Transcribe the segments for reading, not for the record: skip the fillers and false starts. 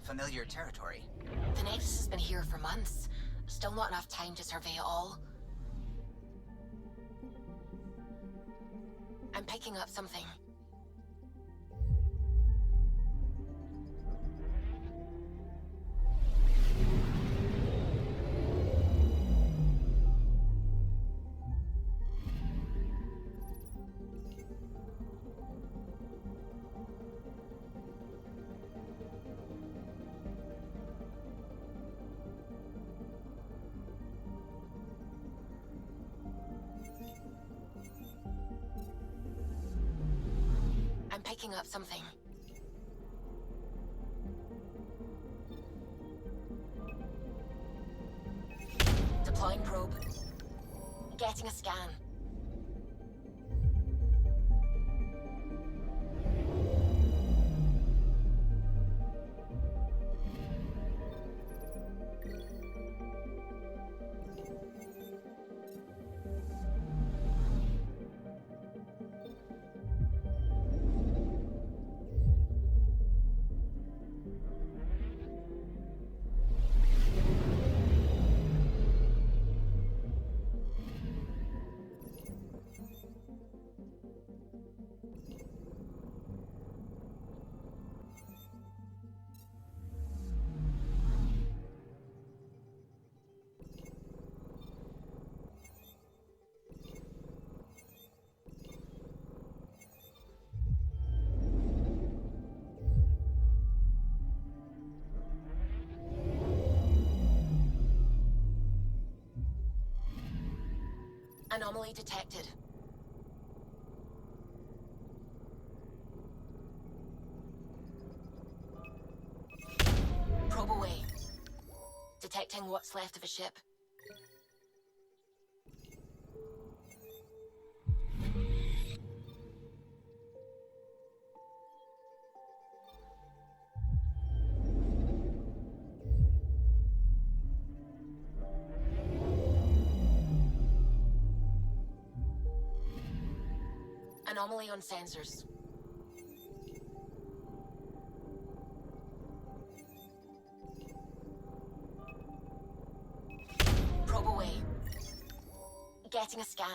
Familiar territory. The Nexus has been here for months. Still not enough time to survey it all. I'm picking up something. I'm picking up something. Deploying probe. Getting a scan. Anomaly detected. Probe away. Detecting what's left of a ship. Anomaly on sensors. Probe away. Getting a scan.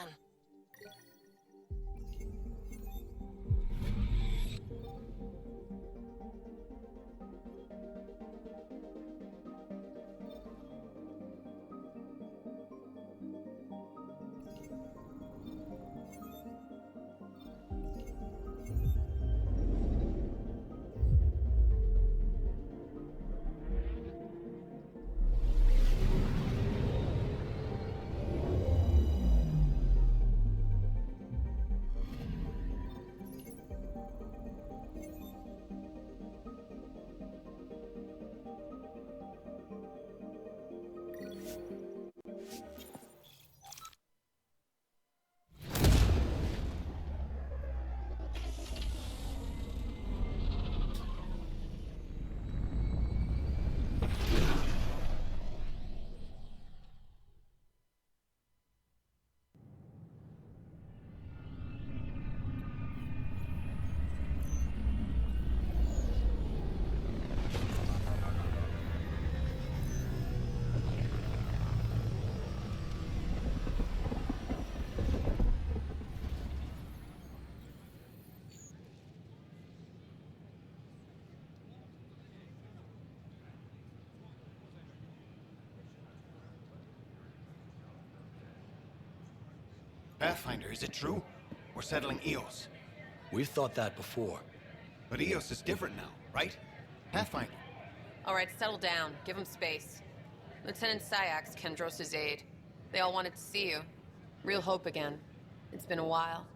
Pathfinder, is it true? We're settling Eos. We've thought that before. But Eos is different now, right? Pathfinder. All right, settle down. Give him space. Lieutenant Syax, Kendros' aide. They all wanted to see you. Real hope again. It's been a while.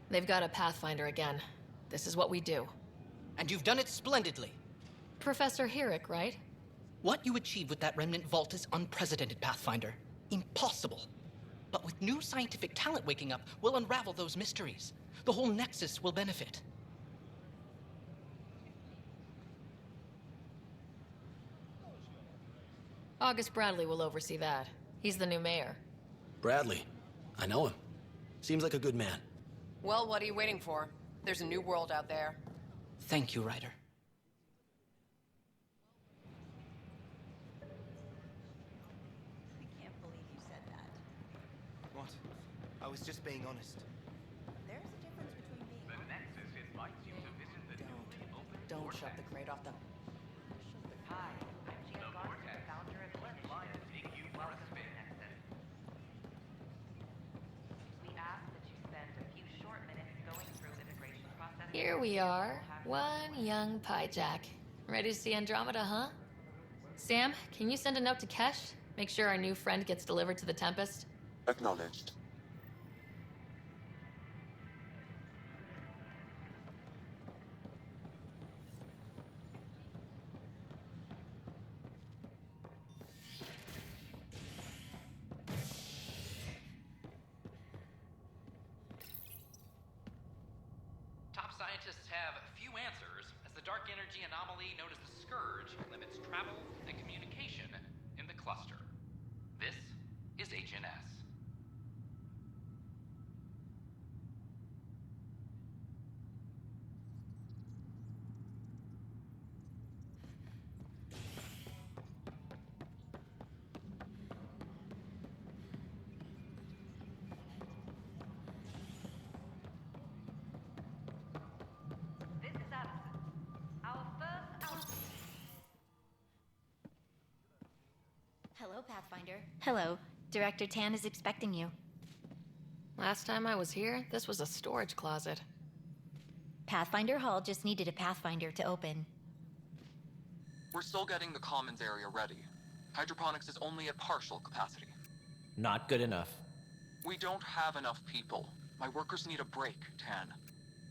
They've got a Pathfinder again. This is what we do. And you've done it splendidly. Professor Herrick, right? What you achieved with that remnant vault is unprecedented, Pathfinder. Impossible. But with new scientific talent waking up, we'll unravel those mysteries. The whole Nexus will benefit. August Bradley will oversee that. He's the new mayor. Bradley. I know him. Seems like a good man. Well, what are you waiting for? There's a new world out there. Thank you, Ryder. I can't believe you said that. What? I was just being honest. There's a difference between being The Nexus invites you to visit the newly opened Don't Vortex. shut the crate off the... Hi, I'm Gia The Garza, Vortex. founder of Let MEA. Lion take you for a spin. We ask that you spend a few short minutes going through immigration process. Here we are. One young Pyjack. Ready to see Andromeda, huh? Sam, can you send a note to Kesh? Make sure our new friend gets delivered to the Tempest? Acknowledged. Top scientists have few answers, as the dark energy anomaly known as the Scourge limits travel and communication in the cluster. This is HNS. This is Allison. Our first out. Hello, Pathfinder. Hello. Director Tan is expecting you. Last time I was here, this was a storage closet. Pathfinder Hall just needed a Pathfinder to open. We're still getting the commons area ready. Hydroponics is only at partial capacity. Not good enough. We don't have enough people. My workers need a break, Tan.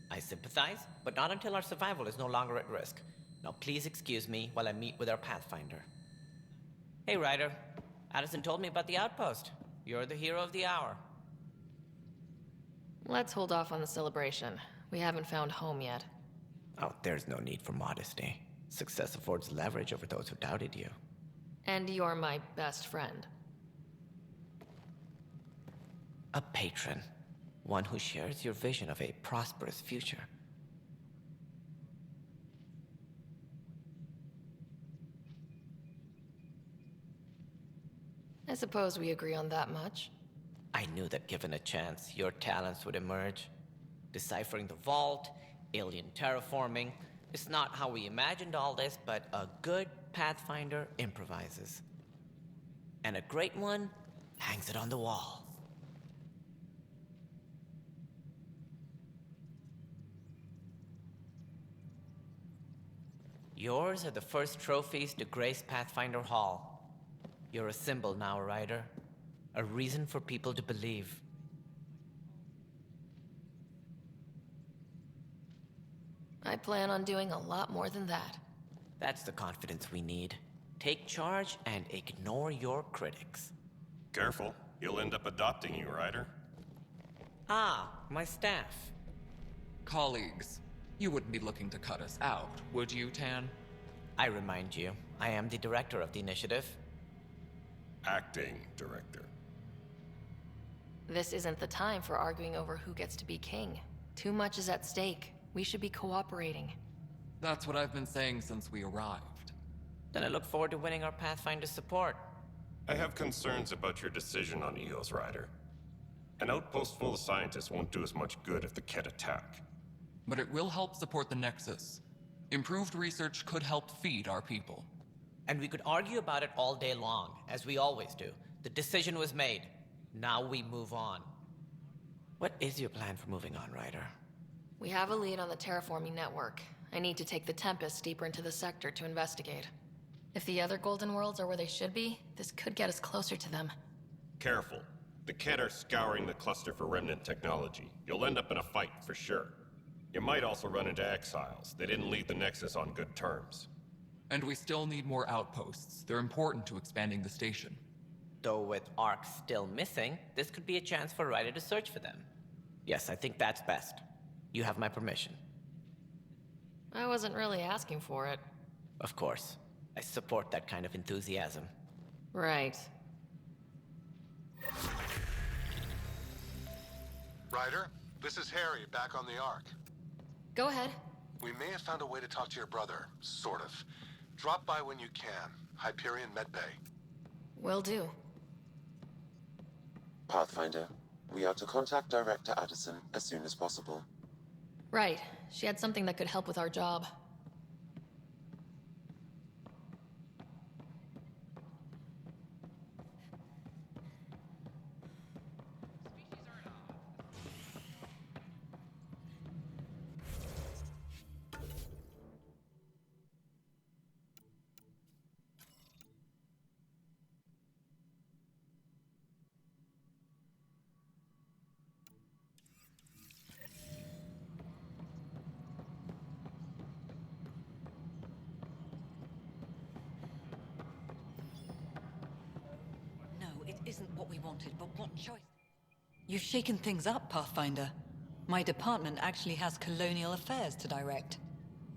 I sympathize, but not until our survival is no longer at risk. Now please excuse me while I meet with our Pathfinder. Hey, Ryder. Addison told me about the outpost. You're the hero of the hour. Let's hold off on the celebration. We haven't found home yet. Oh, there's no need for modesty. Success affords leverage over those who doubted you. And you're my best friend. A patron. One who shares your vision of a prosperous future. I suppose we agree on that much. I knew that given a chance, your talents would emerge. Deciphering the vault, alien terraforming. It's not how we imagined all this, but a good Pathfinder improvises. And a great one hangs it on the wall. Yours are the first trophies to grace Pathfinder Hall. You're a symbol now, Ryder. A reason for people to believe. I plan on doing a lot more than that. That's the confidence we need. Take charge and ignore your critics. Careful. You'll end up adopting you, Ryder. Ah, my staff. Colleagues, you wouldn't be looking to cut us out, would you, Tan? I remind you, I am the director of the initiative. Acting director. This isn't the time for arguing over who gets to be king. Too much is at stake. We should be cooperating. That's what I've been saying since we arrived. Then I look forward to winning our Pathfinder support. I have concerns about your decision on Eos, Ryder. An outpost full of scientists won't do us much good if the Kett attack. But it will help support the Nexus. Improved research could help feed our people. And we could argue about it all day long, as we always do. The decision was made. Now we move on. What is your plan for moving on, Ryder? We have a lead on the terraforming network. I need to take the Tempest deeper into the sector to investigate. If the other Golden Worlds are where they should be, this could get us closer to them. Careful. The Kett are scouring the cluster for remnant technology. You'll end up in a fight, for sure. You might also run into exiles. They didn't leave the Nexus on good terms. And we still need more outposts. They're important to expanding the station. Though with Ark still missing, this could be a chance for Ryder to search for them. Yes, I think that's best. You have my permission. I wasn't really asking for it. Of course. I support that kind of enthusiasm. Right. Ryder, this is Harry, back on the Ark. Go ahead. We may have found a way to talk to your brother, sort of. Drop by when you can. Hyperion Medbay. Will do. Pathfinder, we are to contact Director Addison as soon as possible. Right. She had something that could help with our job. Isn't what we wanted, but what choice? You've shaken things up, Pathfinder. My department actually has colonial affairs to direct.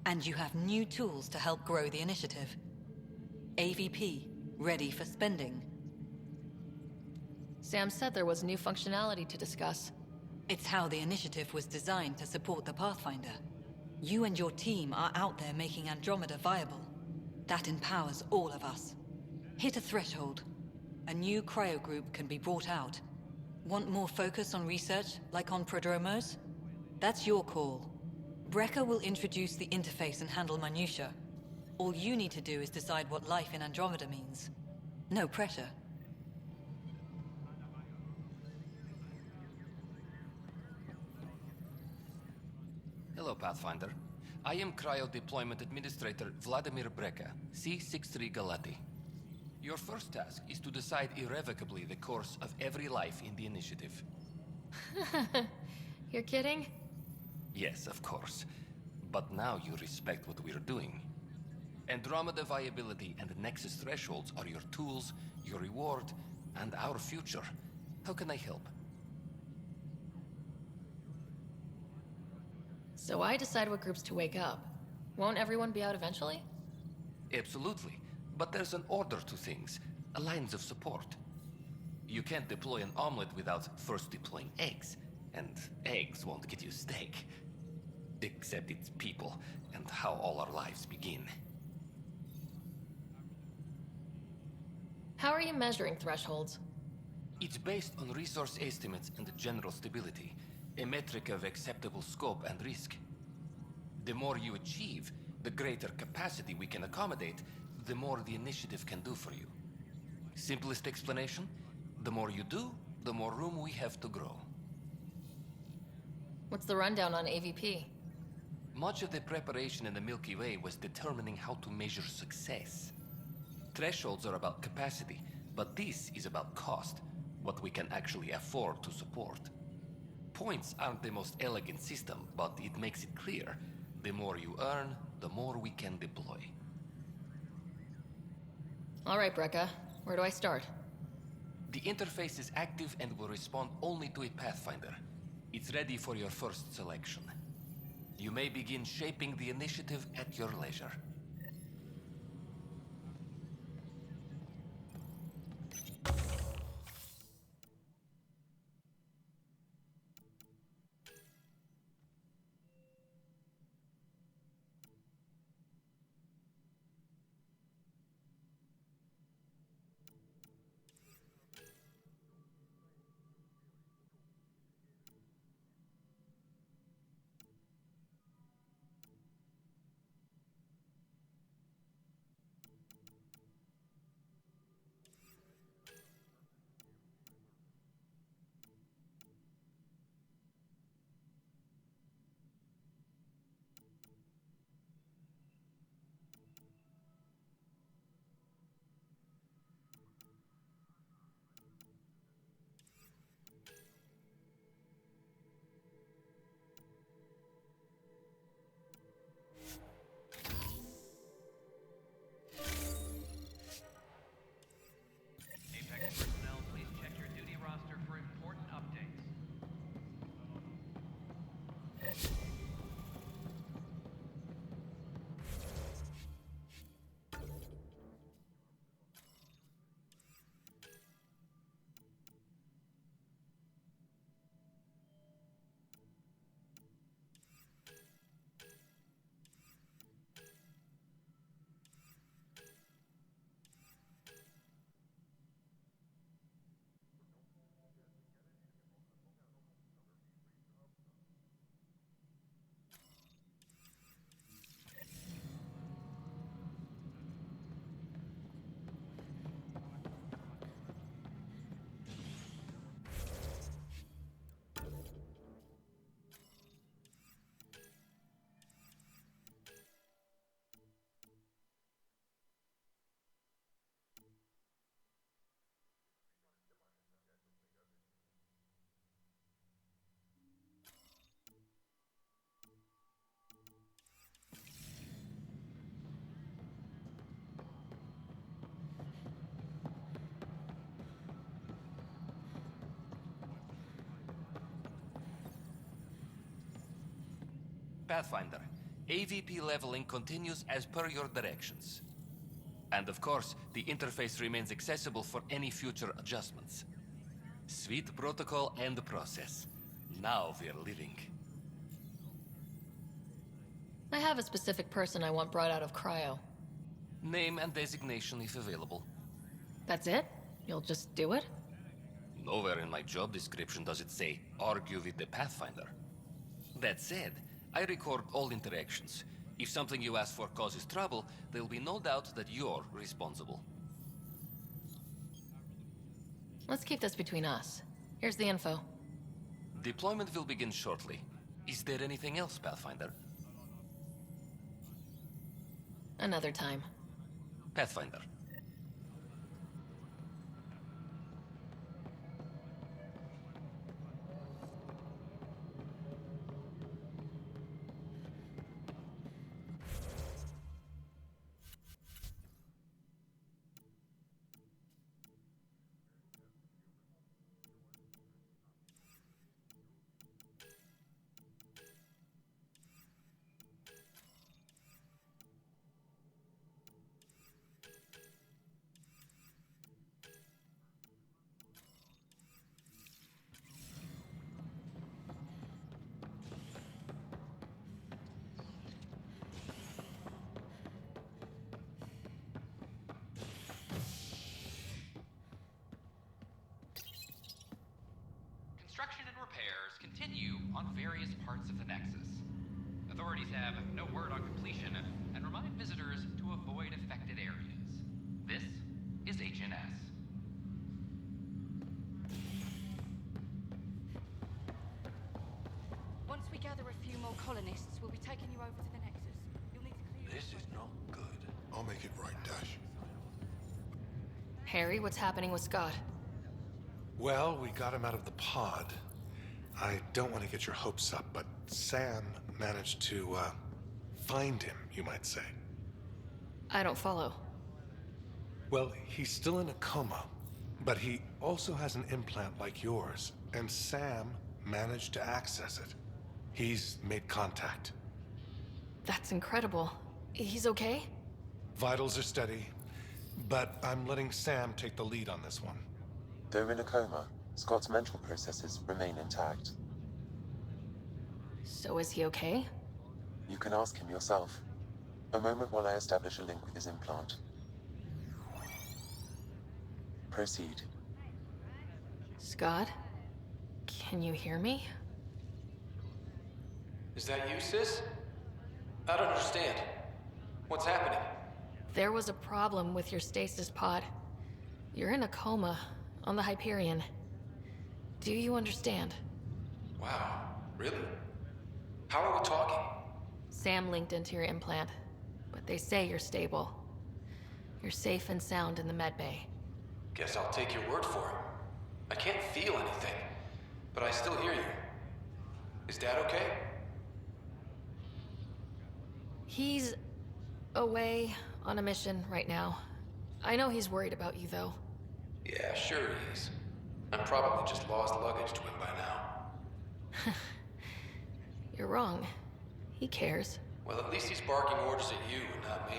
And you have new tools to help grow the initiative. AVP, ready for spending. Sam said there was new functionality to discuss. It's how the initiative was designed to support the Pathfinder. You and your team are out there making Andromeda viable. That empowers all of us. Hit a threshold. A new cryo group can be brought out. Want more focus on research, like on Prodromos? That's your call. Brecker will introduce the interface and handle minutiae. All you need to do is decide what life in Andromeda means. No pressure. Hello, Pathfinder. I am Cryo Deployment Administrator Vladimir Brecker, C-63 Galati. Your first task is to decide irrevocably the course of every life in the initiative. You're kidding? Yes, of course. But now you respect what we're doing. Andromeda viability and Nexus thresholds are your tools, your reward, and our future. How can I help? So I decide what groups to wake up. Won't everyone be out eventually? Absolutely. But there's an order to things, lines of support. You can't deploy an omelet without first deploying eggs, and eggs won't get you steak. Except it's people, and how all our lives begin. How are you measuring thresholds? It's based on resource estimates and general stability, a metric of acceptable scope and risk. The more you achieve, the greater capacity we can accommodate, the more the initiative can do for you. Simplest explanation, the more you do, the more room we have to grow. What's the rundown on AVP? Much of the preparation in the Milky Way was determining how to measure success. Thresholds are about capacity, but this is about cost, what we can actually afford to support. Points aren't the most elegant system, but it makes it clear. The more you earn, the more we can deploy. All right, Brekka. Where do I start? The interface is active and will respond only to a Pathfinder. It's ready for your first selection. You may begin shaping the initiative at your leisure. Pathfinder, AVP leveling continues as per your directions. And of course, the interface remains accessible for any future adjustments. Sweet protocol and process. Now we're living. I have a specific person I want brought out of cryo. Name and designation if available. That's it? You'll just do it? Nowhere in my job description does it say, argue with the Pathfinder. That said, I record all interactions. If something you ask for causes trouble, there'll be no doubt that you're responsible. Let's keep this between us. Here's the info. Deployment will begin shortly. Is there anything else, Pathfinder? Another time. Pathfinder. Construction and repairs continue on various parts of the Nexus. Authorities have no word on completion and remind visitors to avoid affected areas. This is HNS. Once we gather a few more colonists, we'll be taking you over to the Nexus. You'll need to clear... This is not good. I'll make it right, Dash. Harry, what's happening with Scott? Well, we got him out of the pod. I don't want to get your hopes up, but Sam managed to, find him, you might say. I don't follow. Well, he's still in a coma, but he also has an implant like yours, and Sam managed to access it. He's made contact. That's incredible. He's okay? Vitals are steady, but I'm letting Sam take the lead on this one. Though in a coma, Scott's mental processes remain intact. So is he okay? You can ask him yourself. A moment while I establish a link with his implant. Proceed. Scott? Can you hear me? Is that you, sis? I don't understand. What's happening? There was a problem with your stasis pod. You're in a coma on the Hyperion. Do you understand? Wow, really? How are we talking? Sam linked into your implant, but they say you're stable. You're safe and sound in the medbay. Guess I'll take your word for it. I can't feel anything, but I still hear you. Is Dad okay? He's away on a mission right now. I know he's worried about you, though. Yeah, sure he is. I'm probably just lost luggage to him by now. You're wrong. He cares. Well, at least he's barking orders at you and not me.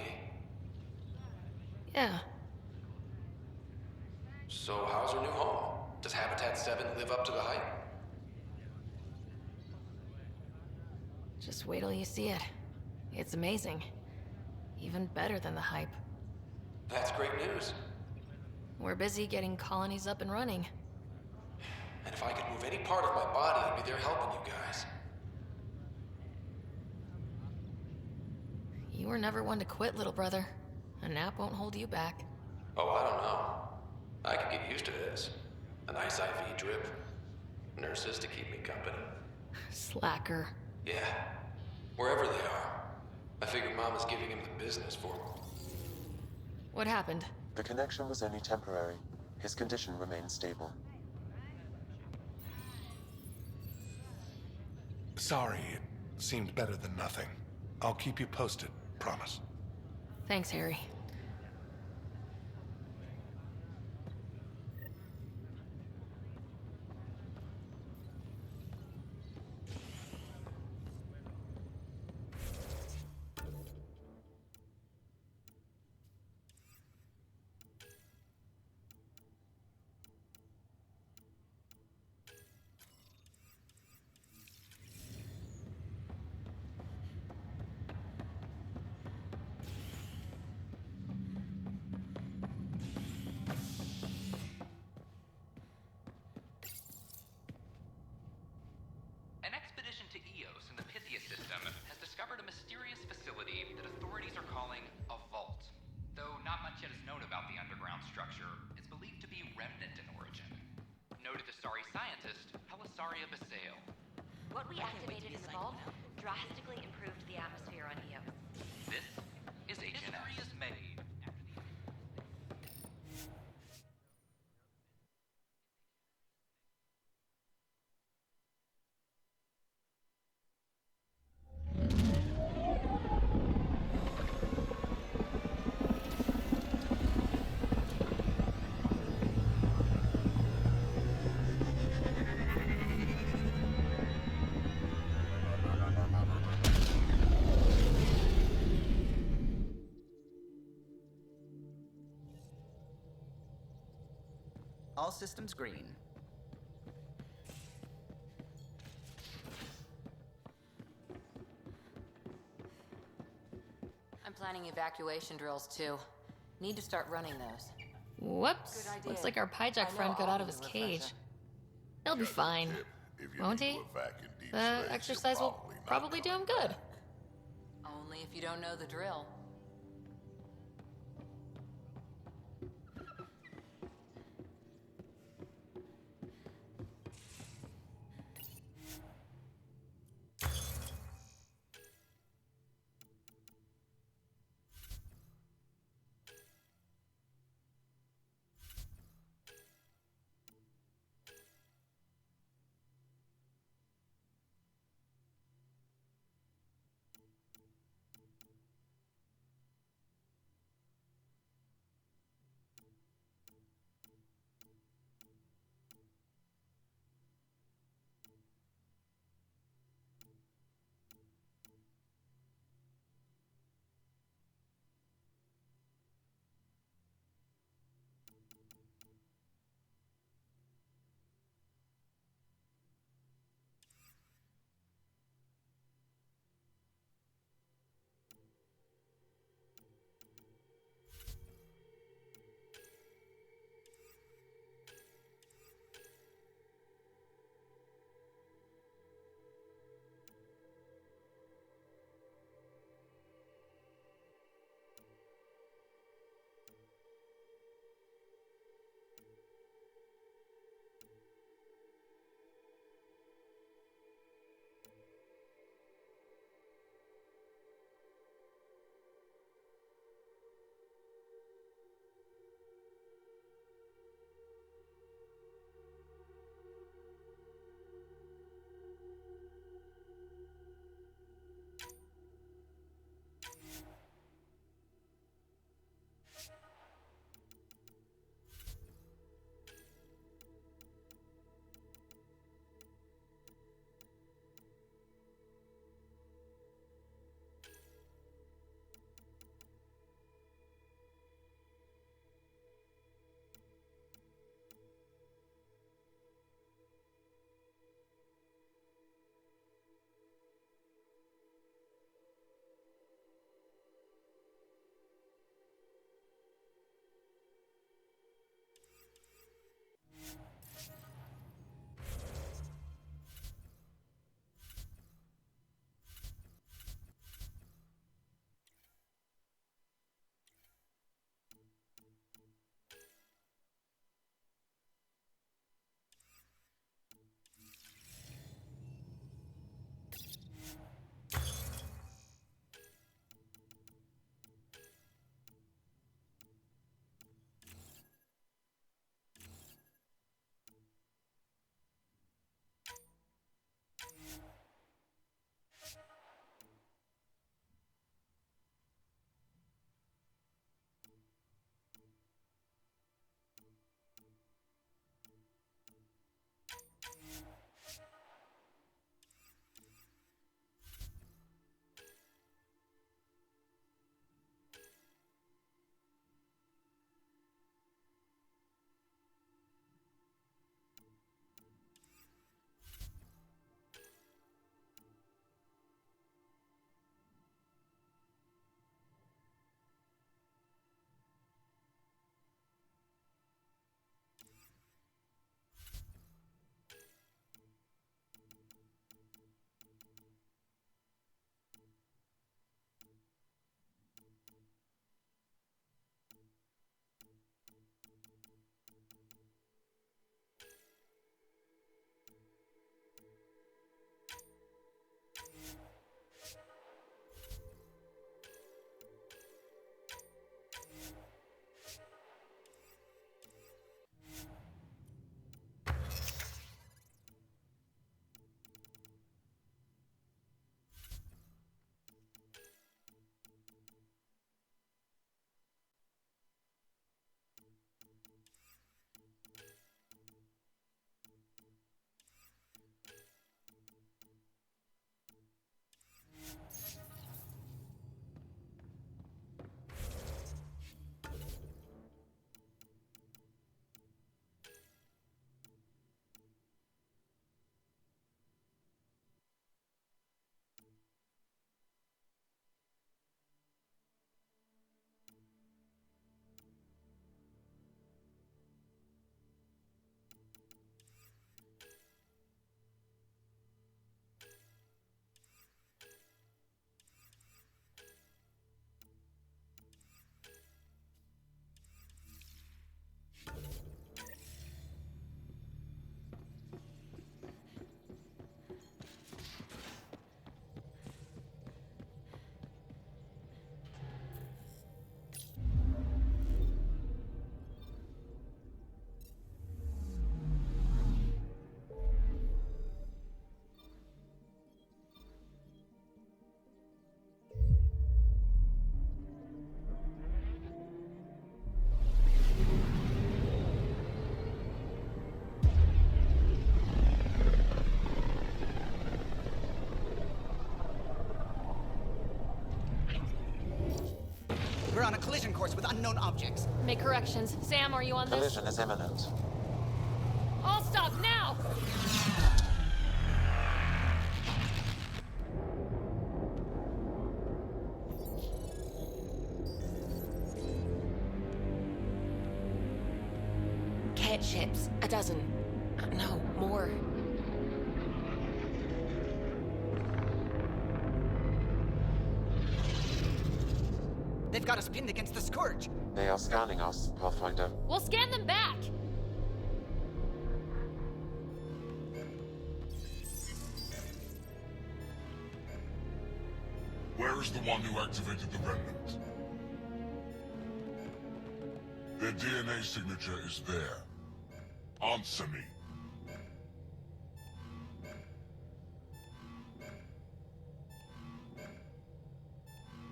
Yeah. So how's our new home? Does Habitat 7 live up to the hype? Just wait till you see it. It's amazing. Even better than the hype. That's great news. We're busy getting colonies up and running. And if I could move any part of my body, I'd be there helping you guys. You were never one to quit, little brother. A nap won't hold you back. Oh, I don't know. I could get used to this. A nice IV drip. Nurses to keep me company. Slacker. Yeah. Wherever they are. I figure Mama's giving him the business for him. What happened? The connection was only temporary. His condition remains stable. Sorry, it seemed better than nothing. I'll keep you posted, promise. Thanks, Harry. mysterious facility that authorities are calling a vault. Though not much yet is known about the underground structure, it's believed to be remnant in origin. Noted Asari scientist Helisaria Basale. What we activated in the vault drastically improved the atmosphere on Eos. This is HNS. History is made. All systems green. I'm planning evacuation drills too. Need to start running those. Whoops. Good idea. Looks like our Pyjack I know friend got I'll out of need his a cage. refresher. He'll be fine. Won't he? The exercise will probably do him good. Only if you don't know the drill. We're on a collision course with unknown objects. Make corrections. Sam, are you on this? Collision is imminent. All stop now! Cat ships. A dozen. No, more. They've got us pinned against the Scourge. They are scanning us, Pathfinder. We'll scan them back! Where is the one who activated the remnant? Their DNA signature is there. Answer me.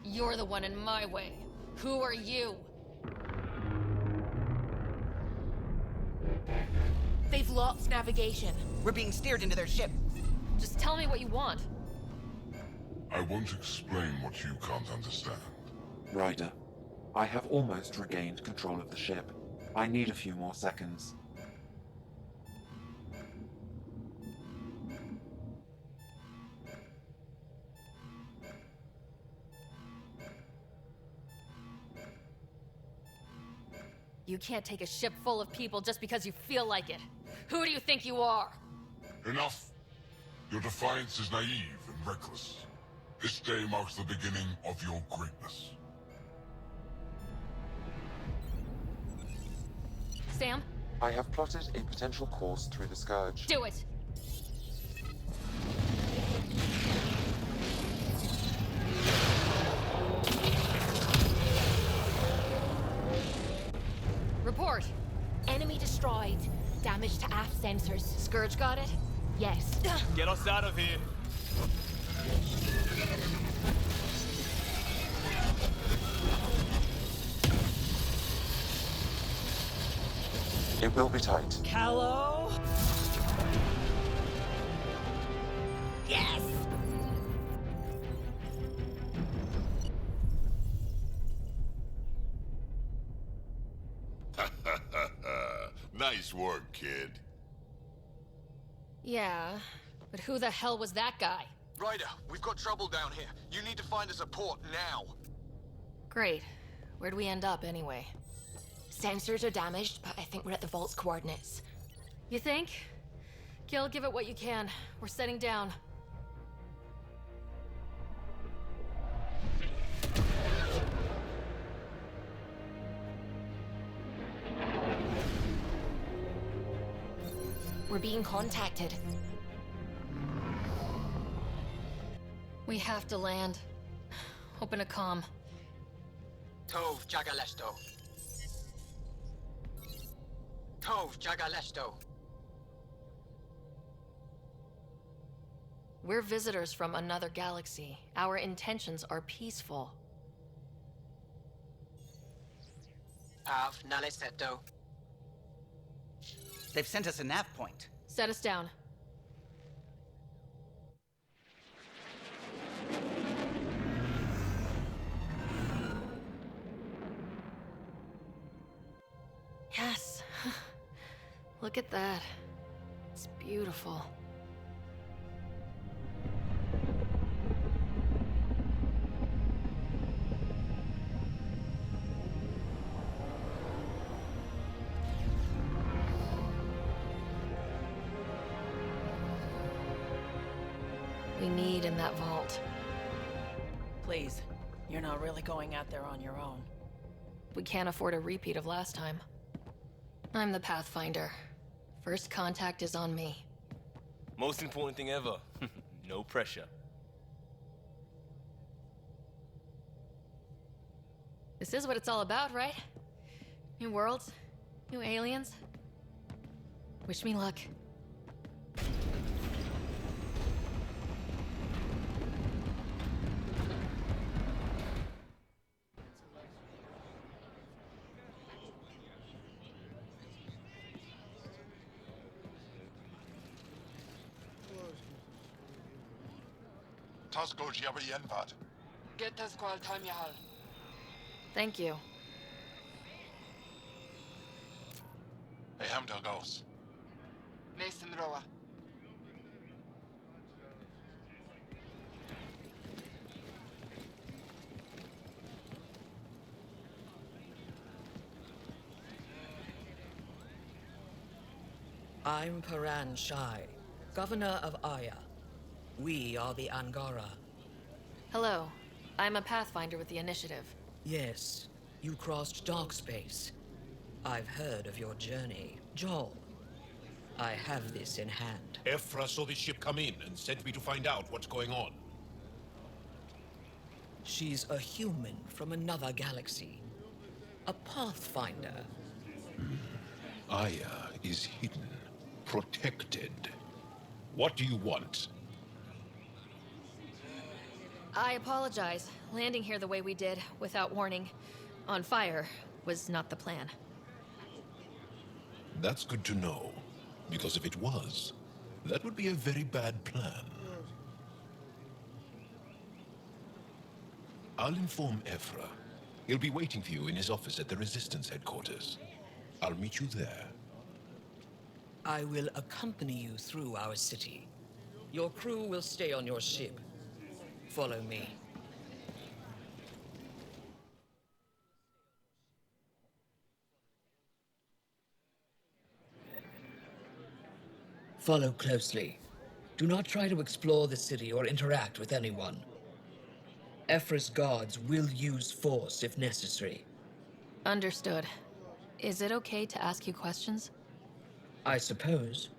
You're the one in my way. Who are you? They've lost navigation. We're being steered into their ship. Just tell me what you want. I won't explain what you can't understand. Ryder, I have almost regained control of the ship. I need a few more seconds. You can't take a ship full of people just because you feel like it. Who do you think you are? Enough! Your defiance is naive and reckless. This day marks the beginning of your greatness. Sam? I have plotted a potential course through the Scourge. Do it! Report! Enemy destroyed. Damage to aft sensors. Scourge got it? Yes. Get us out of here. It will be tight. Callow? Yes! Nice work, kid. Yeah, but who the hell was that guy? Ryder, we've got trouble down here. You need to find us a port now. Great. Where'd we end up, anyway? Sensors are damaged, but I think we're at the vault's coordinates. You think? Gil, give it what you can. We're setting down. We're being contacted. We have to land. Open a comm. Tov Jagalesto. Tov Jagalesto. We're visitors from another galaxy. Our intentions are peaceful. Pav Naleseto. They've sent us a nav point. Set us down. Yes. Look at that. It's beautiful. We need in that vault. Please, you're not really going out there on your own. We can't afford a repeat of last time. I'm the Pathfinder. First contact is on me. Most important thing ever. No pressure. This is what it's all about, right? New worlds, new aliens. Wish me luck. Tasco Jiabayenvat. Get Tasqual Tamyahal. Thank you. Hey, Hamdal Gauss. Mason Roa. I'm Paran Shai, Governor of Aya. We are the Angara. Hello. I'm a Pathfinder with the Initiative. Yes, you crossed dark space. I've heard of your journey, Joel. I have this in hand. Ephra saw this ship come in and sent me to find out what's going on. She's a human from another galaxy. A Pathfinder. Aya is hidden, protected. What do you want? I apologize. Landing here the way we did, without warning, on fire, was not the plan. That's good to know. Because if it was, that would be a very bad plan. I'll inform Ephra. He'll be waiting for you in his office at the Resistance headquarters. I'll meet you there. I will accompany you through our city. Your crew will stay on your ship. Follow me. Follow closely. Do not try to explore the city or interact with anyone. Ephra's guards will use force if necessary. Understood. Is it okay to ask you questions? I suppose.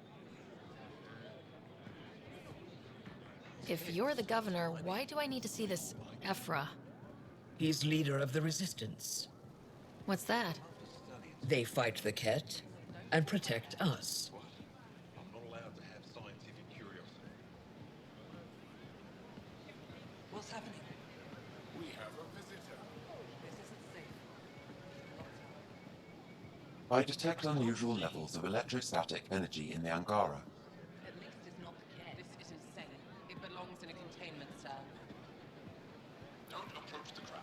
If you're the governor, why do I need to see this Ephra? He's leader of the Resistance. What's that? They fight the Ket and protect us. What's happening? We have a visitor. This isn't safe. I detect unusual levels of electrostatic energy in the Angara. At least it's not the cat. This is insane. It belongs in a containment cell. Don't approach the crowd.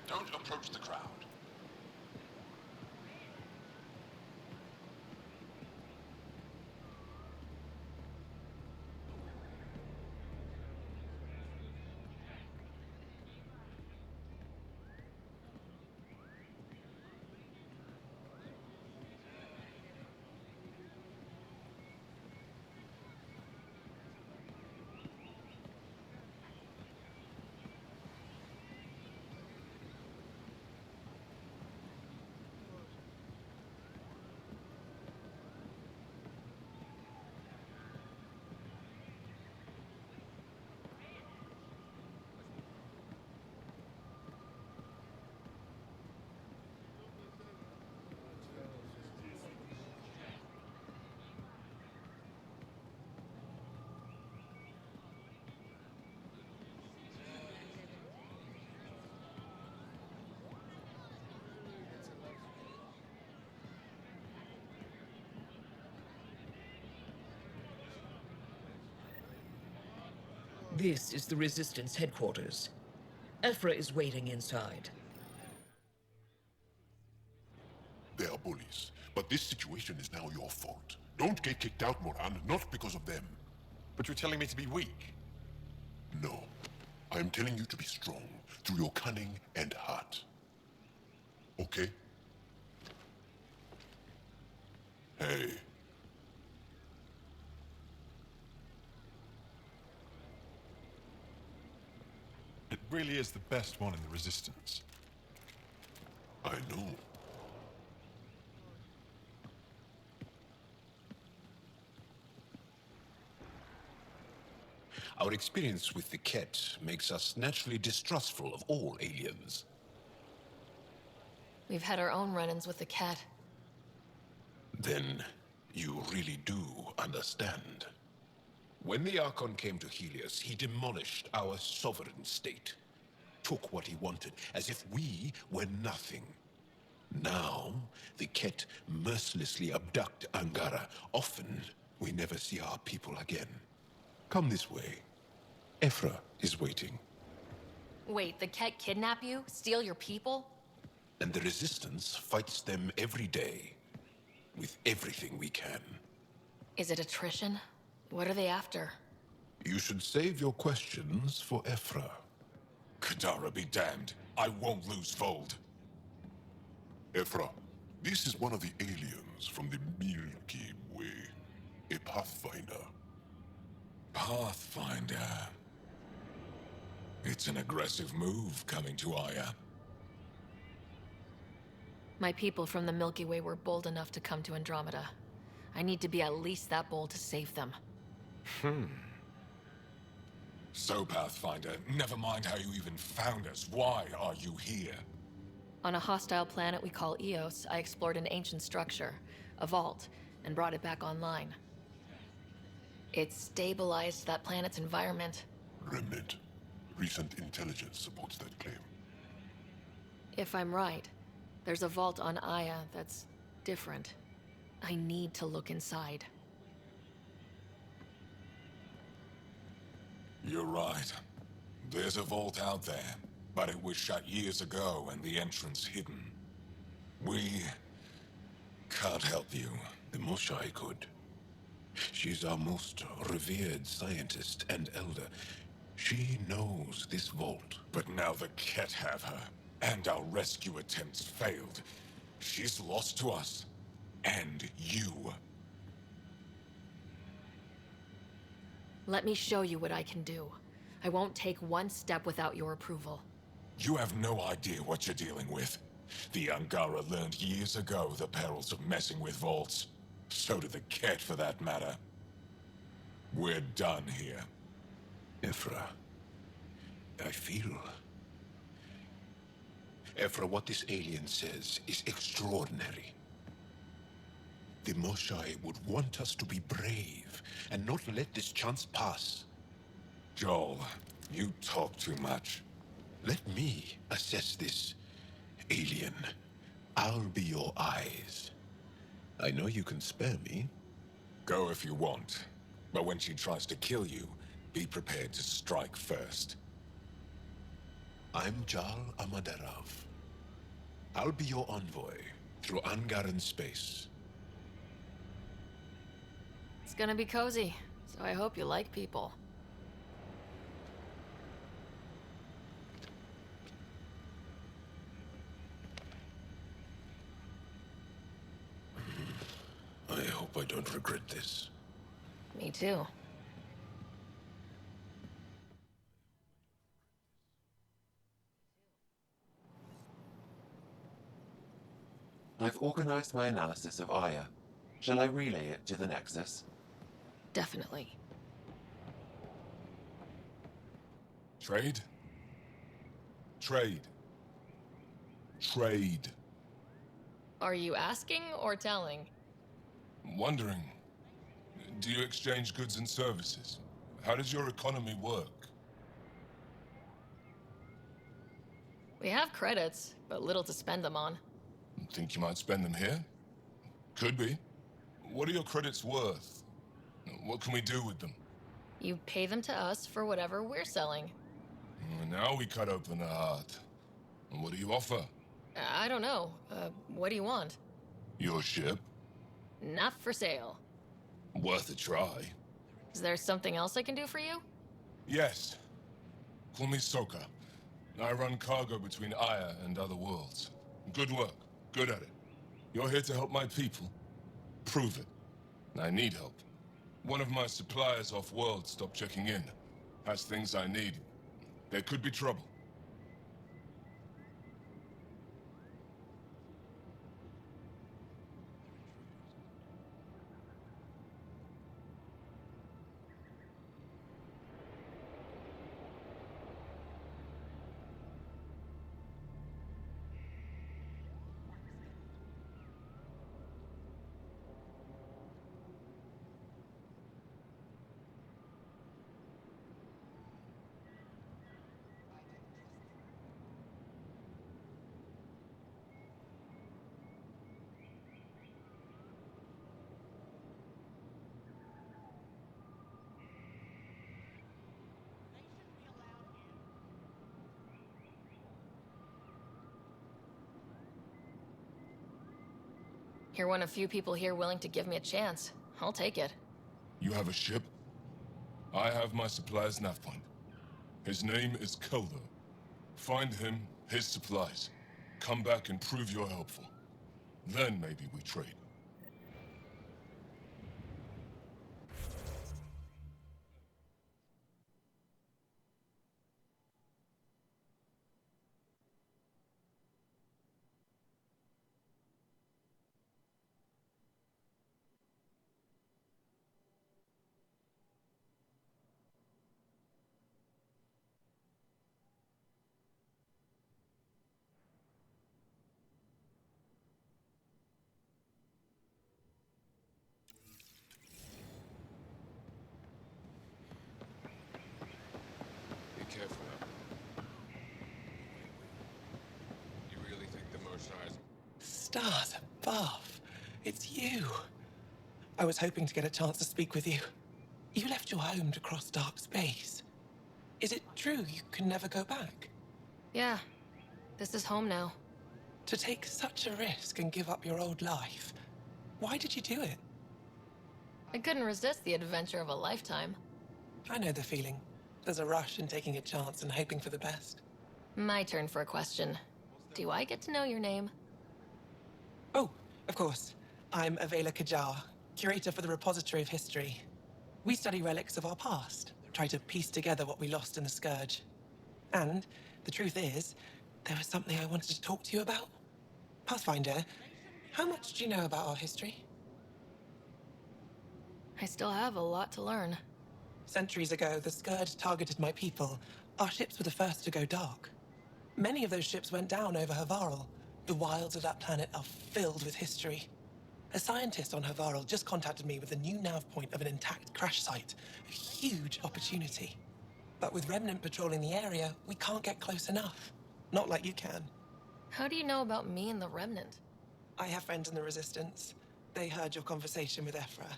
Don't approach the crowd. This is the Resistance headquarters. Ephra is waiting inside. They are bullies, but this situation is now your fault. Don't get kicked out, Moran, not because of them. But you're telling me to be weak. No. I am telling you to be strong, through your cunning and heart. Okay? Hey. It really is the best one in the Resistance. I know. Our experience with the Ket makes us naturally distrustful of all aliens. We've had our own run-ins with the cat. Then you really do understand. When the Archon came to Helios, he demolished our sovereign state. Took what he wanted, as if we were nothing. Now, the Ket mercilessly abduct Angara. Often, we never see our people again. Come this way. Ephra is waiting. Wait, the Ket kidnap you? Steal your people? And the Resistance fights them every day. With everything we can. Is it attrition? What are they after? You should save your questions for Ephra. Kadara be damned. I won't lose Fold. Ephra, this is one of the aliens from the Milky Way. A Pathfinder. Pathfinder. It's an aggressive move coming to Aya. My people from the Milky Way were bold enough to come to Andromeda. I need to be at least that bold to save them. So, Pathfinder, never mind how you even found us. Why are you here? On a hostile planet we call Eos, I explored an ancient structure, a vault, and brought it back online. It stabilized that planet's environment. Remnant. Recent intelligence supports that claim. If I'm right, there's a vault on Aya that's different. I need to look inside. You're right. There's a vault out there, but it was shut years ago and the entrance hidden. We can't help you. The Moshai could. She's our most revered scientist and elder. She knows this vault. But now the Ket have her, and our rescue attempts failed. She's lost to us. And you. Let me show you what I can do. I won't take one step without your approval. You have no idea what you're dealing with. The Angara learned years ago the perils of messing with vaults. So did the Ket, for that matter. We're done here. Ephra, I feel... Ephra, what this alien says is extraordinary. The Moshai would want us to be brave and not let this chance pass. Joel, you talk too much. Let me assess this alien. I'll be your eyes. I know you can spare me. Go if you want. But when she tries to kill you, be prepared to strike first. I'm Jal Amaderov. I'll be your envoy through Angaran space. It's gonna be cozy, so I hope you like people. I hope I don't regret this. Me too. I've organized my analysis of Aya. Shall I relay it to the Nexus? Definitely. Trade? Trade. Trade. Are you asking or telling? Wondering, do you exchange goods and services? How does your economy work? We have credits, but little to spend them on. Think you might spend them here? Could be. What are your credits worth? What can we do with them? You pay them to us for whatever we're selling. Now we cut open the heart. What do you offer? I don't know. What do you want? Your ship? Not for sale. Worth a try. Is there something else I can do for you? Yes. Call me Soka. I run cargo between Aya and other worlds. Good work. Good at it. You're here to help my people. Prove it. I need help. One of my suppliers off-world stopped checking in. Has things I need. There could be trouble. You're one of few people here willing to give me a chance. I'll take it. You have a ship? I have my supplies nav point. His name is Kelder. Find him, his supplies. Come back and prove you're helpful. Then maybe we trade. Be careful now. You really think the mercenaries... Stars above. It's you. I was hoping to get a chance to speak with you. You left your home to cross dark space. Is it true you can never go back? Yeah. This is home now. To take such a risk and give up your old life, why did you do it? I couldn't resist the adventure of a lifetime. I know the feeling. There's a rush in taking a chance and hoping for the best. My turn for a question. Do I get to know your name? Oh, of course. I'm Avela Kajar, curator for the Repository of History. We study relics of our past, try to piece together what we lost in the Scourge. And the truth is, there was something I wanted to talk to you about. Pathfinder, how much do you know about our history? I still have a lot to learn. Centuries ago, the Scourge targeted my people. Our ships were the first to go dark. Many of those ships went down over Havarl. The wilds of that planet are filled with history. A scientist on Havarl just contacted me with a new nav point of an intact crash site. A huge opportunity. But with Remnant patrolling the area, we can't get close enough. Not like you can. How do you know about me and the Remnant? I have friends in the Resistance. They heard your conversation with Ephra.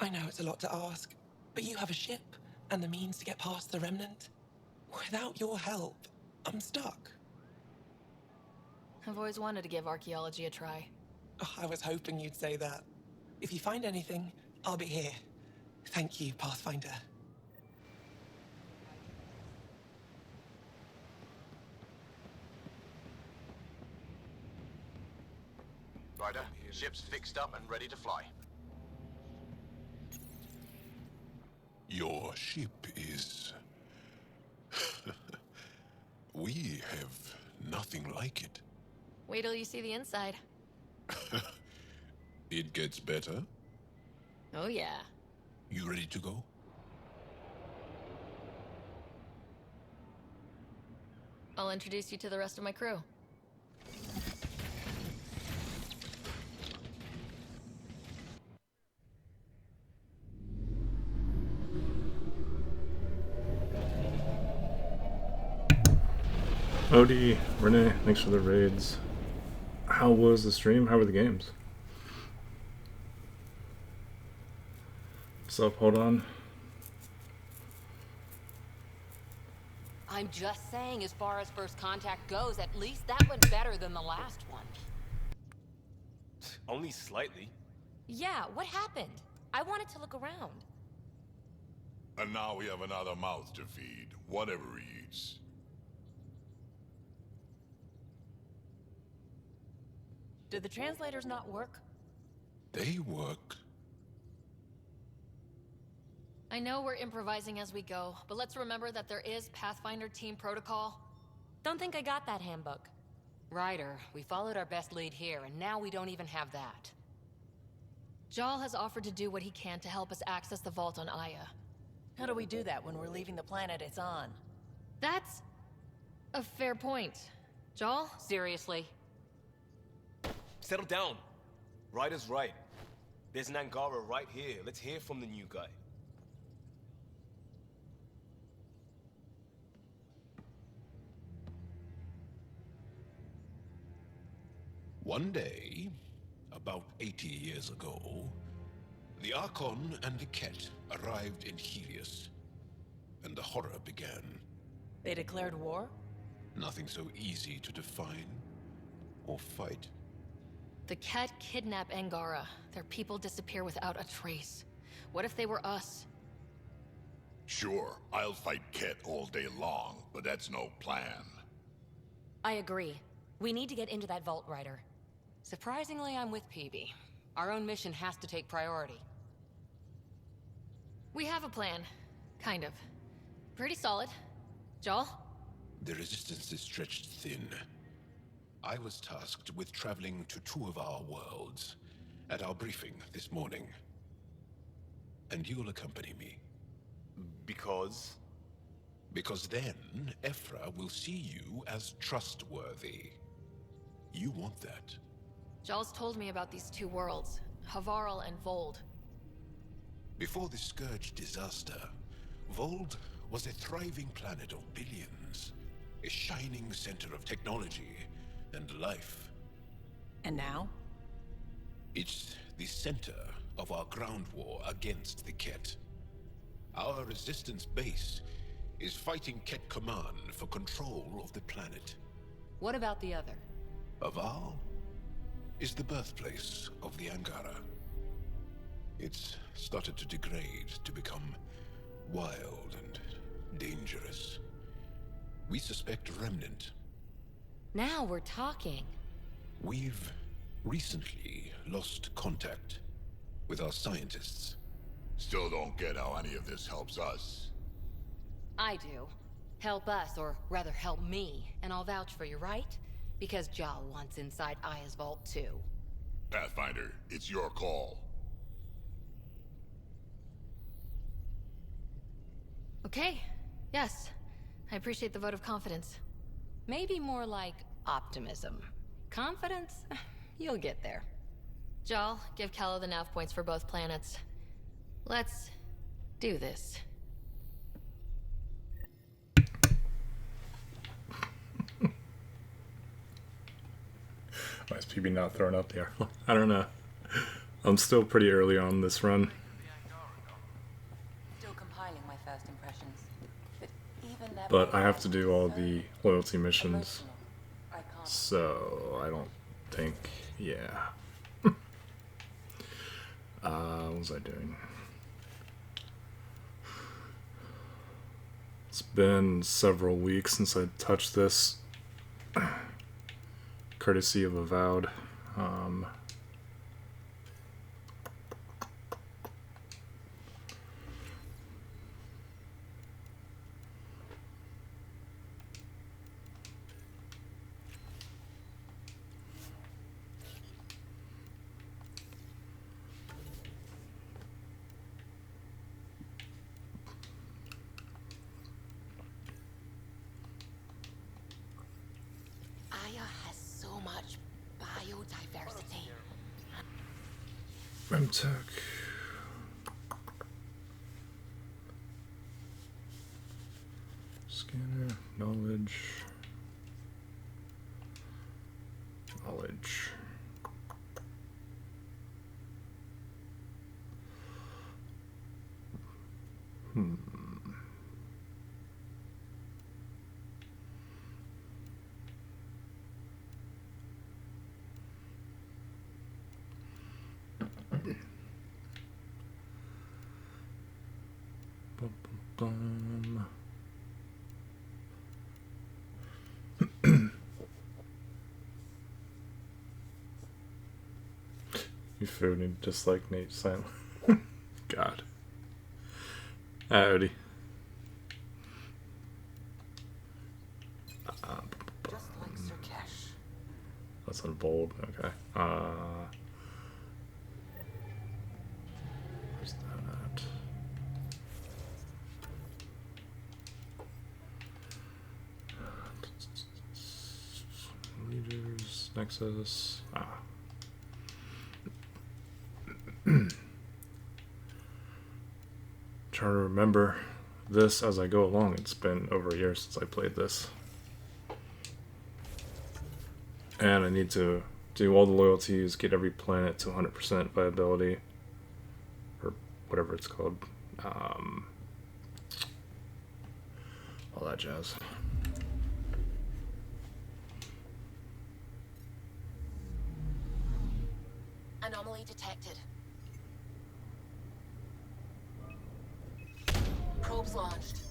I know it's a lot to ask, but you have a ship and the means to get past the Remnant. Without your help, I'm stuck. I've always wanted to give archaeology a try. Oh, I was hoping you'd say that. If you find anything, I'll be here. Thank you, Pathfinder. Ryder, ship's fixed up and ready to fly. Your ship is... We have nothing like it. Wait till you see the inside. It gets better. Oh yeah. You ready to go? I'll introduce you to the rest of my crew. Odie, Renee, thanks for the raids. How was the stream? How were the games? What's up? Hold on. I'm just saying, as far as first contact goes, at least that went better than the last one. Only slightly. Yeah, what happened? I wanted to look around. And now we have another mouth to feed, whatever he eats. Did the translators not work? They work. I know we're improvising as we go, but let's remember that there is Pathfinder team protocol. Don't think I got that handbook. Ryder, we followed our best lead here, and now we don't even have that. Jal has offered to do what he can to help us access the vault on Aya. How do we do that when we're leaving the planet it's on? That's a fair point. Jal? Seriously? Settle down. Ryder's right. There's an Angara right here. Let's hear from the new guy. One day, about 80 years ago, the Archon and the Ket arrived in Helios, and the horror began. They declared war? Nothing so easy to define or fight. The Ket kidnap Angara. Their people disappear without a trace. What if they were us? Sure, I'll fight Ket all day long, but that's no plan. I agree. We need to get into that vault, Ryder. Surprisingly, I'm with PB. Our own mission has to take priority. We have a plan. Kind of. Pretty solid. Joel? The resistance is stretched thin. I was tasked with traveling to 2 of our worlds at our briefing this morning. And you'll accompany me. Because? Because then, Ephra will see you as trustworthy. You want that. Joel's told me about these 2 worlds, Havarl and Vold. Before the Scourge disaster, Vold was a thriving planet of billions. A shining center of technology and life. And now? It's the center of our ground war against the Ket. Our resistance base is fighting Ket Command for control of the planet. What about the other? Aval is the birthplace of the Angara. It's started to degrade, to become wild and dangerous. We suspect Remnant. Now we're talking. We've recently lost contact with our scientists. Still don't get how any of this helps us. I do. Help us, or rather help me, and I'll vouch for you, right? Because Jal wants inside Aya's vault too. Pathfinder, it's your call. Okay. Yes. I appreciate the vote of confidence. Maybe more like optimism. Confidence? You'll get there. Jal, give Kello the nav points for both planets. Let's do this. Why is PB not thrown up there? I don't know. I'm still pretty early on this run. Still compiling my first impressions. But even that But I have to do all the loyalty missions. So I don't think, yeah. What was I doing? It's been several weeks since I touched this. Courtesy of Avowed. Aya has so much biodiversity. Remtech. Scanner, knowledge. Knowledge. Bum. You food just like Nate Silent. God. Howdy. Just like Sirkesh. That's on bold. Okay. Where's that at? Leaders, Nexus. Trying to remember this as I go along. It's been over a year since I played this. And I need to do all the loyalties, get every planet to 100% viability. Or whatever it's called. All that jazz. Anomaly detected. Probes launched.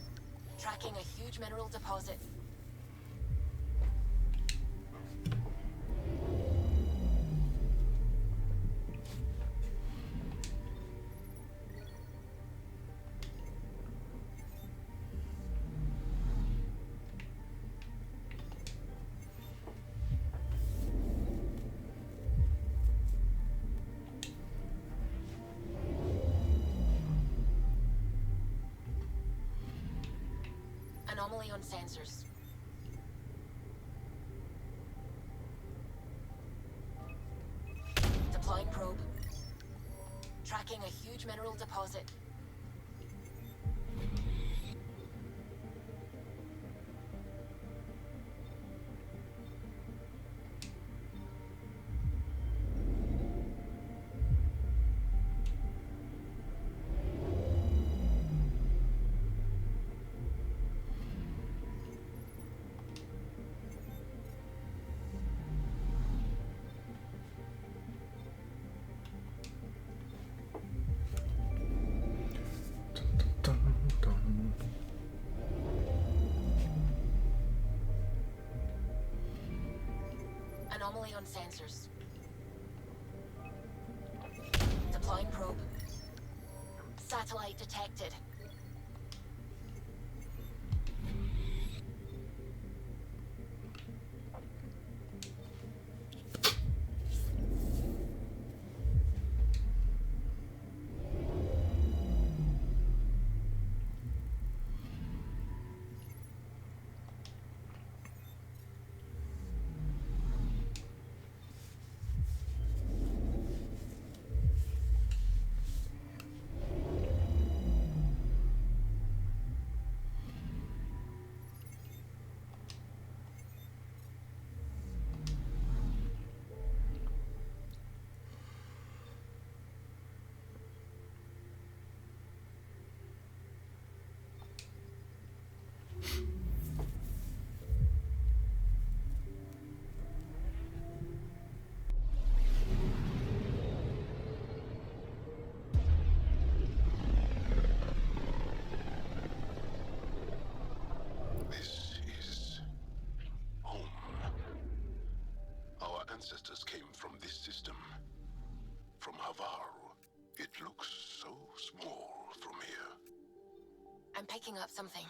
Tracking a huge mineral deposit. Anomaly on sensors. Deploying probe. Tracking a huge mineral deposit. Anomaly on sensors. Deploying probe. Satellite detected. This is home. Our ancestors came from this system. From Havaru. It looks so small from here. I'm picking up something.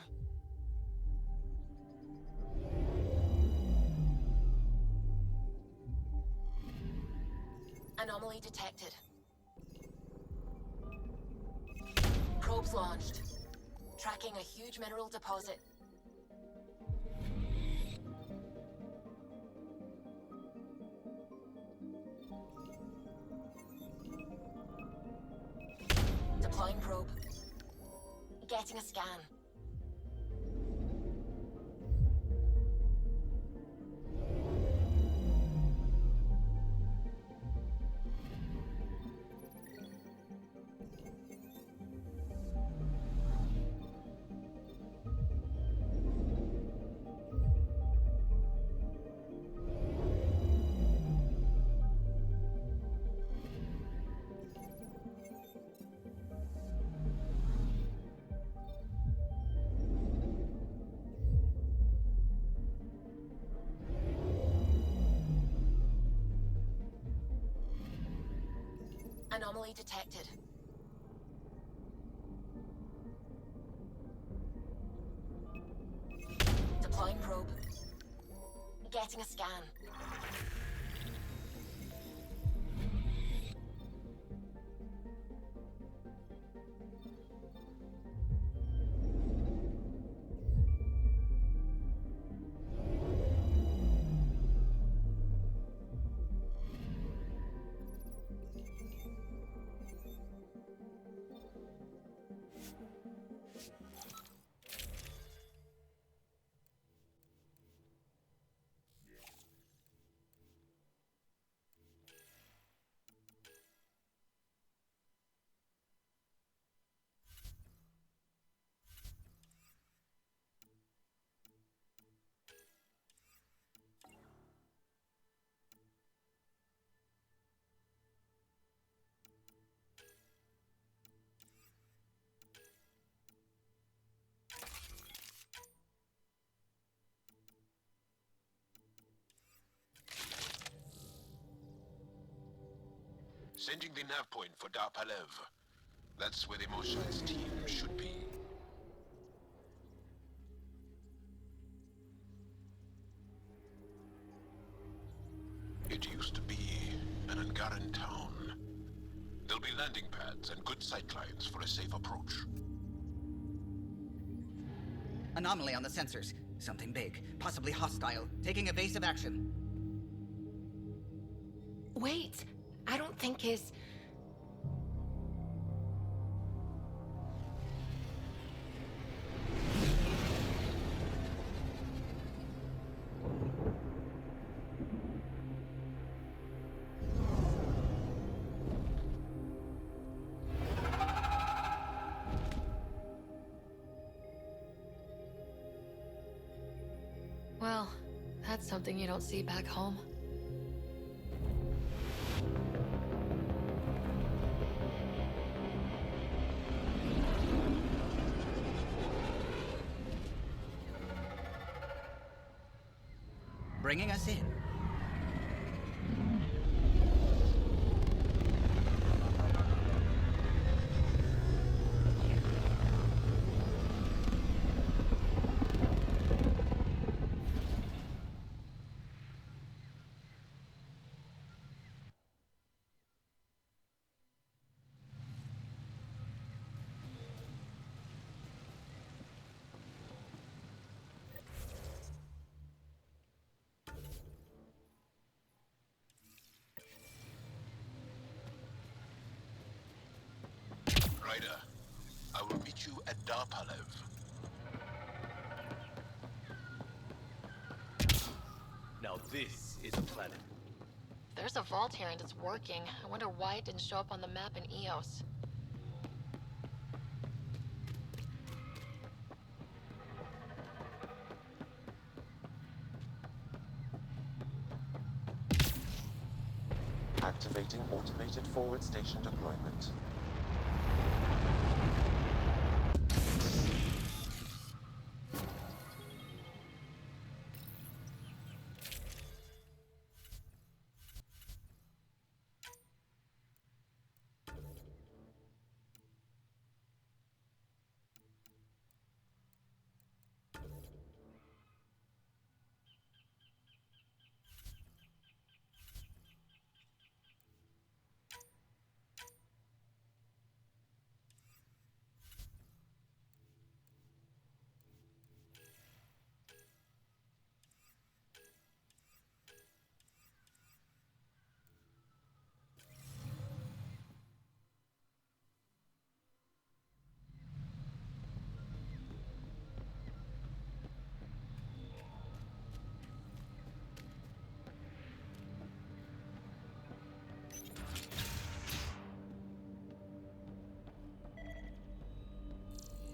Anomaly detected. Probes launched. Tracking a huge mineral deposit. Deploying probe. Getting a scan. Anomaly detected. Deploying probe. Getting a scan. Sending the nav point for Dar Palev. That's where the Mosha's team should be. It used to be an Angaran town. There'll be landing pads and good sightlines for a safe approach. Anomaly on the sensors. Something big, possibly hostile, taking evasive action. Wait, I don't think his... Well, that's something you don't see back home. Bringing us in. Ryder, I will meet you at Dar Palev. Now this is a planet. There's a vault here and it's working. I wonder why it didn't show up on the map in EOS. Activating automated forward station deployment.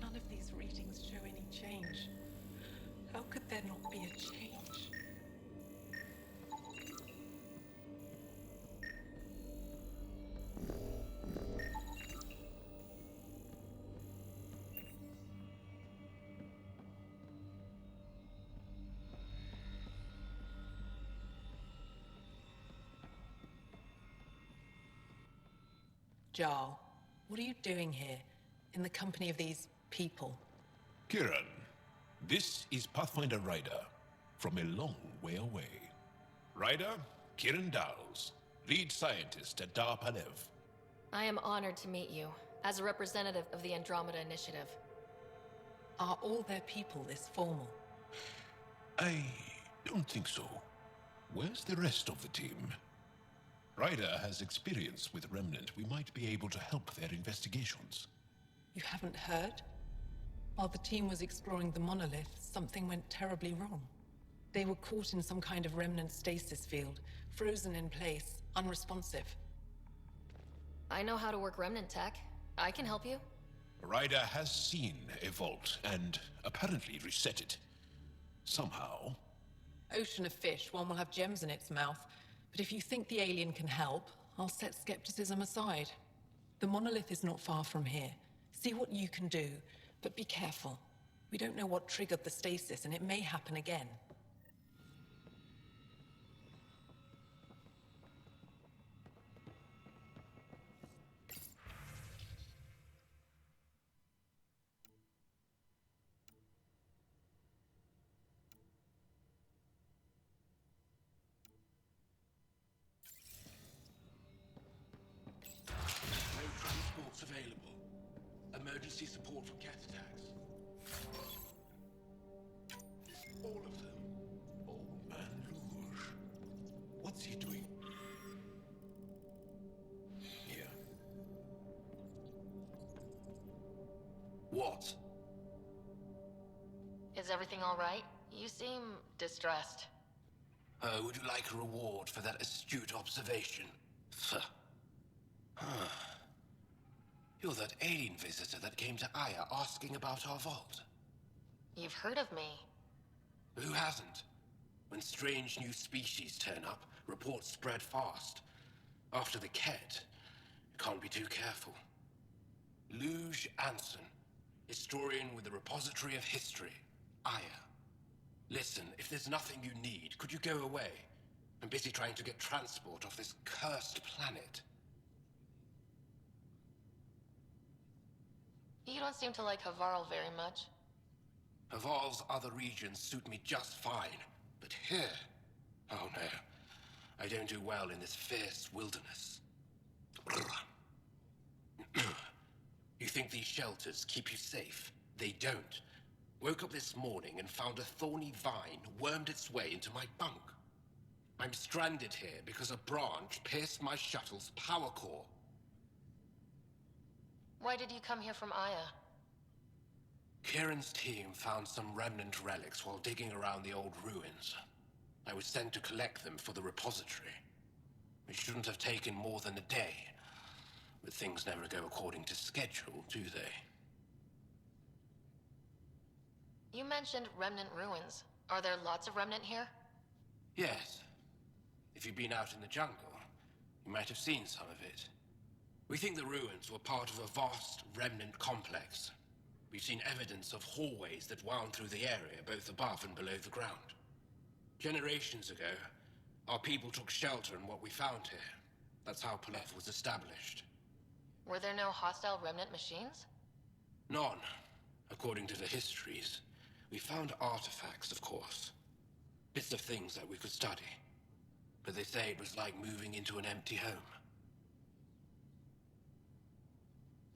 None of these readings show any change. How could there not be a change? Jarl, what are you doing here, in the company of these people? Kiran, this is Pathfinder Ryder, from a long way away. Ryder, Kiran Dowles, lead scientist at Dar Palev. I am honored to meet you, as a representative of the Andromeda Initiative. Are all their people this formal? I don't think so. Where's the rest of the team? Ryder has experience with Remnant. We might be able to help their investigations. You haven't heard? While the team was exploring the monolith, something went terribly wrong. They were caught in some kind of remnant stasis field, frozen in place, unresponsive. I know how to work remnant tech. I can help you. Ryder has seen a vault and apparently reset it. Somehow. Ocean of fish, one will have gems in its mouth. But if you think the alien can help, I'll set skepticism aside. The monolith is not far from here. See what you can do, but be careful. We don't know what triggered the stasis, and it may happen again. emergency support from cat attacks. All of them. Old man Luge. What's he doing? Here. What? Is everything all right? You seem distressed. Would you like a reward for that astute observation? You're that alien visitor that came to Aya asking about our vault. You've heard of me. Who hasn't? When strange new species turn up, reports spread fast. After the Ket, you can't be too careful. Luge Anson, historian with the Repository of History, Aya. Listen, if there's nothing you need, could you go away? I'm busy trying to get transport off this cursed planet. You don't seem to like Havarl very much. Haval's other regions suit me just fine, but here... Oh no, I don't do well in this fierce wilderness. You think these shelters keep you safe? They don't. Woke up this morning and found a thorny vine wormed its way into my bunk. I'm stranded here because a branch pierced my shuttle's power core. Why did you come here from Aya? Kieran's team found some remnant relics while digging around the old ruins. I was sent to collect them for the repository. It shouldn't have taken more than a day. But things never go according to schedule, do they? You mentioned remnant ruins. Are there lots of remnant here? Yes. If you've been out in the jungle, you might have seen some of it. We think the ruins were part of a vast remnant complex. We've seen evidence of hallways that wound through the area, both above and below the ground. Generations ago, our people took shelter in what we found here. That's how Paleth was established. Were there no hostile remnant machines? None, according to the histories. We found artifacts, of course. Bits of things that we could study. But they say it was like moving into an empty home.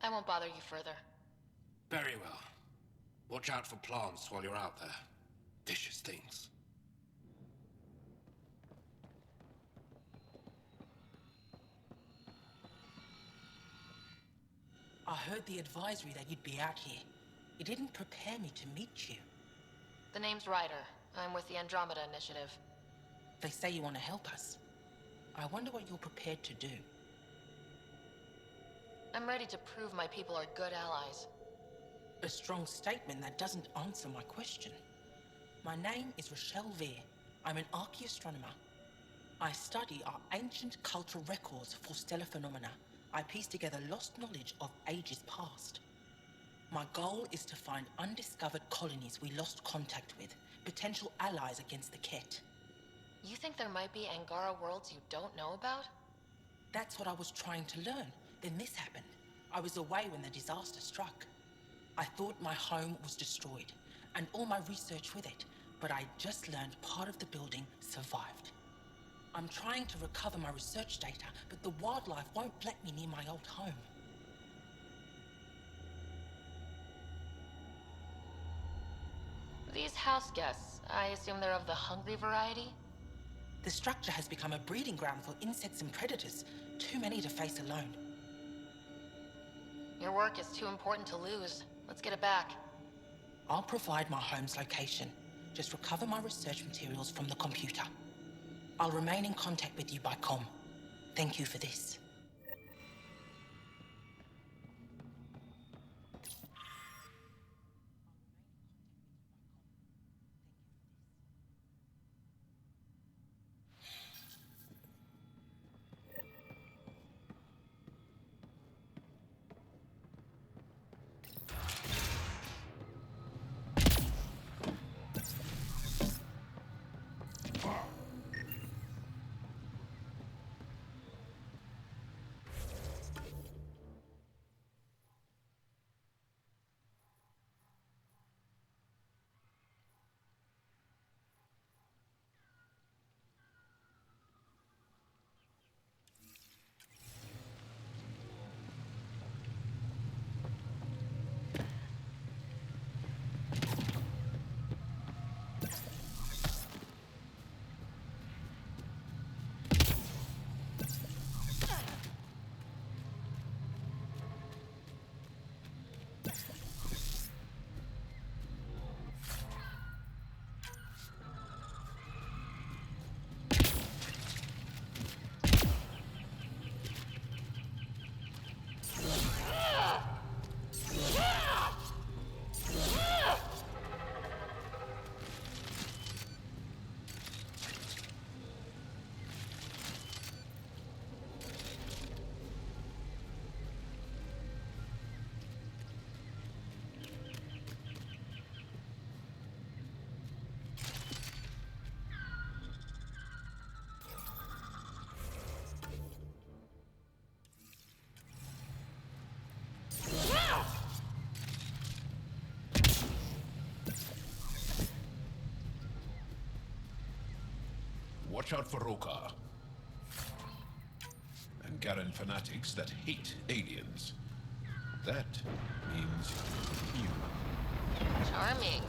I won't bother you further. Very well. Watch out for plants while you're out there. Vicious things. I heard the advisory that you'd be out here. It didn't prepare me to meet you. The name's Ryder. I'm with the Andromeda Initiative. They say you want to help us. I wonder what you're prepared to do. I'm ready to prove my people are good allies. A strong statement that doesn't answer my question. My name is Rochelle Veer. I'm an archaeoastronomer. I study our ancient cultural records for stellar phenomena. I piece together lost knowledge of ages past. My goal is to find undiscovered colonies we lost contact with, potential allies against the Ket. You think there might be Angara worlds you don't know about? That's what I was trying to learn. Then this happened. I was away when the disaster struck. I thought my home was destroyed, and all my research with it, but I just learned part of the building survived. I'm trying to recover my research data, but the wildlife won't let me near my old home. These house guests, I assume they're of the hungry variety? The structure has become a breeding ground for insects and predators, too many to face alone. Your work is too important to lose. Let's get it back. I'll provide my home's location. Just recover my research materials from the computer. I'll remain in contact with you by comm. Thank you for this. watch out for Rokar. And Garen fanatics that hate aliens. That means you. Charming.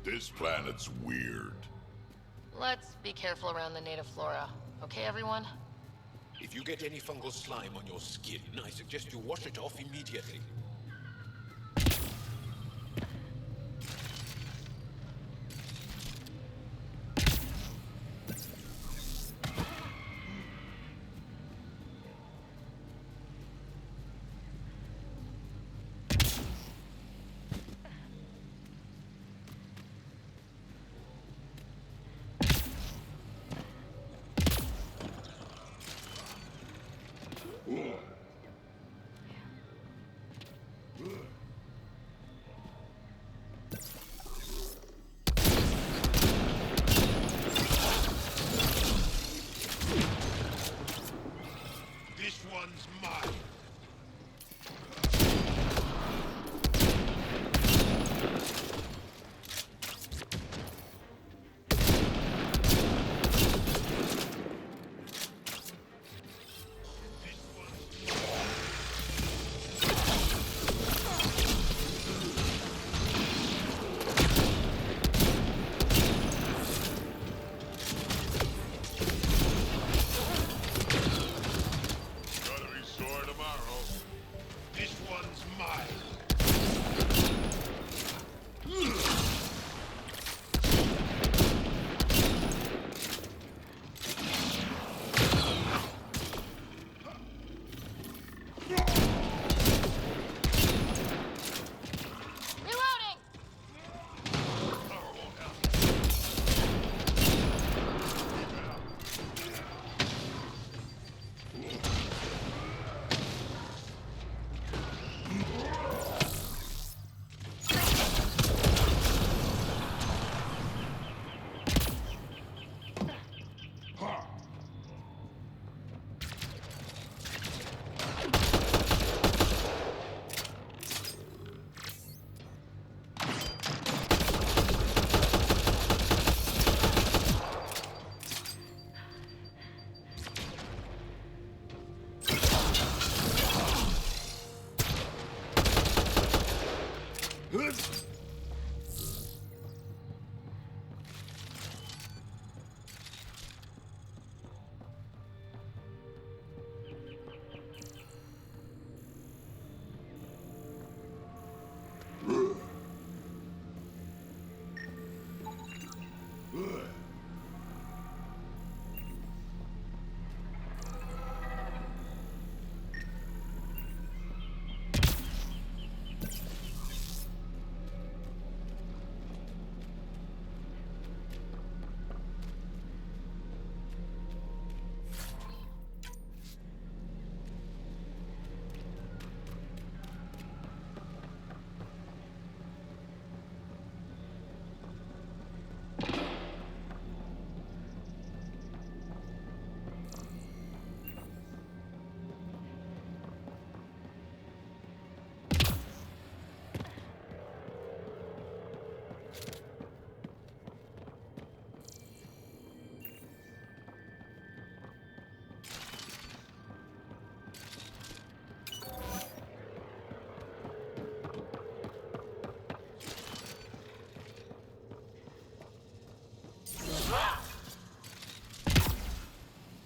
This planet's weird. Let's be careful around the native flora. Okay, everyone? If you get any fungal slime on your skin, I suggest you wash it off immediately.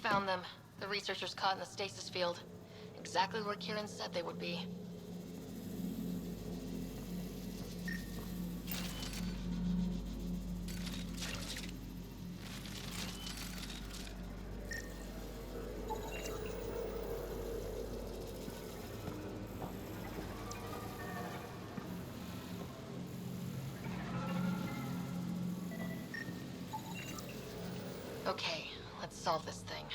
Found them. The researchers caught in the stasis field. Exactly where Kieran said they would be. Okay, let's solve this thing.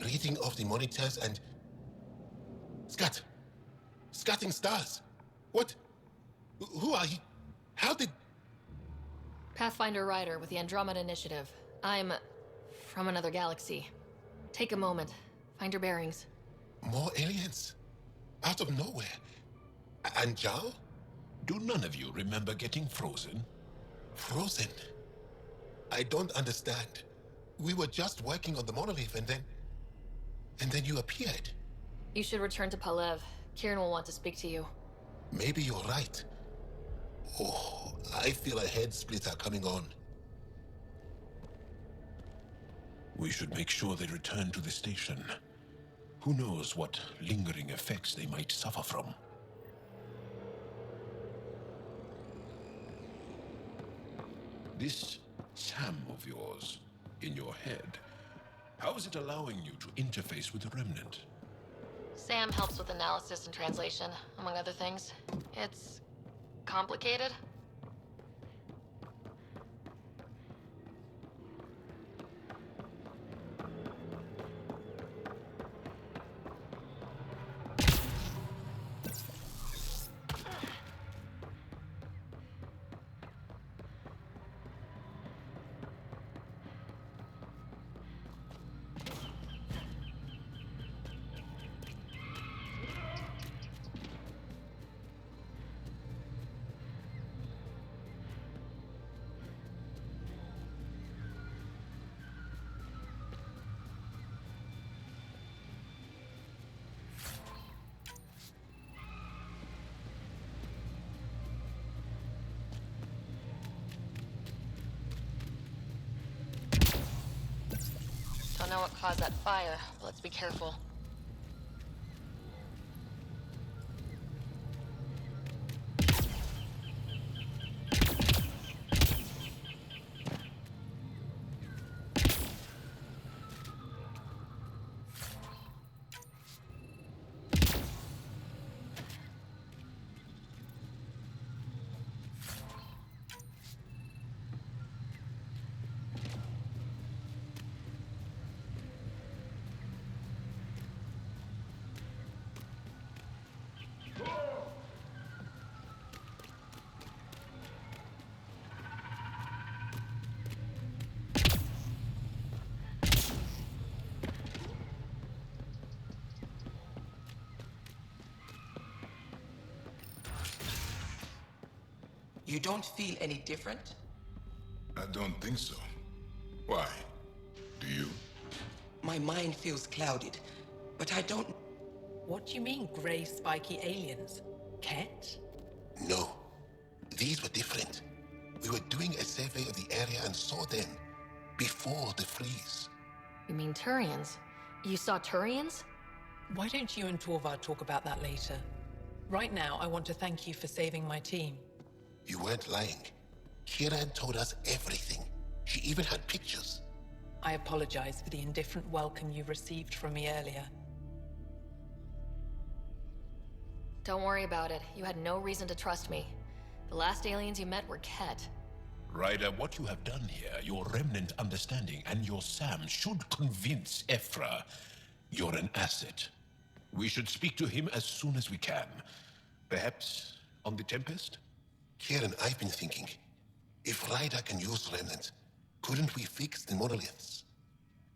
Reading of the monitors and... Scatting stars. What? Who are you? How did... Pathfinder Rider with the Andromeda Initiative. I'm from another galaxy. Take a moment. Find your bearings. More aliens? Out of nowhere? And Zhao? Do none of you remember getting frozen? Frozen? I don't understand. We were just working on the monolith and then you appeared. You should return to Palev. Kieran will want to speak to you. Maybe you're right. Oh, I feel a head splitter coming on. We should make sure they return to the station. Who knows what lingering effects they might suffer from. This SAM of yours, in your head, how is it allowing you to interface with the Remnant? Sam helps with analysis and translation, among other things. It's complicated. know what caused that fire, but let's be careful. You don't feel any different? I don't think so. Why? Do you? My mind feels clouded, but I don't... What do you mean, grey spiky aliens? Ket? No. These were different. We were doing a survey of the area and saw them. Before the freeze. You mean Turians? You saw Turians? Why don't you and Torvar talk about that later? Right now, I want to thank you for saving my team. You weren't lying. Kira told us everything. She even had pictures. I apologize for the indifferent welcome you received from me earlier. Don't worry about it. You had no reason to trust me. The last aliens you met were Ket. Ryder, what you have done here, your remnant understanding and your Sam should convince Ephra you're an asset. We should speak to him as soon as we can. Perhaps on the Tempest? Kieran, I've been thinking. If Ryder can use remnants, couldn't we fix the monoliths?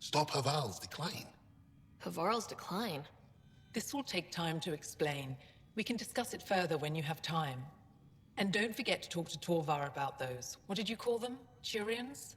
Stop Haval's decline? Havarl's decline? This will take time to explain. We can discuss it further when you have time. And don't forget to talk to Torvar about those. What did you call them? Turians?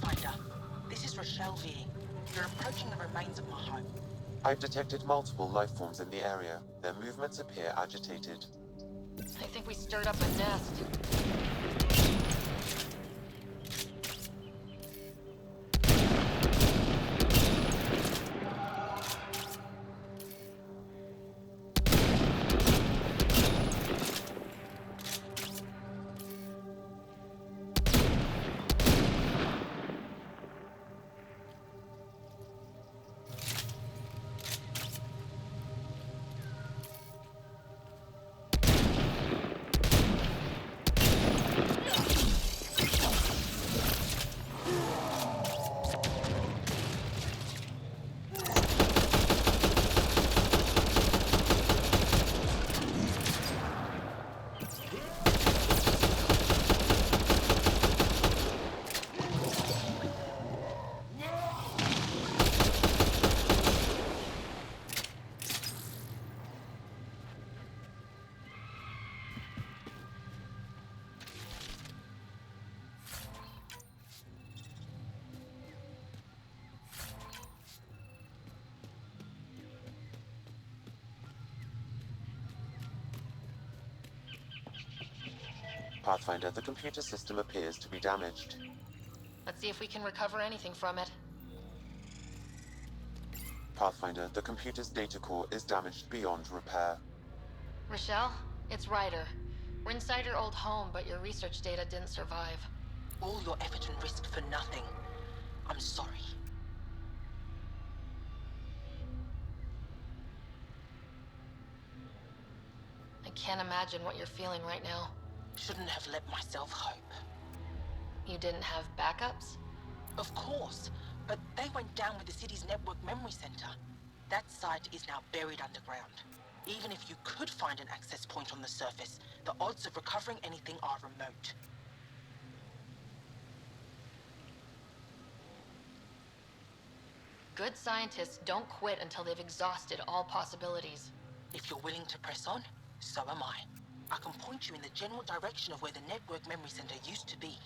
Pathfinder. This is Rochelle V. You're approaching the remains of my home. I've detected multiple life forms in the area. Their movements appear agitated. I think we stirred up a nest. Pathfinder, the computer system appears to be damaged. Let's see if we can recover anything from it. Pathfinder, the computer's data core is damaged beyond repair. Rochelle, it's Ryder. We're inside your old home, but your research data didn't survive. All your effort and risk for nothing. I'm sorry. I can't imagine what you're feeling right now. Shouldn't have let myself hope. You didn't have backups? Of course, but they went down with the city's network memory center. That site is now buried underground. Even if you could find an access point on the surface, the odds of recovering anything are remote. Good scientists don't quit until they've exhausted all possibilities. If you're willing to press on, so am I. I can point you in the general direction of where the network memory center used to be.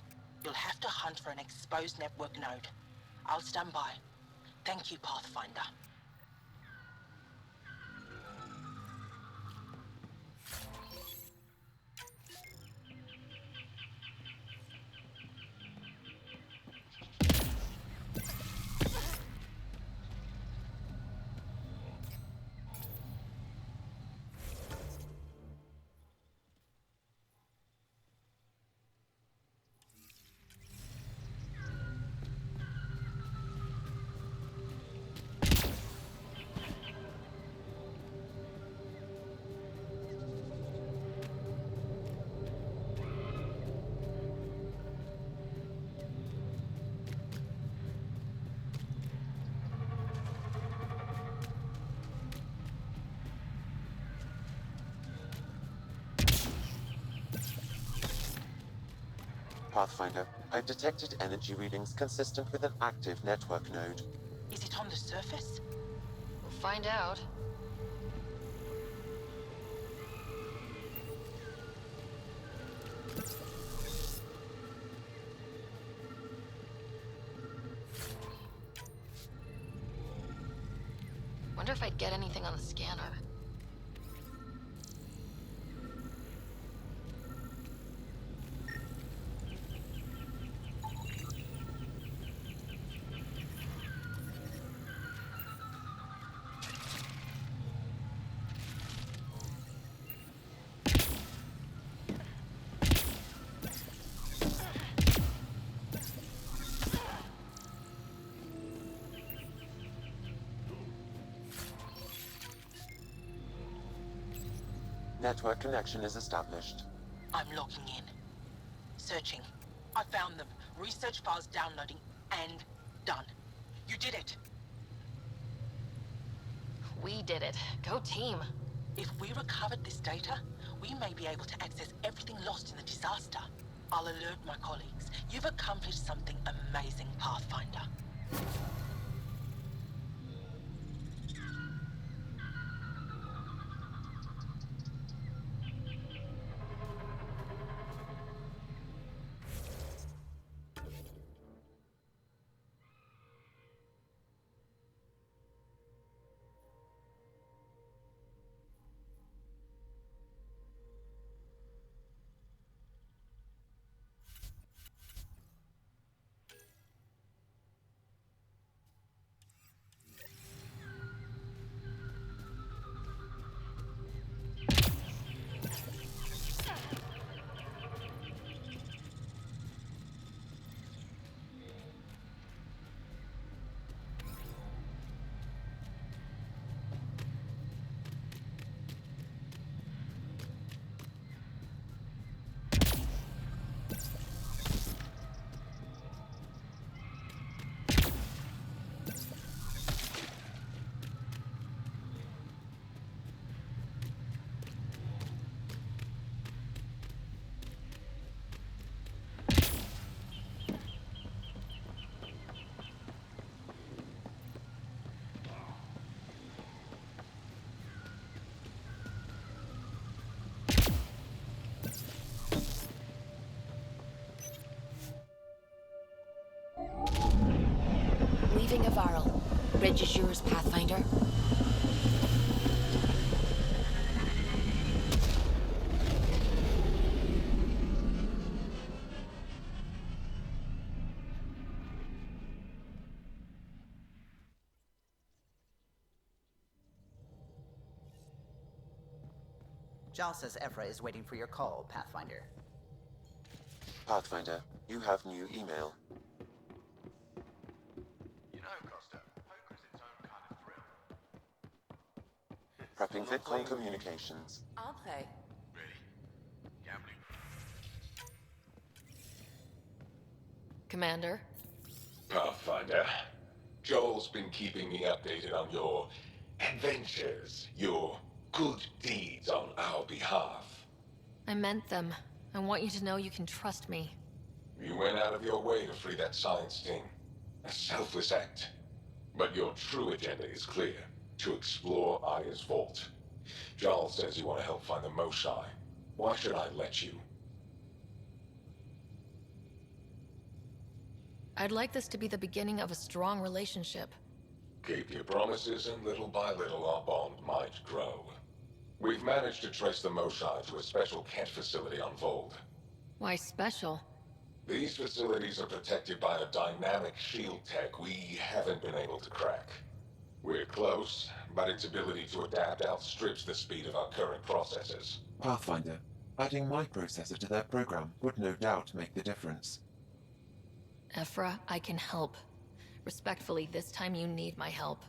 You'll have to hunt for an exposed network node. I'll stand by. Thank you, Pathfinder. Pathfinder, I've detected energy readings consistent with an active network node. Is it on the surface? We'll find out. Wonder if I'd get anything on the scanner. Network connection is established. I'm logging in. Searching. I found them. Research files downloading and done. You did it. We did it. Go team. If we recovered this data, we may be able to access everything lost in the disaster. I'll alert my colleagues. You've accomplished something amazing, Pathfinder. Leaving Avarl. Bridge is yours, Pathfinder. Jal says Ephra is waiting for your call, Pathfinder. Pathfinder, you have new email. You know, Costa, poker's its own kind of thrill. Prepping Vidcon communications. I'll play. Ready? Gambling. Commander? Pathfinder, Joel's been keeping me updated on your adventures, your good deeds on our behalf. I meant them. I want you to know you can trust me. You went out of your way to free that science team. A selfless act. But your true agenda is clear. To explore Aya's vault. Jarl says you want to help find the Moshae. Why should I let you? I'd like this to be the beginning of a strong relationship. Keep your promises, and little by little our bond might grow. We've managed to trace the Moshae to a special Kent facility on Vold. Why special? These facilities are protected by a dynamic shield tech we haven't been able to crack. We're close, but its ability to adapt outstrips the speed of our current processors. Pathfinder, adding my processor to their program would no doubt make the difference. Ephra, I can help. Respectfully, this time you need my help.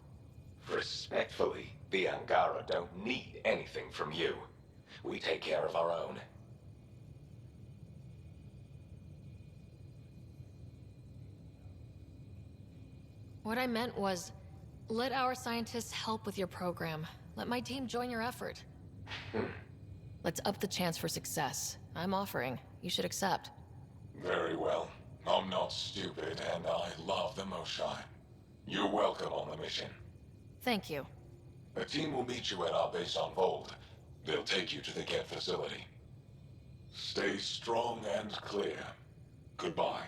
Respectfully, the Angara don't need anything from you. We take care of our own. What I meant was, let our scientists help with your program. Let my team join your effort. Let's up the chance for success. I'm offering. You should accept. Very well. I'm not stupid, and I love the Moshae. You're welcome on the mission. Thank you. A team will meet you at our base on Vold. They'll take you to the Get facility. Stay strong and clear. Goodbye.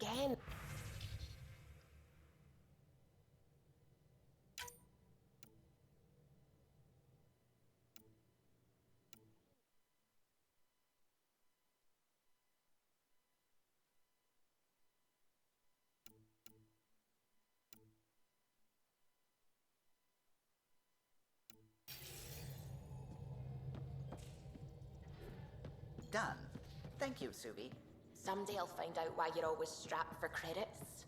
Again. done. Thank you, Suvi. Someday I'll find out why you're always strapped for credits.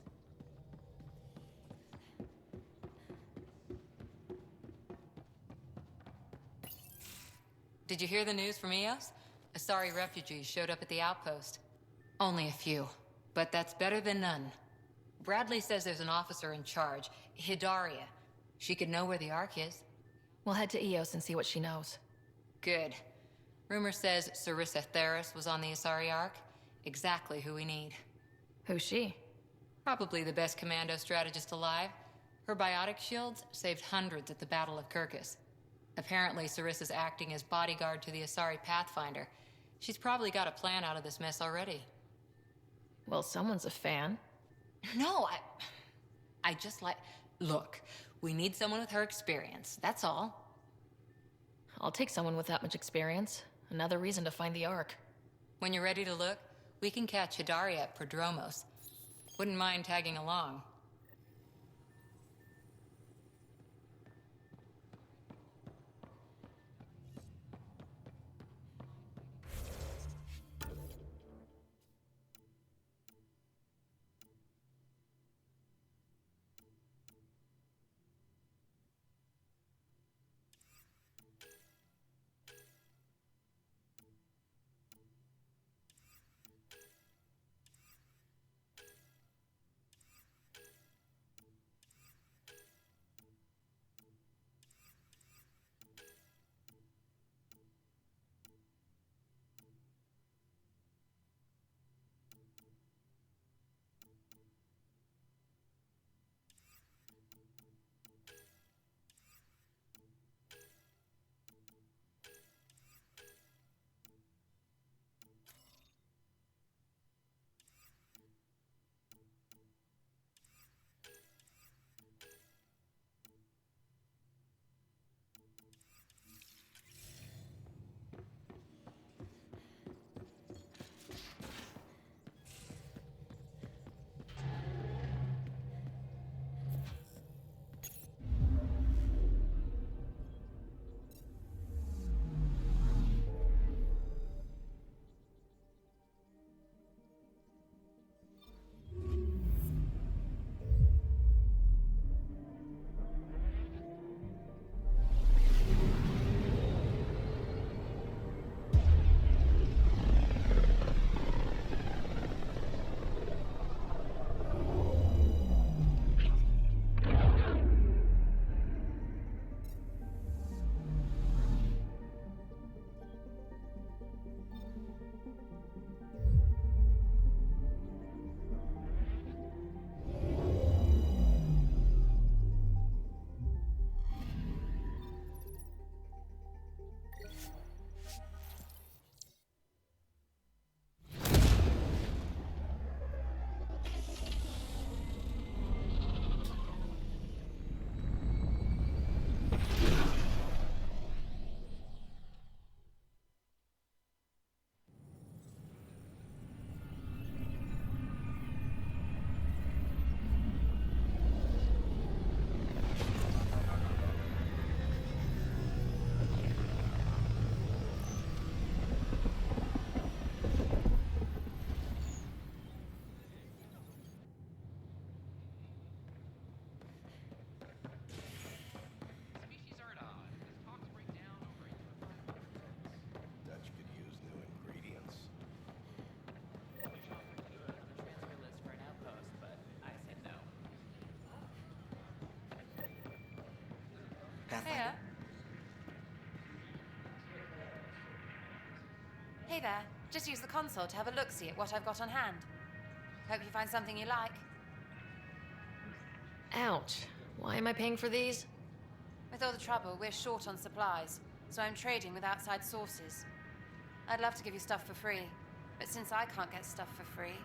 Did you hear the news from Eos? Asari refugees showed up at the outpost. Only a few, but that's better than none. Bradley says there's an officer in charge, Hidaria. She could know where the Ark is. We'll head to Eos and see what she knows. Good. Rumor says Sarissa Theris was on the Asari Ark. Exactly who we need. Who's she? Probably the best commando strategist alive. Her biotic shields saved hundreds at the Battle of Kirkus. Apparently, Sarissa's acting as bodyguard to the Asari Pathfinder. She's probably got a plan out of this mess already. Well, someone's a fan. No, I just like... Look, we need someone with her experience, that's all. I'll take someone with that much experience. Another reason to find the Ark. When you're ready to look, we can catch Hidaria at Prodromos. Wouldn't mind tagging along. Pathfinder. Hey there. Just use the console to have a look-see at what I've got on hand. Hope you find something you like. Ouch. Why am I paying for these? With all the trouble, we're short on supplies, so I'm trading with outside sources. I'd love to give you stuff for free, but since I can't get stuff for free...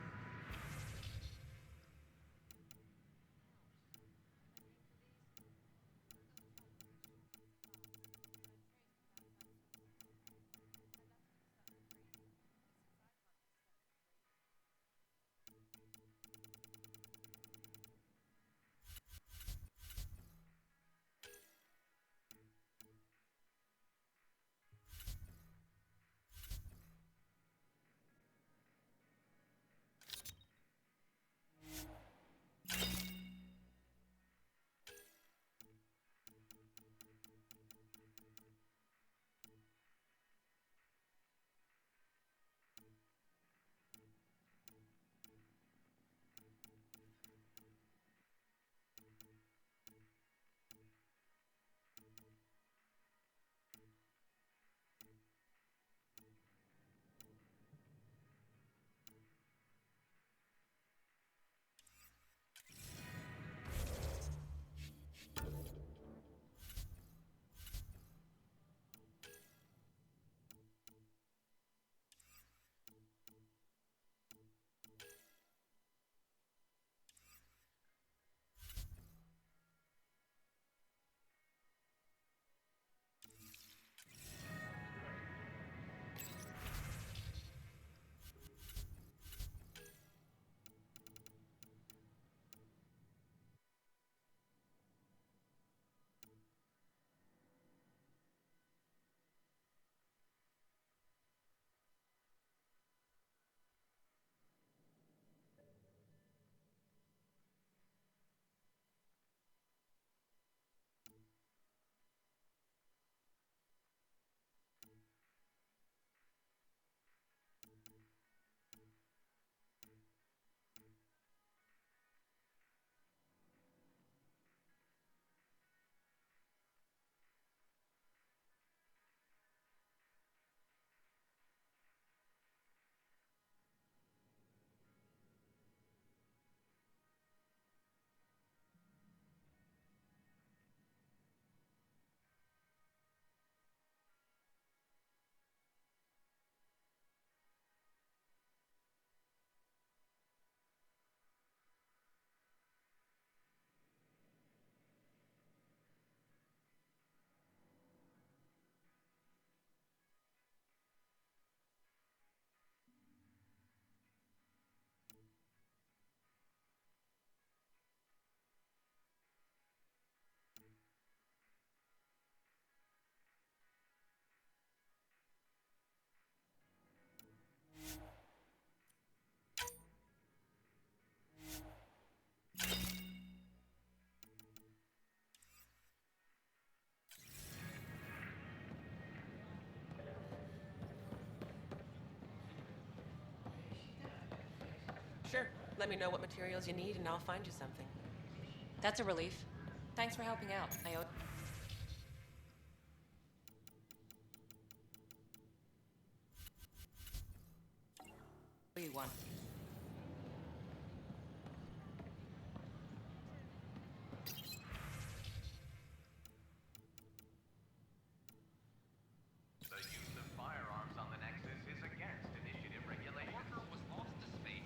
Let me know what materials you need and I'll find you something. That's a relief. Thanks for helping out. I owe... you one. The use of firearms on the Nexus is against initiative regulations. Walker was lost to space.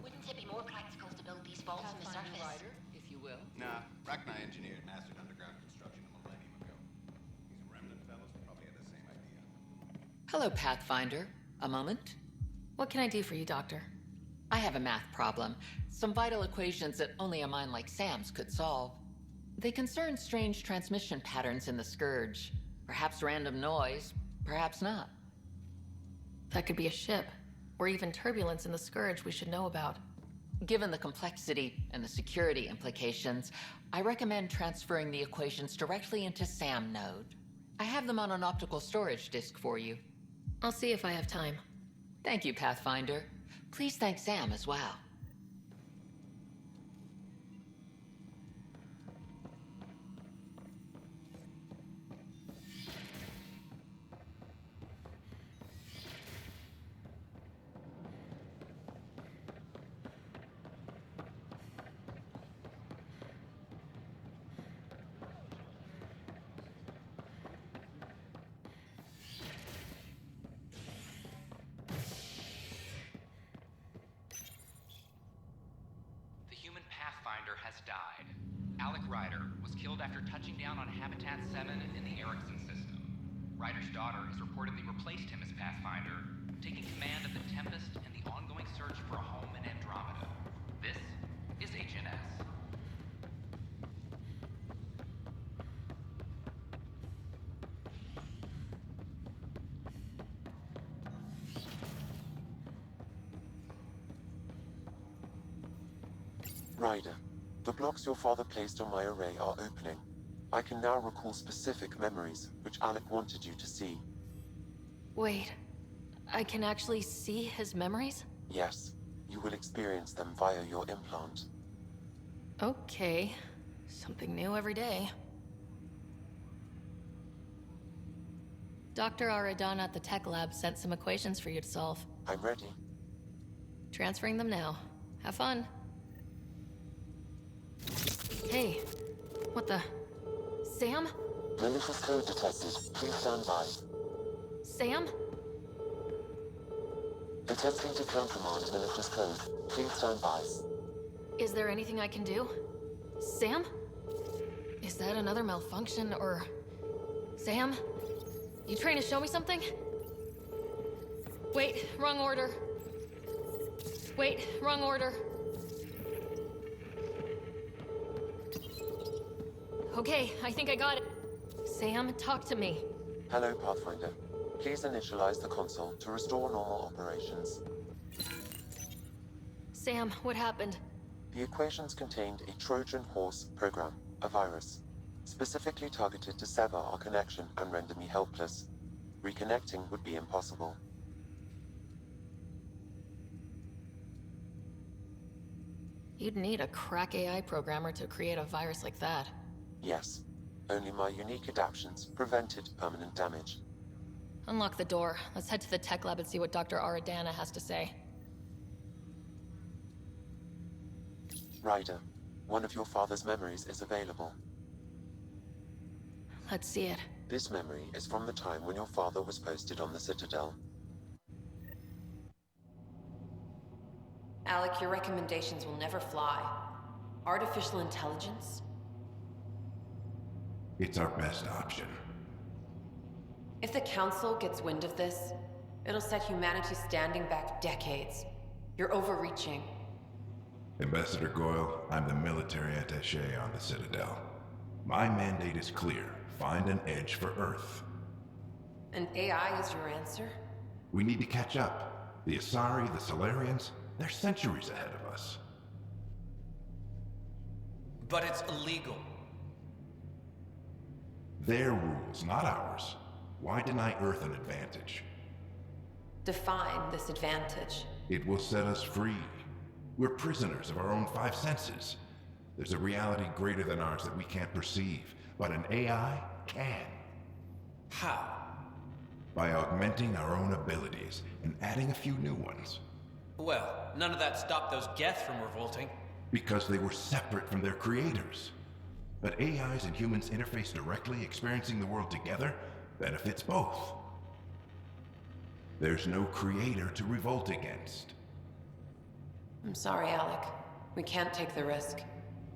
Wouldn't it be more practical to build these vaults on the surface? Rider, if you will. Nah, Rachni engineered mastered underground construction a millennium ago. These remnant fellows probably had the same idea. Hello, Pathfinder. A moment? What can I do for you, Doctor? I have a math problem. Some vital equations that only a mind like Sam's could solve. They concern strange transmission patterns in the Scourge. Perhaps random noise, perhaps not. That could be a ship, or even turbulence in the Scourge we should know about. Given the complexity and the security implications, I recommend transferring the equations directly into SAM node. I have them on an optical storage disk for you. I'll see if I have time. Thank you, Pathfinder. Please thank Sam as well. The human Pathfinder has died. Alec Ryder was killed after touching down on Habitat 7 in the Erickson system. Ryder's daughter has reportedly replaced him as Pathfinder, taking command of the Tempest and the ongoing search for a home in Andromeda. This is HNS. Ryder, the blocks your father placed on my array are opening. I can now recall specific memories, which Alec wanted you to see. Wait, I can actually see his memories? Yes, you will experience them via your implant. Okay, something new every day. Dr. Aradana at the tech lab sent some equations for you to solve. I'm ready. Transferring them now. Have fun. Hey, what the... Sam? Malicious code detected. Please stand by. Sam? Attempting to countermand malicious code. Please stand by. Is there anything I can do? Sam? Is that another malfunction, or... Sam? You trying to show me something? Wait, wrong order. Wait, wrong order. Okay, I think I got it. Sam, talk to me. Hello, Pathfinder. Please initialize the console to restore normal operations. Sam, what happened? The equations contained a Trojan horse program, a virus, specifically targeted to sever our connection and render me helpless. Reconnecting would be impossible. You'd need a crack AI programmer to create a virus like that. Yes. Only my unique adaptions prevented permanent damage. Unlock the door. Let's head to the tech lab and see what Dr. Aradana has to say. Ryder, one of your father's memories is available. Let's see it. This memory is from the time when your father was posted on the Citadel. Alec, your recommendations will never fly. Artificial intelligence? It's our best option. If the Council gets wind of this, it'll set humanity standing back decades. You're overreaching. Ambassador Goyle, I'm the military attaché on the Citadel. My mandate is clear. Find an edge for Earth. And AI is your answer? We need to catch up. The Asari, the Solarians, they're centuries ahead of us. But it's illegal. Their rules, not ours. Why deny Earth an advantage? Define this advantage. It will set us free. We're prisoners of our own five senses. There's a reality greater than ours that we can't perceive, but an AI can. How? By augmenting our own abilities and adding a few new ones. Well, none of that stopped those Geth from revolting. Because they were separate from their creators. But AIs and humans interface directly, experiencing the world together, benefits both. There's no creator to revolt against. I'm sorry, Alec. We can't take the risk.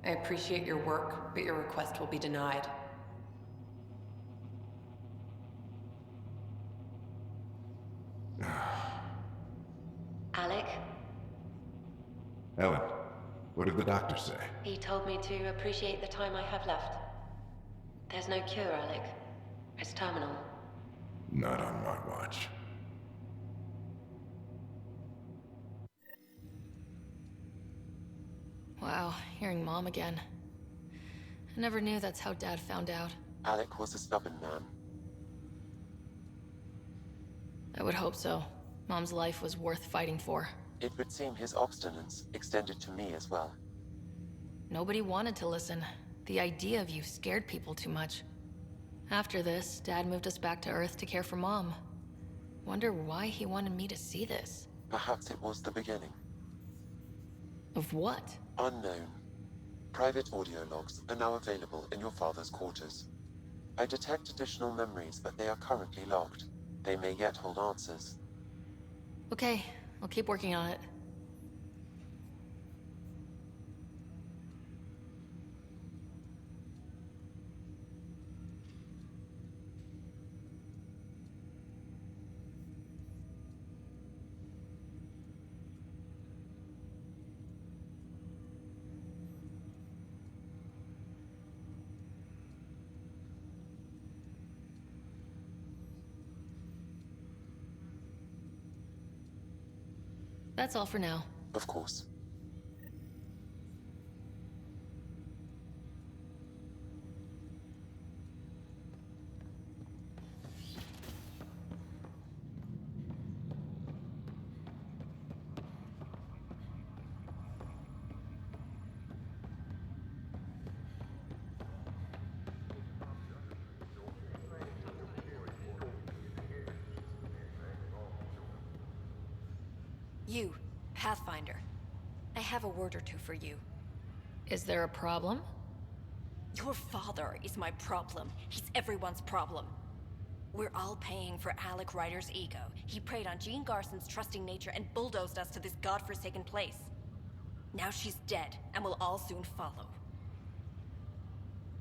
I appreciate your work, but your request will be denied. Alec, Ellen, what did the doctor say? he told me to appreciate the time I have left. There's no cure, Alec. It's terminal. Not on my watch. Wow, hearing Mom again. I never knew that's how Dad found out. Alec was a stubborn man. I would hope so. Mom's life was worth fighting for. It would seem his obstinance extended to me as well. Nobody wanted to listen. The idea of you scared people too much. After this, Dad moved us back to Earth to care for Mom. Wonder why he wanted me to see this. Perhaps it was the beginning. Of what? Unknown. Private audio logs are now available in your father's quarters. I detect additional memories, but they are currently logged. They may yet hold answers. Okay, I'll keep working on it. That's all for now. Of course. You, Pathfinder. I have a word or two for you. Is there a problem? Your father is my problem. He's everyone's problem. We're all paying for Alec Ryder's ego. He preyed on Jean Garson's trusting nature and bulldozed us to this godforsaken place. Now she's dead, and we'll all soon follow.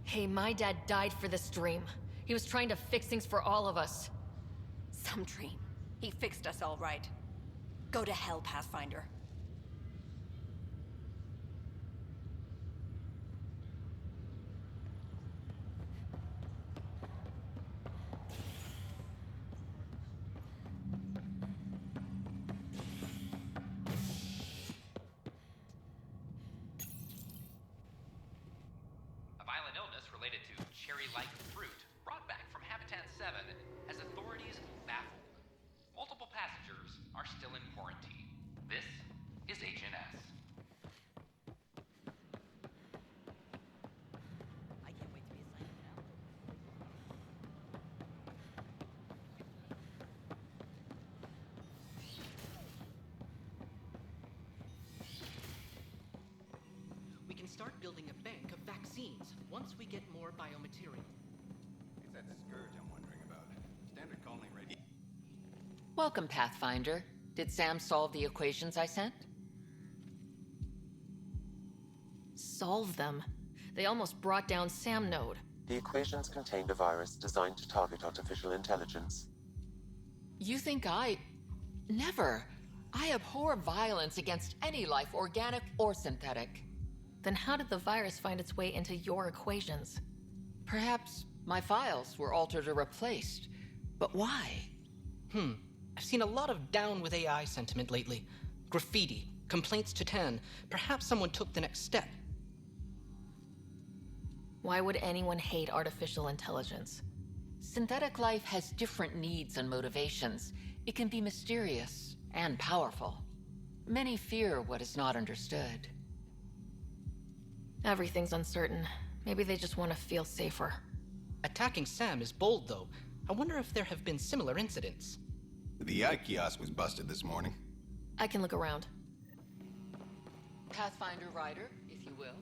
Hey, my dad died for this dream. He was trying to fix things for all of us. Some dream. He fixed us all right. Go to hell, Pathfinder. A violent illness related to cherry-like fruit brought back from Habitat 7 has authorities baffled. Multiple passengers are still in quarantine. This is HNS. I can't wait to be assigned now. We can start building a bank of vaccines once we get more biomaterial. It's that scourge I'm wondering about. Standard colony radiation. Welcome, Pathfinder. Did Sam solve the equations I sent? Solve them? They almost brought down Sam Node. The equations contained a virus designed to target artificial intelligence. You think I... Never. I abhor violence against any life, organic or synthetic. Then how did the virus find its way into your equations? Perhaps my files were altered or replaced. But why? I've seen a lot of down with AI sentiment lately. Graffiti, complaints to 10. Perhaps someone took the next step. Why would anyone hate artificial intelligence? Synthetic life has different needs and motivations. It can be mysterious and powerful. Many fear what is not understood. Everything's uncertain. Maybe they just want to feel safer. Attacking Sam is bold, though. I wonder if there have been similar incidents. The eye kiosk was busted this morning. I can look around. Pathfinder Rider, if you will.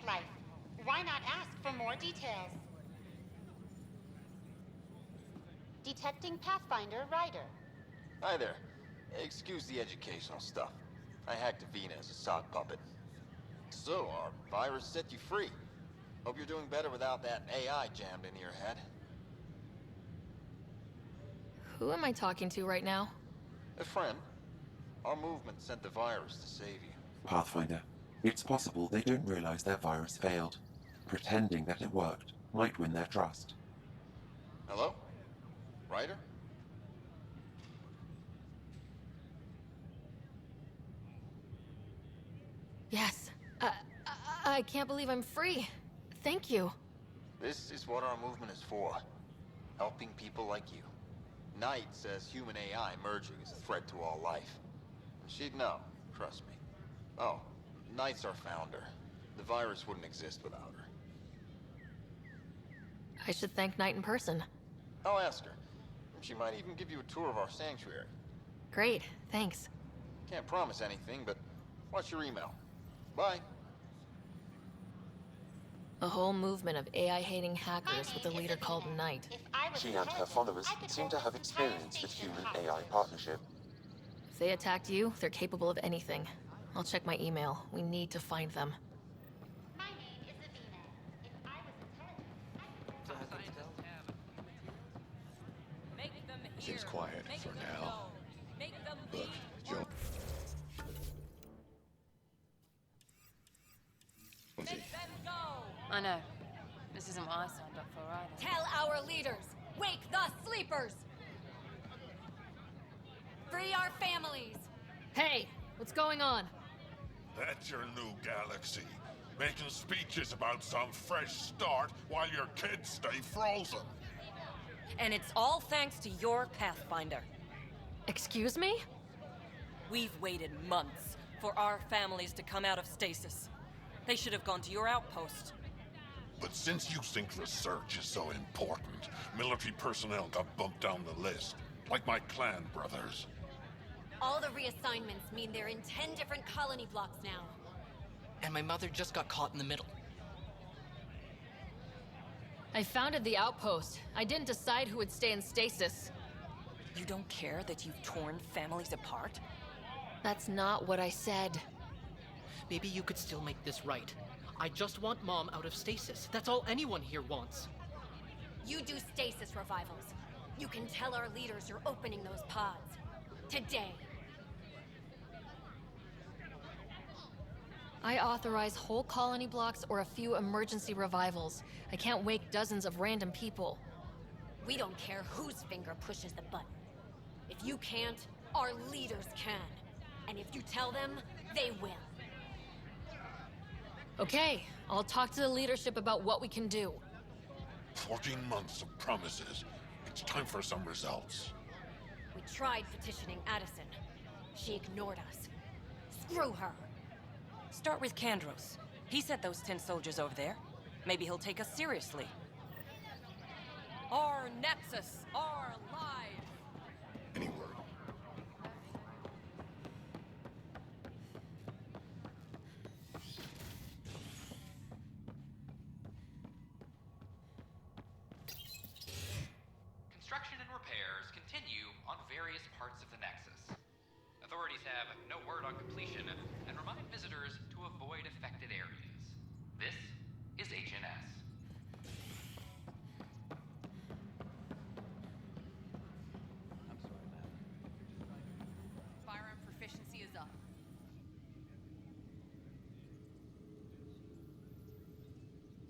Life. Why not ask for more details? Detecting Pathfinder Rider. Hi there. Excuse the educational stuff. I hacked Avina as a sock puppet. So, our virus set you free. Hope you're doing better without that AI jammed into your head. Who am I talking to right now? A friend. Our movement sent the virus to save you. Pathfinder, it's possible they don't realize their virus failed. Pretending that it worked might win their trust. Hello? Ryder? Yes. I can't believe I'm free. Thank you. This is what our movement is for. Helping people like you. Knight says human AI merging is a threat to all life. And she'd know, trust me. Oh, Knight's our founder. The virus wouldn't exist without her. I should thank Knight in person. I'll ask her. She might even give you a tour of our sanctuary. Great, thanks. Can't promise anything, but watch your email. Bye. A whole movement of AI-hating hackers with a leader called Knight. She and her followers seem to have experience with human-AI partnership. If they attacked you, they're capable of anything. I'll check my email. We need to find them. Seems quiet for now. Look, Joe. What's he? I know. This isn't what I signed up for either. Tell our leaders! Wake the sleepers! Free our families! Hey, what's going on? That's your new galaxy. Making speeches about some fresh start while your kids stay frozen. And it's all thanks to your Pathfinder. Excuse me? We've waited months for our families to come out of stasis. They should have gone to your outpost. But since you think research is so important, military personnel got bumped down the list. Like my clan brothers. All the reassignments mean they're in 10 different colony blocks now. And my mother just got caught in the middle. I founded the outpost. I didn't decide who would stay in stasis. You don't care that you've torn families apart? That's not what I said. Maybe you could still make this right. I just want Mom out of stasis. That's all anyone here wants. You do stasis revivals. You can tell our leaders you're opening those pods. Today. I authorize whole colony blocks or a few emergency revivals. I can't wake dozens of random people. We don't care whose finger pushes the button. If you can't, our leaders can. And if you tell them, they will. Okay, I'll talk to the leadership about what we can do. 14 months of promises. It's time for some results. We tried petitioning Addison. She ignored us. Screw her. Start with Kandros. He sent those 10 soldiers over there. Maybe he'll take us seriously. Our Nexus, our lives. Any word? Construction and repairs continue on various parts of the Nexus. Authorities have no word on completion and remind visitors to avoid affected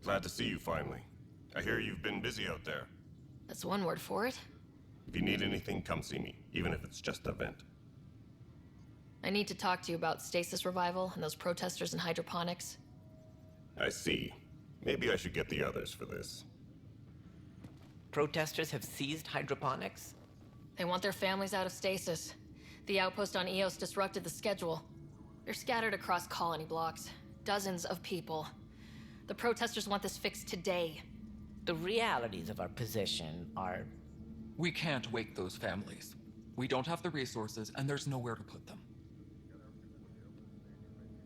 Glad to see you finally. I hear you've been busy out there. That's one word for it. If you need anything, come see me, even if it's just a vent. I need to talk to you about stasis revival and those protesters in hydroponics. I see. Maybe I should get the others for this. Protesters have seized hydroponics? They want their families out of stasis. The outpost on Eos disrupted the schedule. They're scattered across colony blocks. Dozens of people. The protesters want this fixed today. The realities of our position are... We can't wake those families. We don't have the resources, and there's nowhere to put them.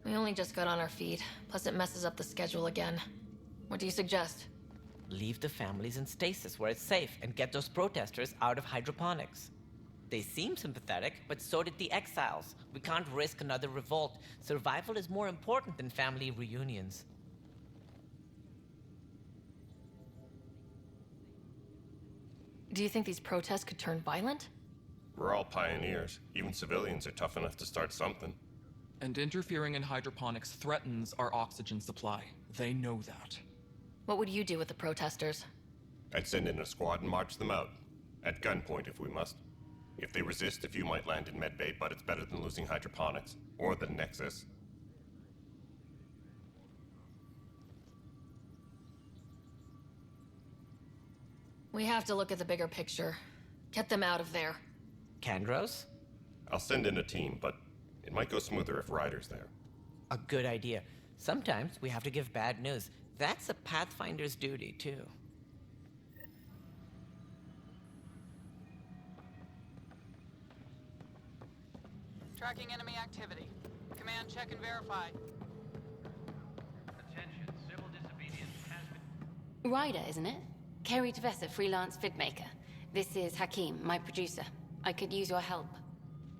We only just got on our feet, plus it messes up the schedule again. What do you suggest? Leave the families in stasis where it's safe and get those protesters out of hydroponics. They seem sympathetic, but so did the exiles. We can't risk another revolt. Survival is more important than family reunions. Do you think these protests could turn violent? We're all pioneers. Even civilians are tough enough to start something. And interfering in hydroponics threatens our oxygen supply. They know that. What would you do with the protesters? I'd send in a squad and march them out. At gunpoint if we must. If they resist, a few might land in medbay, but it's better than losing hydroponics. Or the Nexus. We have to look at the bigger picture. Get them out of there. Kandros? I'll send in a team, but it might go smoother if Ryder's there. A good idea. Sometimes we have to give bad news. That's a Pathfinder's duty, too. Tracking enemy activity. Command, check and verify. Attention, civil disobedience has been... Ryder, isn't it? Kerry Tavessa, freelance vidmaker. This is Hakim, my producer. I could use your help.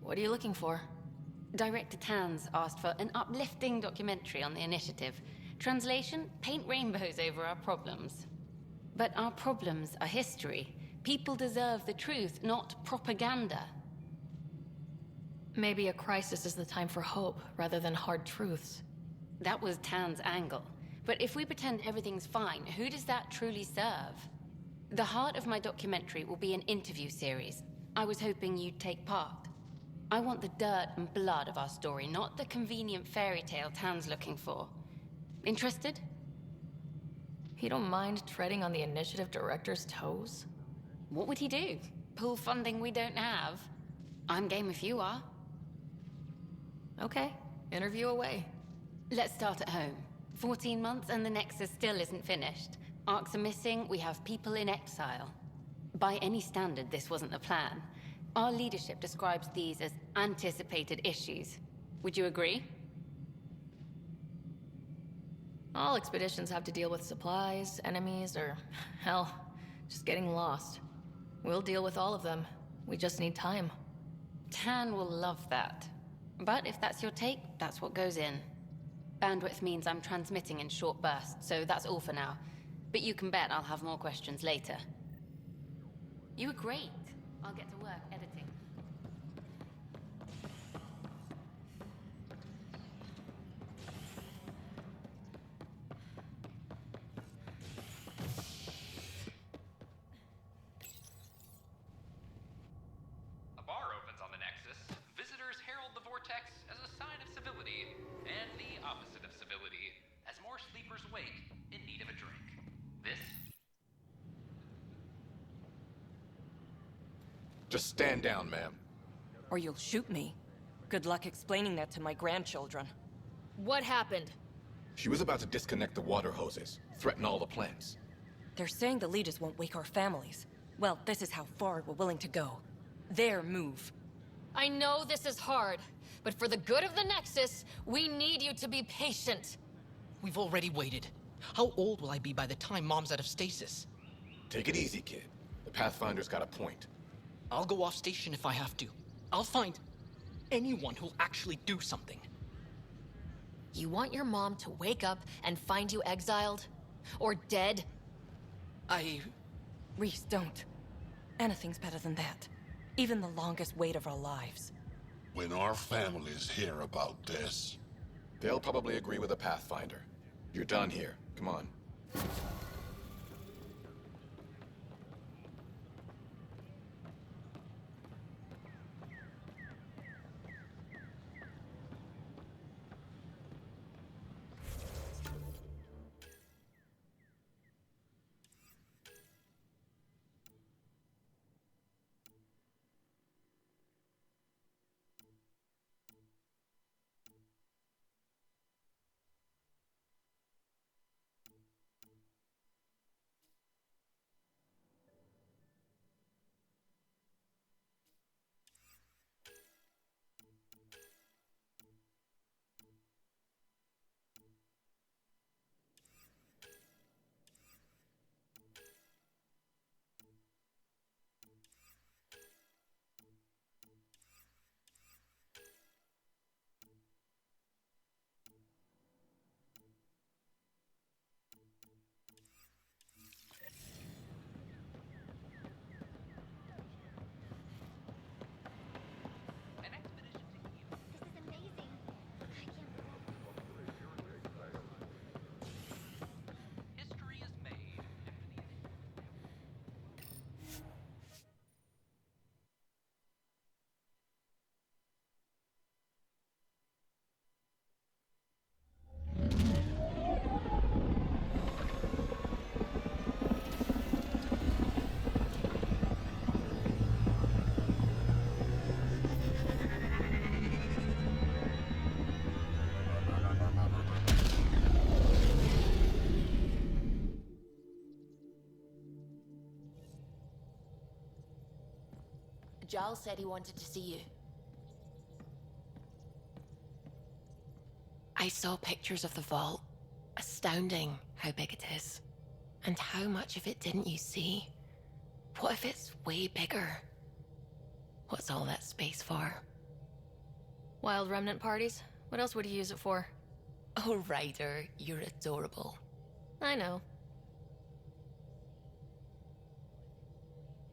What are you looking for? Director Tans asked for an uplifting documentary on the initiative. Translation, paint rainbows over our problems. But our problems are history. People deserve the truth, not propaganda. Maybe a crisis is the time for hope, rather than hard truths. That was Tan's angle. But if we pretend everything's fine, who does that truly serve? The heart of my documentary will be an interview series. I was hoping you'd take part. I want the dirt and blood of our story, not the convenient fairy tale Tan's looking for. Interested? You don't mind treading on the initiative director's toes? What would he do? Pull funding we don't have? I'm game if you are. Okay, interview away. Let's start at home. 14 months and the Nexus still isn't finished. Arcs are missing, we have people in exile. By any standard, this wasn't the plan. Our leadership describes these as anticipated issues. Would you agree? All expeditions have to deal with supplies, enemies, or, hell, just getting lost. We'll deal with all of them. We just need time. Tan will love that. But if that's your take, that's what goes in. Bandwidth means I'm transmitting in short bursts, so that's all for now. But you can bet I'll have more questions later. You were great. I'll get to work editing. A bar opens on the Nexus. Visitors herald the vortex as a sign of civility, and the opposite of civility, as more sleepers wake in need of a drink. This Just stand down, ma'am. Or you'll shoot me. Good luck explaining that to my grandchildren. What happened? She was about to disconnect the water hoses, threaten all the plants. They're saying the leaders won't wake our families. Well, this is how far we're willing to go. Their move. I know this is hard, but for the good of the Nexus, we need you to be patient. We've already waited. How old will I be by the time Mom's out of stasis? Take it easy, kid. The Pathfinder's got a point. I'll go off station if I have to. I'll find anyone who'll actually do something. You want your mom to wake up and find you exiled? Or dead? Reese, don't. Anything's better than that. Even the longest wait of our lives. When our families hear about this... They'll probably agree with the Pathfinder. You're done here. Come on. History is made. Giles said he wanted to see you. I saw pictures of the vault. Astounding how big it is. And how much of it didn't you see? What if it's way bigger? What's all that space for? Wild remnant parties? What else would you use it for? Oh, Ryder, you're adorable. I know.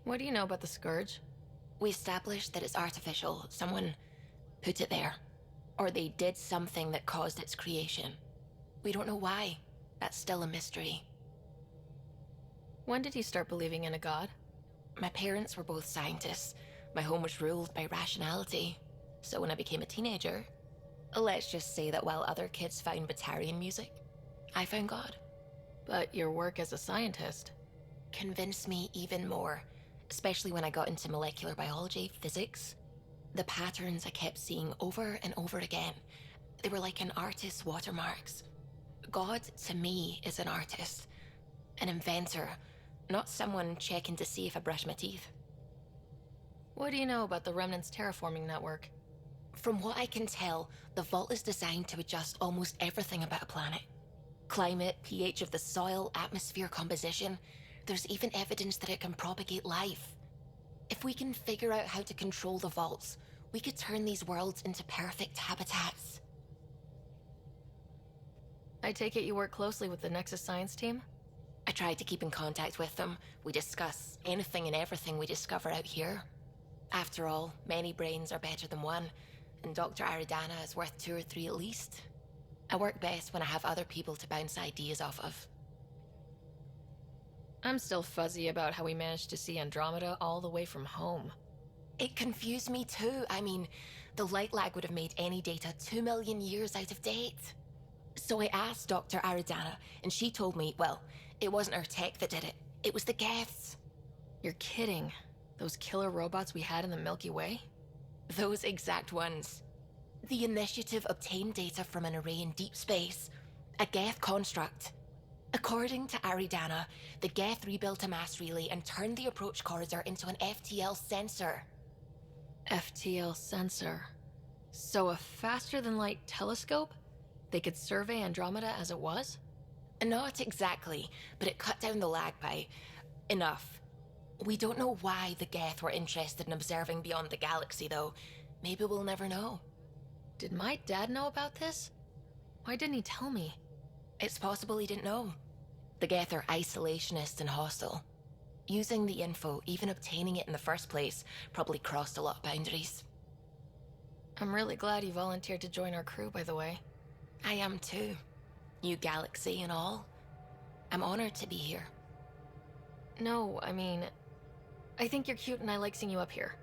What do you know about the Scourge? We established that it's artificial. Someone put it there. Or they did something that caused its creation. We don't know why. That's still a mystery. When did you start believing in a god? My parents were both scientists. My home was ruled by rationality. So when I became a teenager, let's just say that while other kids found Batarian music, I found God. But your work as a scientist convinced me even more, especially when I got into molecular biology, physics. The patterns I kept seeing over and over again, they were like an artist's watermarks. God, to me, is an artist, an inventor, not someone checking to see if I brush my teeth. What do you know about the Remnant's terraforming network? From what I can tell, the vault is designed to adjust almost everything about a planet. Climate, pH of the soil, atmosphere composition. There's even evidence that it can propagate life. If we can figure out how to control the vaults, we could turn these worlds into perfect habitats. I take it you work closely with the Nexus science team? I tried to keep in contact with them. We discuss anything and everything we discover out here. After all, many brains are better than one, and Dr. Aridana is worth 2 or 3 at least. I work best when I have other people to bounce ideas off of. I'm still fuzzy about how we managed to see Andromeda all the way from home. It confused me too. I mean, the light lag would have made any data 2 million years out of date. So I asked Dr. Aridana, and she told me, well, it wasn't her tech that did it. It was the Geths. You're kidding. Those killer robots we had in the Milky Way? Those exact ones. The initiative obtained data from an array in deep space, a Geth construct. According to Aridana, the Geth rebuilt a mass relay and turned the approach corridor into an FTL sensor. FTL sensor? So a faster-than-light telescope? They could survey Andromeda as it was? Not exactly, but it cut down the lag by enough. We don't know why the Geth were interested in observing beyond the galaxy, though. Maybe we'll never know. Did my dad know about this? Why didn't he tell me? It's possible he didn't know. The Geth are isolationist and hostile. Using the info, even obtaining it in the first place, probably crossed a lot of boundaries. I'm really glad you volunteered to join our crew, by the way. I am too. New galaxy and all. I'm honored to be here. No, I mean, I think you're cute and I like seeing you up here.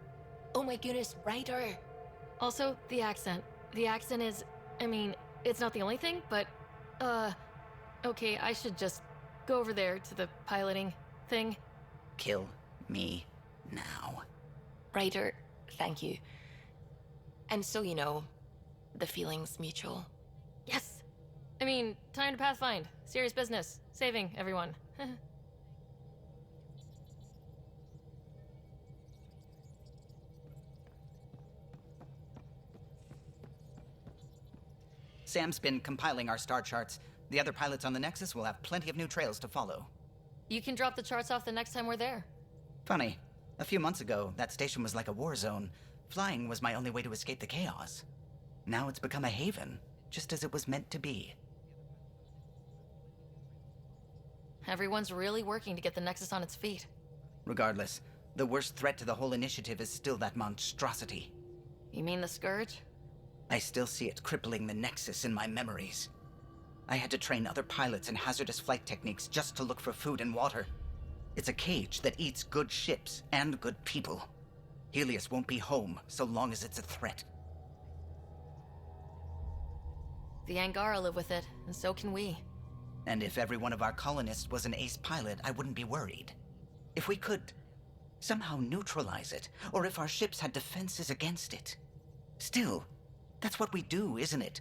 Oh my goodness, Ryder! Also, the accent. The accent is, I mean, it's not the only thing, but, okay, I should just go over there to the piloting thing. Kill me now. Ryder, thank you. And so you know, the feeling's mutual. Yes! I mean, time to pathfind. Serious business. Saving everyone. Sam's been compiling our star charts. The other pilots on the Nexus will have plenty of new trails to follow. You can drop the charts off the next time we're there. Funny. A few months ago, that station was like a war zone. Flying was my only way to escape the chaos. Now it's become a haven, just as it was meant to be. Everyone's really working to get the Nexus on its feet. Regardless, the worst threat to the whole initiative is still that monstrosity. You mean the Scourge? I still see it crippling the Nexus in my memories. I had to train other pilots in hazardous flight techniques just to look for food and water. It's a cage that eats good ships and good people. Helios won't be home so long as it's a threat. The Angara live with it, and so can we. And if every one of our colonists was an ace pilot, I wouldn't be worried. If we could somehow neutralize it, or if our ships had defenses against it. Still, that's what we do, isn't it?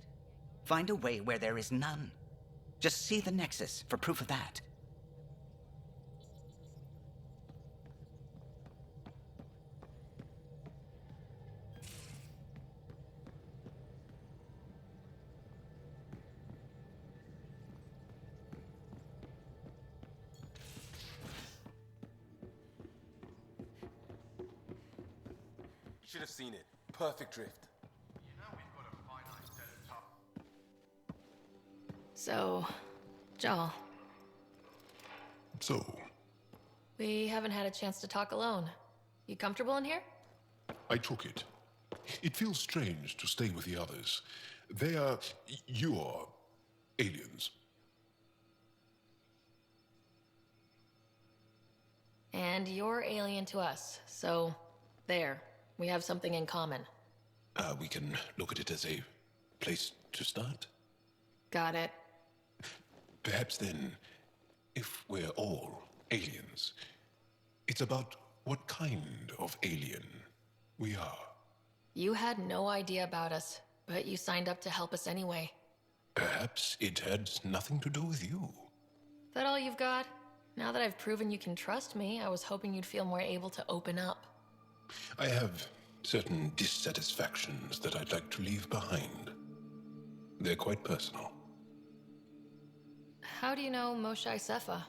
Find a way where there is none. Just see the Nexus for proof of that. Should have seen it. Perfect drift. So, Jal, So, we haven't had a chance to talk alone. You comfortable in here? I took it. It feels strange to stay with the others. They are... you are... aliens. And you're alien to us, so there. We have something in common. We can look at it as a place to start. Got it. Perhaps then, if we're all aliens, it's about what kind of alien we are. You had no idea about us, but you signed up to help us anyway. Perhaps it had nothing to do with you. That all you've got? Now that I've proven you can trust me, I was hoping you'd feel more able to open up. I have certain dissatisfactions that I'd like to leave behind. They're quite personal. How do you know Moshae Sefa?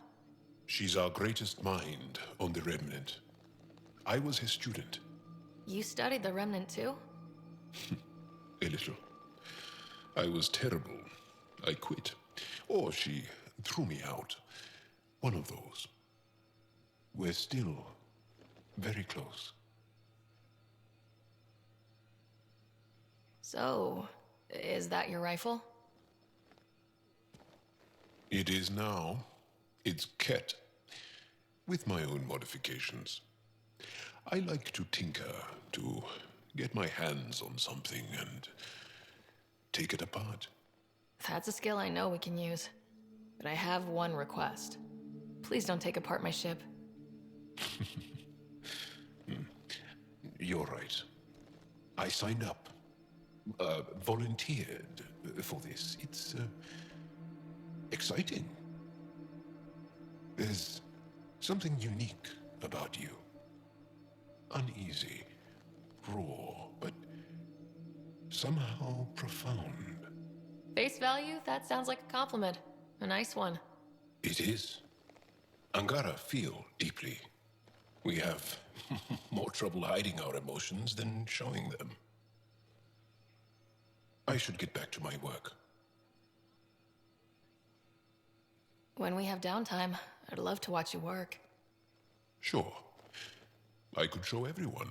She's our greatest mind on the Remnant. I was his student. You studied the Remnant too? A little. I was terrible. I quit. Or she threw me out. One of those. We're still very close. So, is that your rifle? It is now. It's Ket, with my own modifications. I like to tinker, to get my hands on something and take it apart. That's a skill I know we can use. But I have one request. Please don't take apart my ship. You're right. I signed up. Volunteered for this. It's exciting. There's something unique about you. Uneasy, raw, but somehow profound. Face value? That sounds like a compliment. A nice one. It is. Angara feel deeply. We have more trouble hiding our emotions than showing them. I should get back to my work. When we have downtime, I'd love to watch you work. Sure. I could show everyone.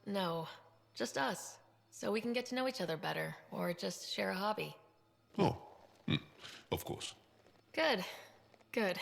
No. Just us. So we can get to know each other better, or just share a hobby. Oh, of course. Good. Good.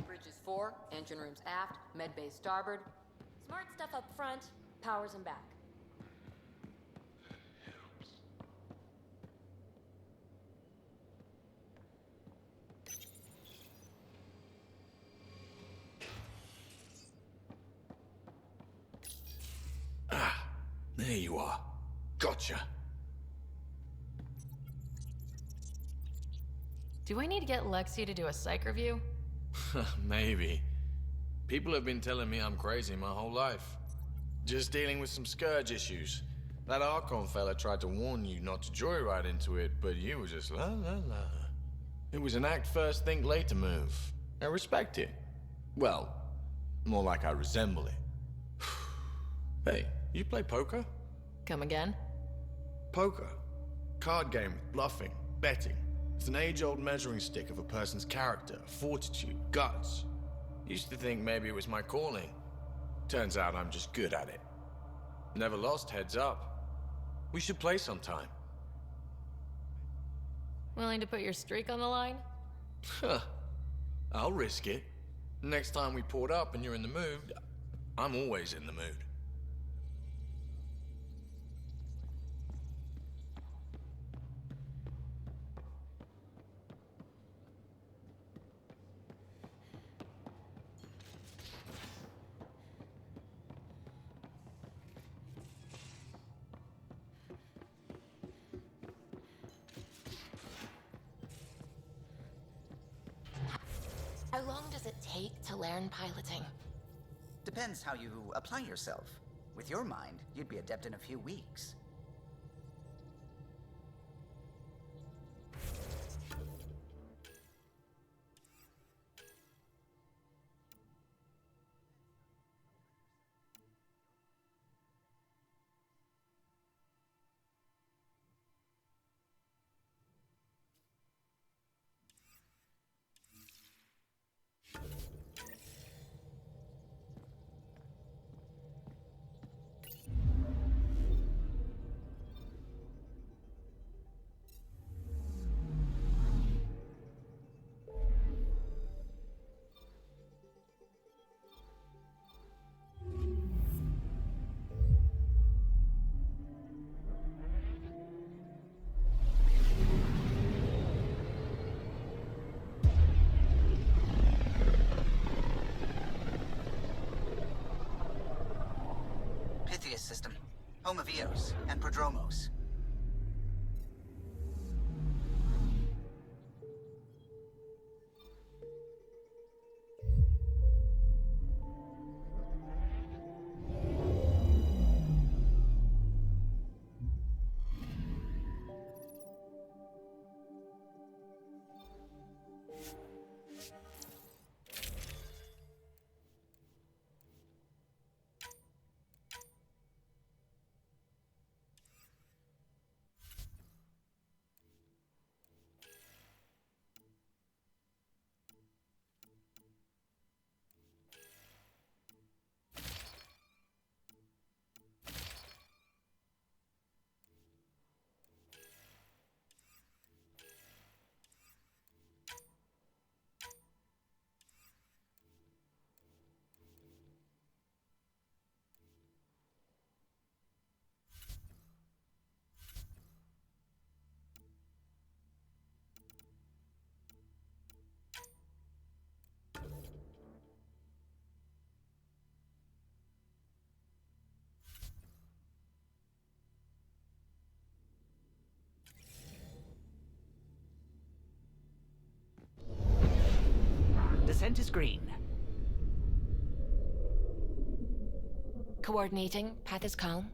Bridges 4, engine rooms aft, med bay starboard. Smart stuff up front, powers in back. There you are. Gotcha. Do I need to get Lexi to do a psych review? Maybe. People have been telling me I'm crazy my whole life. Just dealing with some scourge issues. That Archon fella tried to warn you not to joyride into it, but you were just la la la. It was an act first, think later move. I respect it. Well, more like I resemble it. Hey, you play poker? Come again? Poker. Card game with bluffing, betting. It's an age-old measuring stick of a person's character, fortitude, guts. Used to think maybe it was my calling. Turns out I'm just good at it. Never lost heads up. We should play sometime. Willing to put your streak on the line? Huh. I'll risk it. Next time we port up and you're in the mood, I'm always in the mood. How long does it take to learn piloting? Depends how you apply yourself. With your mind, you'd be adept in a few weeks. System, home of Eos and Prodromos. Scent is green. Coordinating. Path is calm.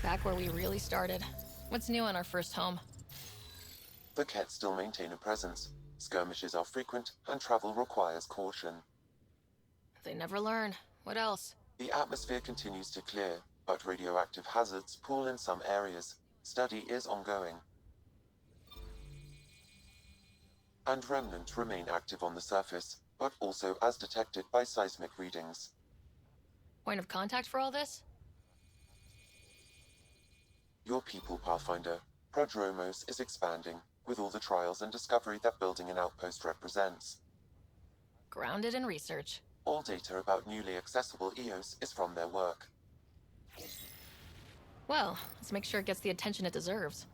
Back where we really started. What's new on our first home? The Ket still maintain a presence. Skirmishes are frequent, and travel requires caution. They never learn. What else? The atmosphere continues to clear, but radioactive hazards pool in some areas. Study is ongoing. And remnants remain active on the surface, but also as detected by seismic readings. Point of contact for all this? Your people, Pathfinder. Prodromos is expanding, with all the trials and discovery that building an outpost represents. Grounded in research. All data about newly accessible EOS is from their work. Well, let's make sure it gets the attention it deserves.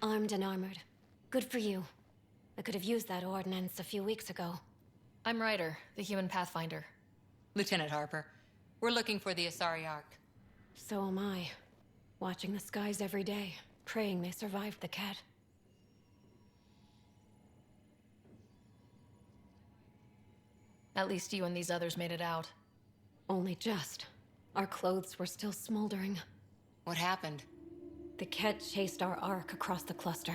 Armed and armored. Good for you. I could have used that ordnance a few weeks ago. I'm Ryder, the human pathfinder. Lieutenant Harper, we're looking for the Asari Ark. So am I. Watching the skies every day, praying they survived the Ket. At least you and these others made it out. Only just. Our clothes were still smoldering. What happened? The Ket chased our Ark across the cluster.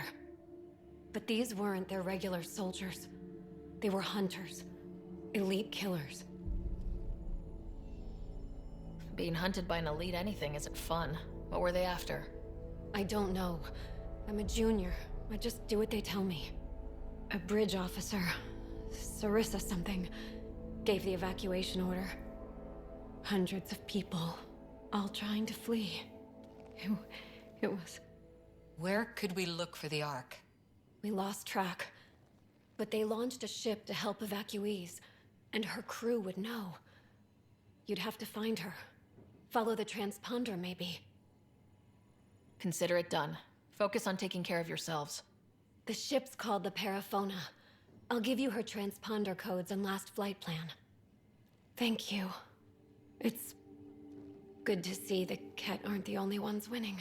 But these weren't their regular soldiers. They were hunters. Elite killers. Being hunted by an elite anything isn't fun. What were they after? I don't know. I'm a junior. I just do what they tell me. A bridge officer, Sarissa something, gave the evacuation order. Hundreds of people, all trying to flee. It was... Where could we look for the Ark? We lost track. But they launched a ship to help evacuees, and her crew would know. You'd have to find her. Follow the transponder, maybe. Consider it done. Focus on taking care of yourselves. The ship's called the Paraphona. I'll give you her transponder codes and last flight plan. Thank you. It's good to see the Ket aren't the only ones winning.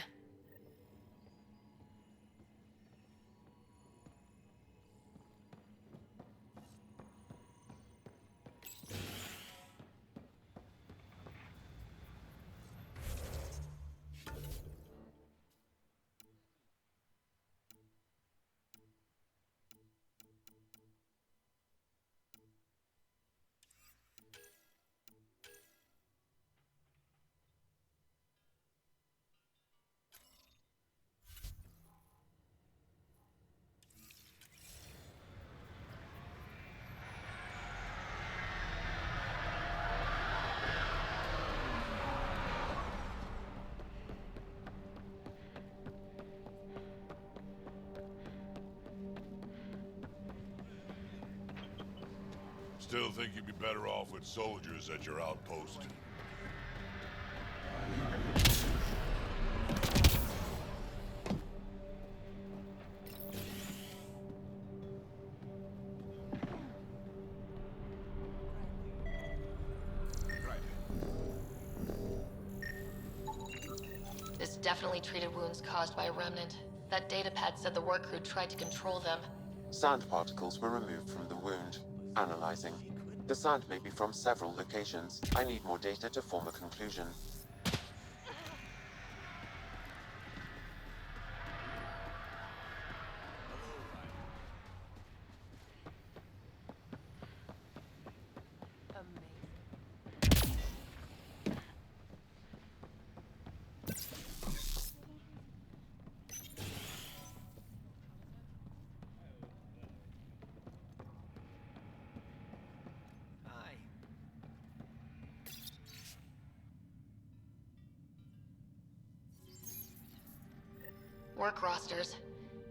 still think you'd be better off with soldiers at your outpost. This definitely treated wounds caused by a remnant. That datapad said the work crew tried to control them. Sand particles were removed from the wound. Analyzing. The sand may be from several locations. I need more data to form a conclusion. Work rosters.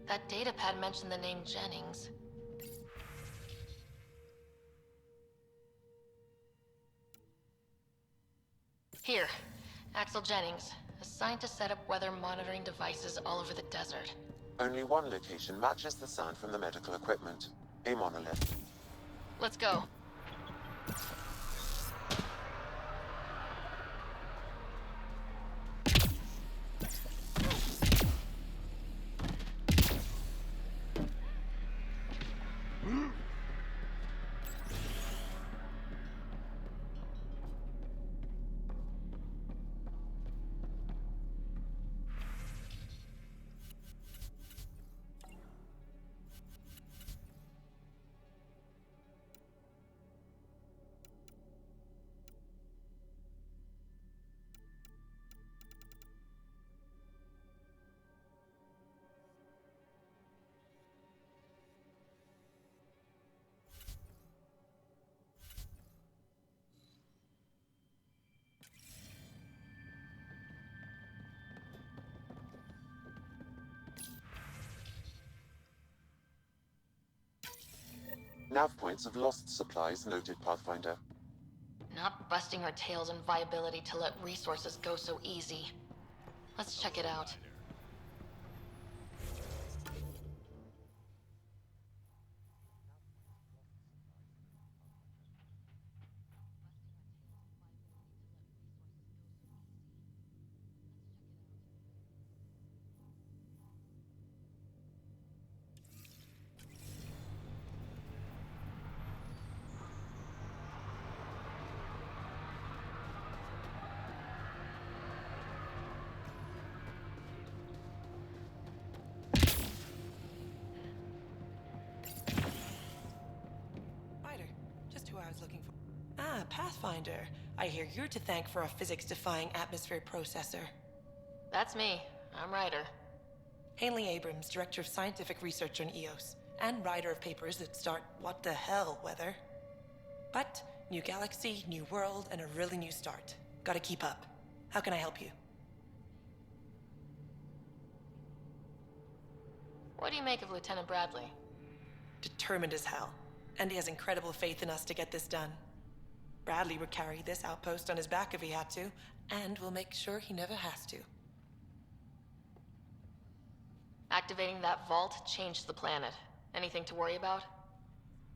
That datapad mentioned the name Jennings. Here, Axel Jennings, assigned to set up weather monitoring devices all over the desert. Only one location matches the sound from the medical equipment. A monolith. Let's go. Nav points of lost supplies noted, Pathfinder. Not busting our tails in viability to let resources go so easy. Let's check it out. I was looking for. Ah, Pathfinder. I hear you're to thank for a physics-defying atmosphere processor. That's me. I'm Ryder. Haley Abrams, Director of Scientific Research on EOS, and writer of papers that start what the hell weather. But, new galaxy, new world, and a really new start. Gotta keep up. How can I help you? What do you make of Lieutenant Bradley? Determined as hell. And he has incredible faith in us to get this done. Bradley would carry this outpost on his back if he had to, and we'll make sure he never has to. Activating that vault changed the planet. Anything to worry about?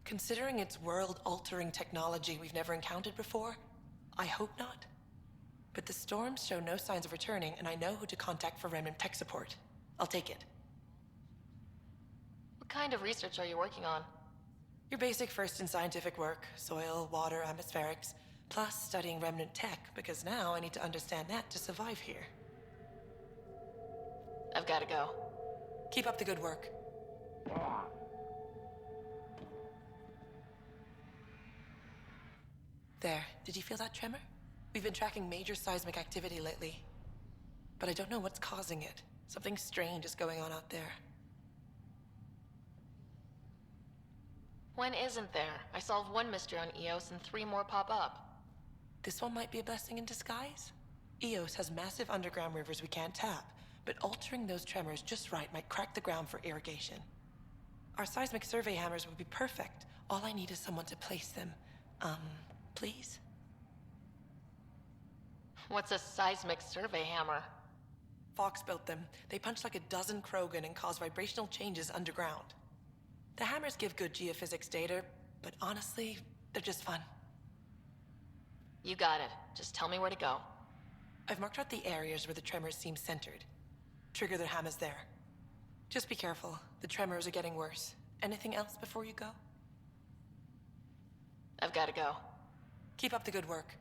Considering it's world-altering technology we've never encountered before, I hope not. But the storms show no signs of returning, and I know who to contact for Remnant tech support. I'll take it. What kind of research are you working on? Your basic first in scientific work, soil, water, atmospherics, plus studying Remnant tech, because now I need to understand that to survive here. I've gotta go. Keep up the good work. There, did you feel that tremor? We've been tracking major seismic activity lately. But I don't know what's causing it. Something strange is going on out there. When isn't there? I solved one mystery on EOS and 3 more pop up. This one might be a blessing in disguise. EOS has massive underground rivers we can't tap, but altering those tremors just right might crack the ground for irrigation. Our seismic survey hammers would be perfect. All I need is someone to place them. Please? What's a seismic survey hammer? Fox built them. They punch like a dozen Krogan and cause vibrational changes underground. The hammers give good geophysics data, but honestly, they're just fun. You got it. Just tell me where to go. I've marked out the areas where the tremors seem centered. Trigger the hammers there. Just be careful. The tremors are getting worse. Anything else before you go? I've got to go. Keep up the good work.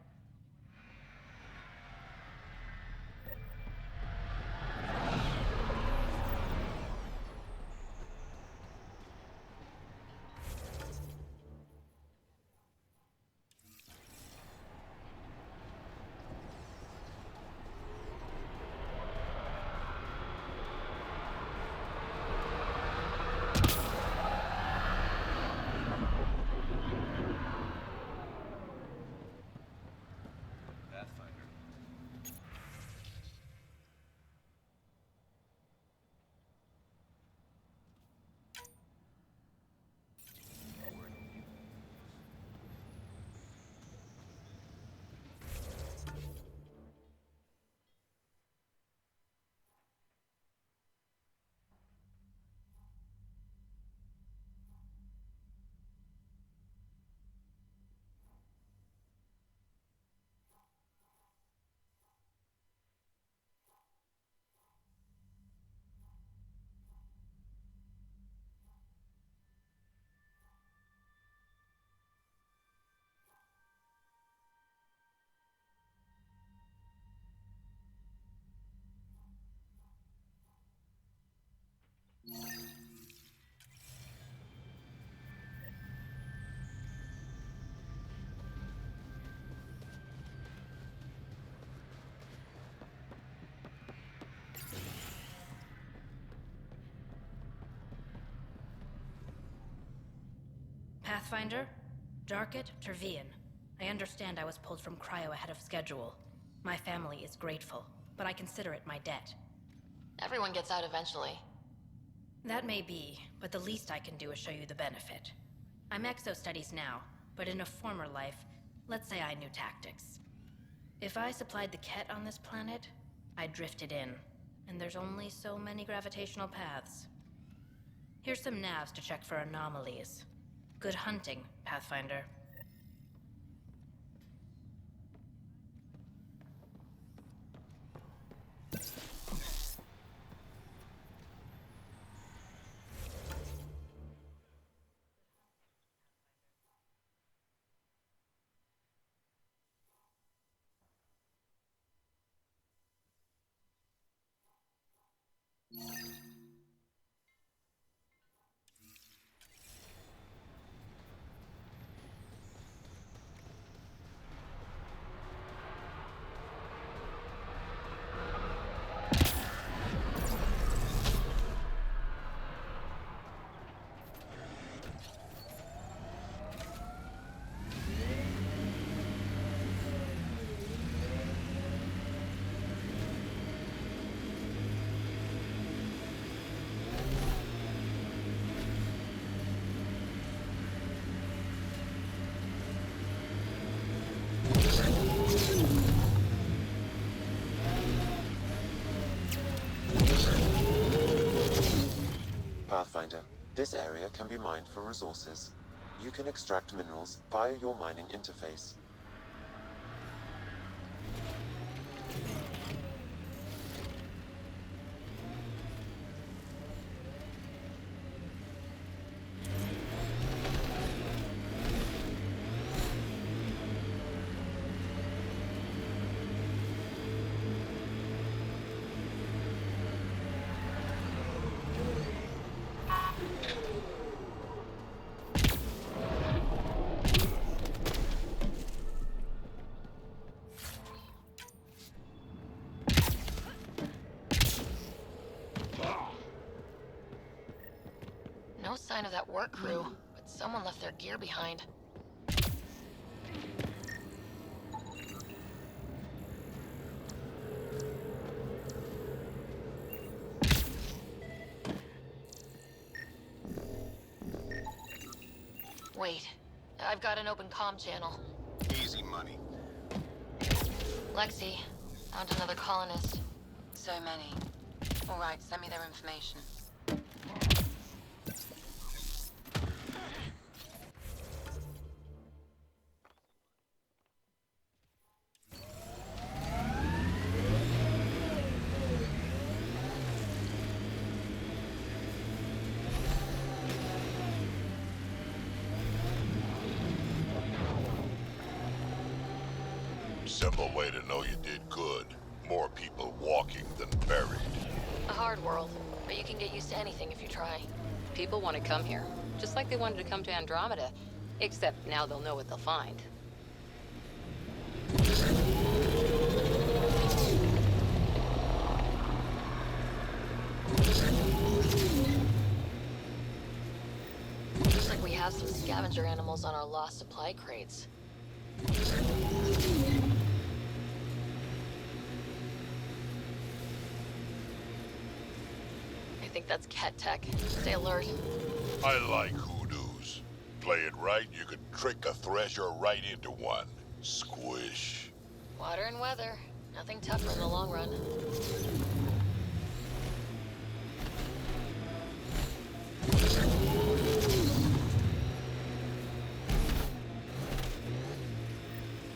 Pathfinder? Darket Tervian. I understand I was pulled from cryo ahead of schedule. My family is grateful, but I consider it my debt. Everyone gets out eventually. That may be, but the least I can do is show you the benefit. I'm exo-studies now, but in a former life, let's say I knew tactics. If I supplied the Ket on this planet, I drifted in, and there's only so many gravitational paths. Here's some navs to check for anomalies. Good hunting, Pathfinder. Pathfinder, this area can be mined for resources. You can extract minerals via your mining interface. No sign of that work crew, but someone left their gear behind. Wait, I've got an open comm channel. Easy money. Lexi, found another colonist. So many. All right, send me their information. Simple way to know you did good. More people walking than buried. A hard world, but you can get used to anything if you try. People want to come here, just like they wanted to come to Andromeda. Except now they'll know what they'll find. Looks like we have some scavenger animals on our lost supply crates. I think that's cat tech. Stay alert. I like hoodoos. Play it right, you could trick a thresher right into one. Squish. Water and weather. Nothing tougher in the long run.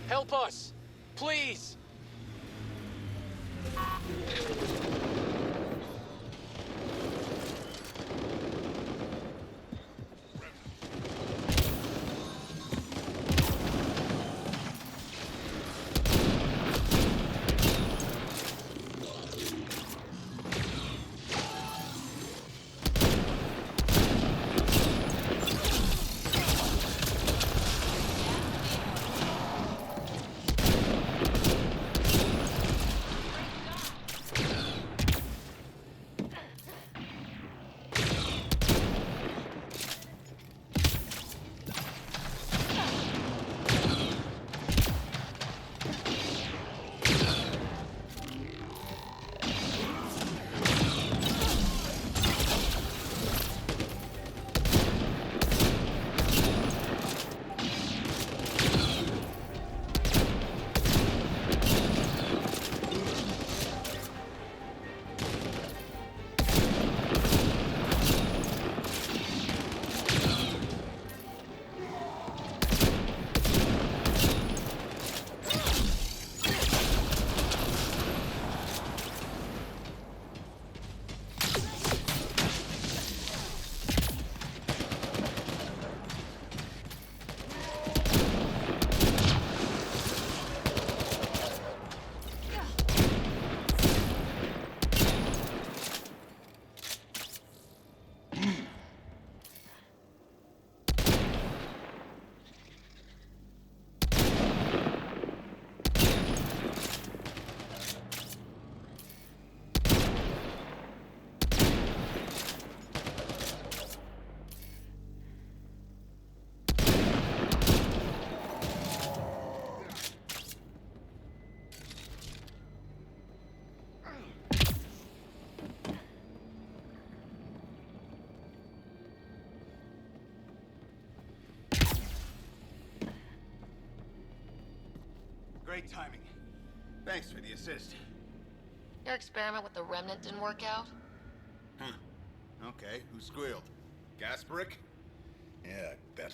Help us! Please! Great timing. Thanks for the assist. Your experiment with the remnant didn't work out? Huh. Okay, who squealed? Gasparic? Yeah, I bet.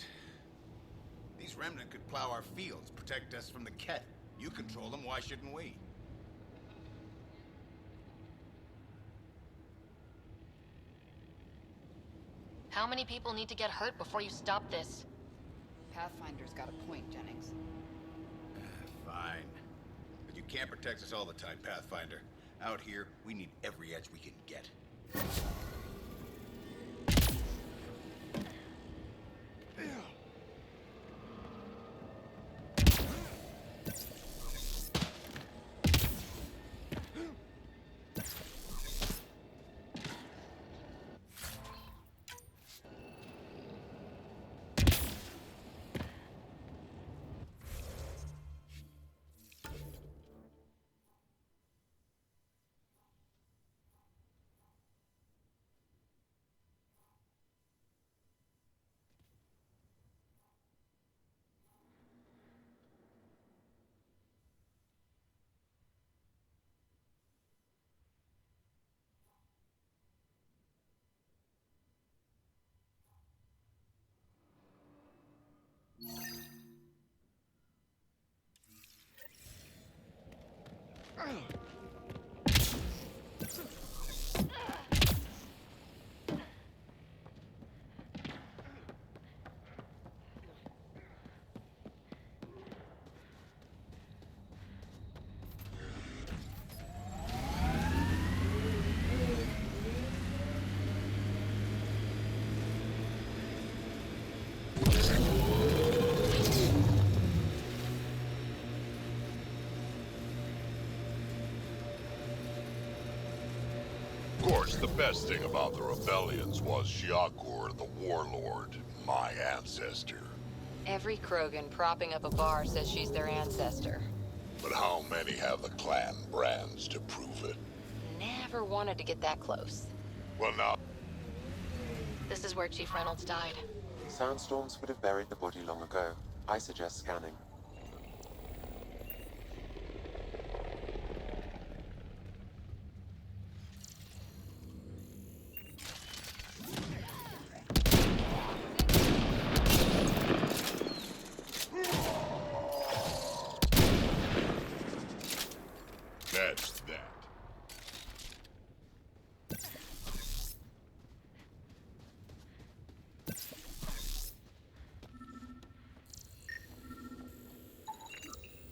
These remnant could plow our fields, protect us from the Ket. You control them, why shouldn't we? How many people need to get hurt before you stop this? Pathfinder's got a point, Jennings. Fine. But you can't protect us all the time, Pathfinder. Out here, we need every edge we can get. The best thing about the rebellions was Shiakur the Warlord, my ancestor. Every Krogan propping up a bar says she's their ancestor. But how many have the clan brands to prove it? Never wanted to get that close. Well, now... This is where Chief Reynolds died. Soundstorms would have buried the body long ago. I suggest scanning. That's that.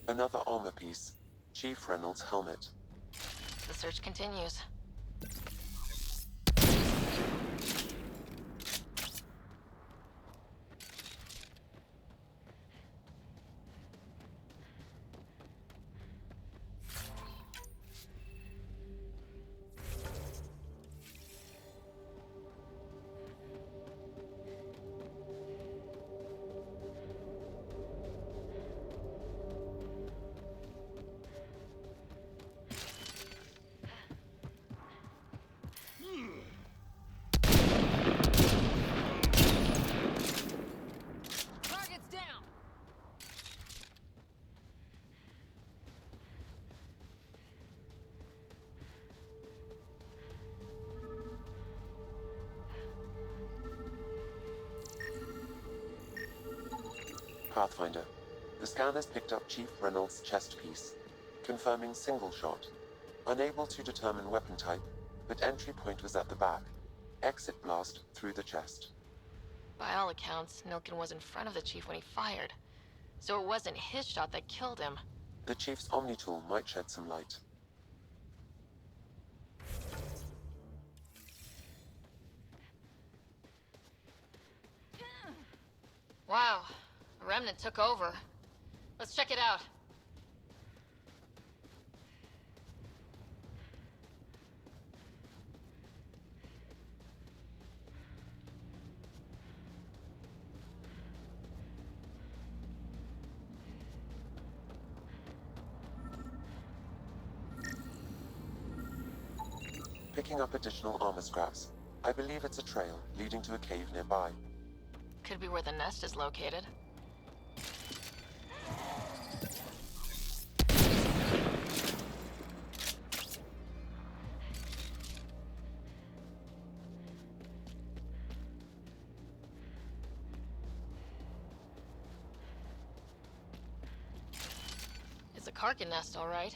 Another armor piece. Chief Reynolds' helmet. The search continues. Target's down! Pathfinder. The scanners picked up Chief Reynolds' chest piece, confirming single shot. Unable to determine weapon type, but entry point was at the back. Exit blast through the chest. By all accounts, Nilkin was in front of the Chief when he fired. So it wasn't his shot that killed him. The Chief's Omni tool might shed some light. Wow, a remnant took over. Let's check it out. Picking up additional armor scraps. I believe it's a trail leading to a cave nearby. Could be where the nest is located. It's a Karkin nest, all right.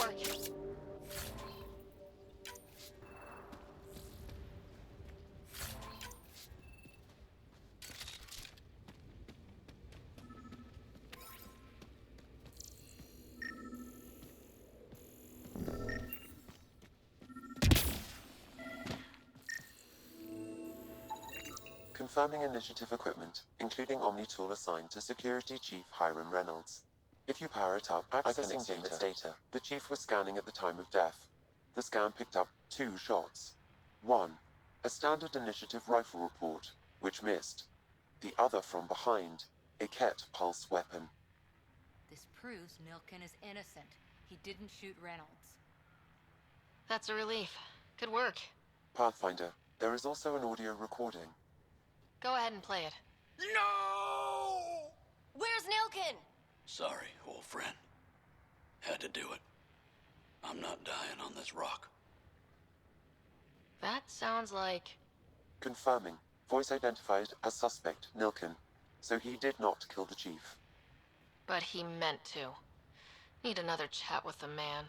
work. Confirming initiative equipment, including Omni-tool assigned to Security Chief Hiram Reynolds. If you power it up, accessing data. The Chief was scanning at the time of death. The scan picked up 2 shots. One, a standard initiative rifle report, which missed. The other from behind, a Ket pulse weapon. This proves Milken is innocent. He didn't shoot Reynolds. That's a relief. Good work. Pathfinder, there is also an audio recording. Go ahead and play it. No! Where's Nilkin? Sorry, old friend. Had to do it. I'm not dying on this rock. That sounds like... Confirming. Voice identified as suspect Nilkin. So he did not kill the Chief. But he meant to. Need another chat with the man.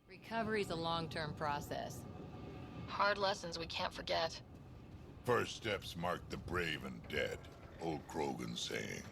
Recovery's a long-term process. Hard lessons we can't forget. First steps mark the brave and dead, old Krogan saying.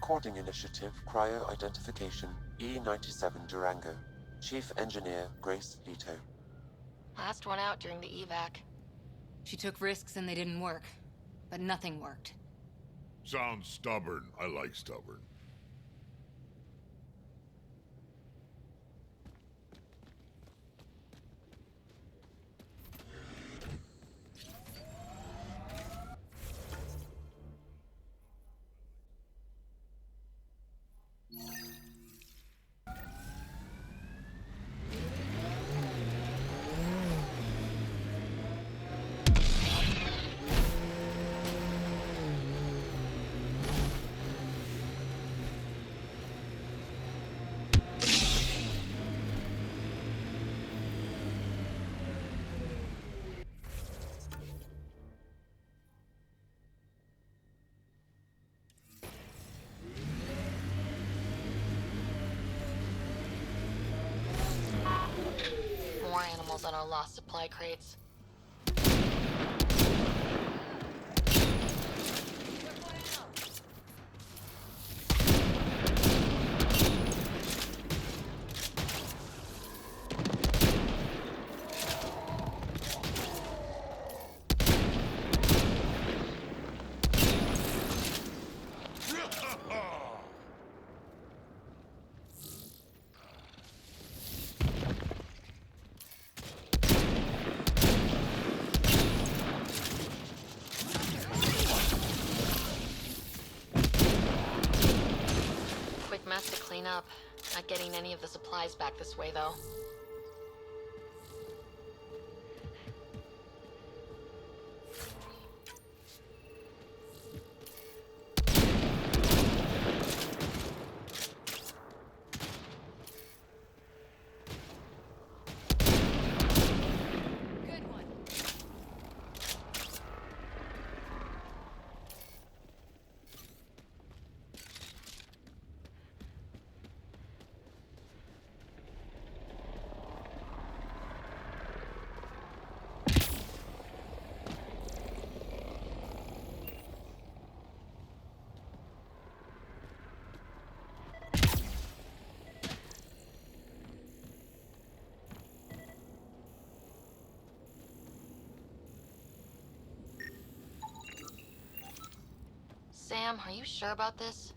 Recording Initiative Cryo Identification E97 Durango. Chief Engineer Grace Leto. Last one out during the evac. She took risks and they didn't work. But nothing worked. Sounds stubborn. I like stubborn. More animals on our lost supply crates. Mess to clean up. Not getting any of the supplies back this way, though. Sam, are you sure about this?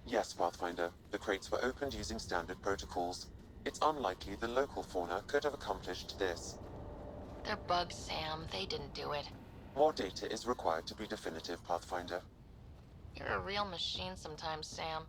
Yes, Pathfinder. The crates were opened using standard protocols. It's unlikely the local fauna could have accomplished this. They're bugs, Sam. They didn't do it. More data is required to be definitive, Pathfinder. You're a real machine sometimes, Sam.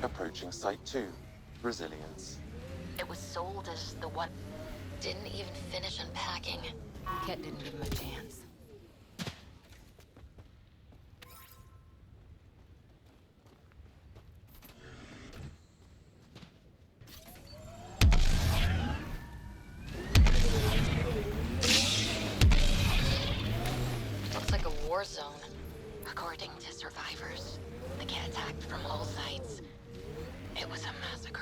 Approaching Site 2. Resilience. It was sold as the one... Didn't even finish unpacking. Ket didn't give him a chance. war zone. According to survivors, the kit attacked from all sides. It was a massacre.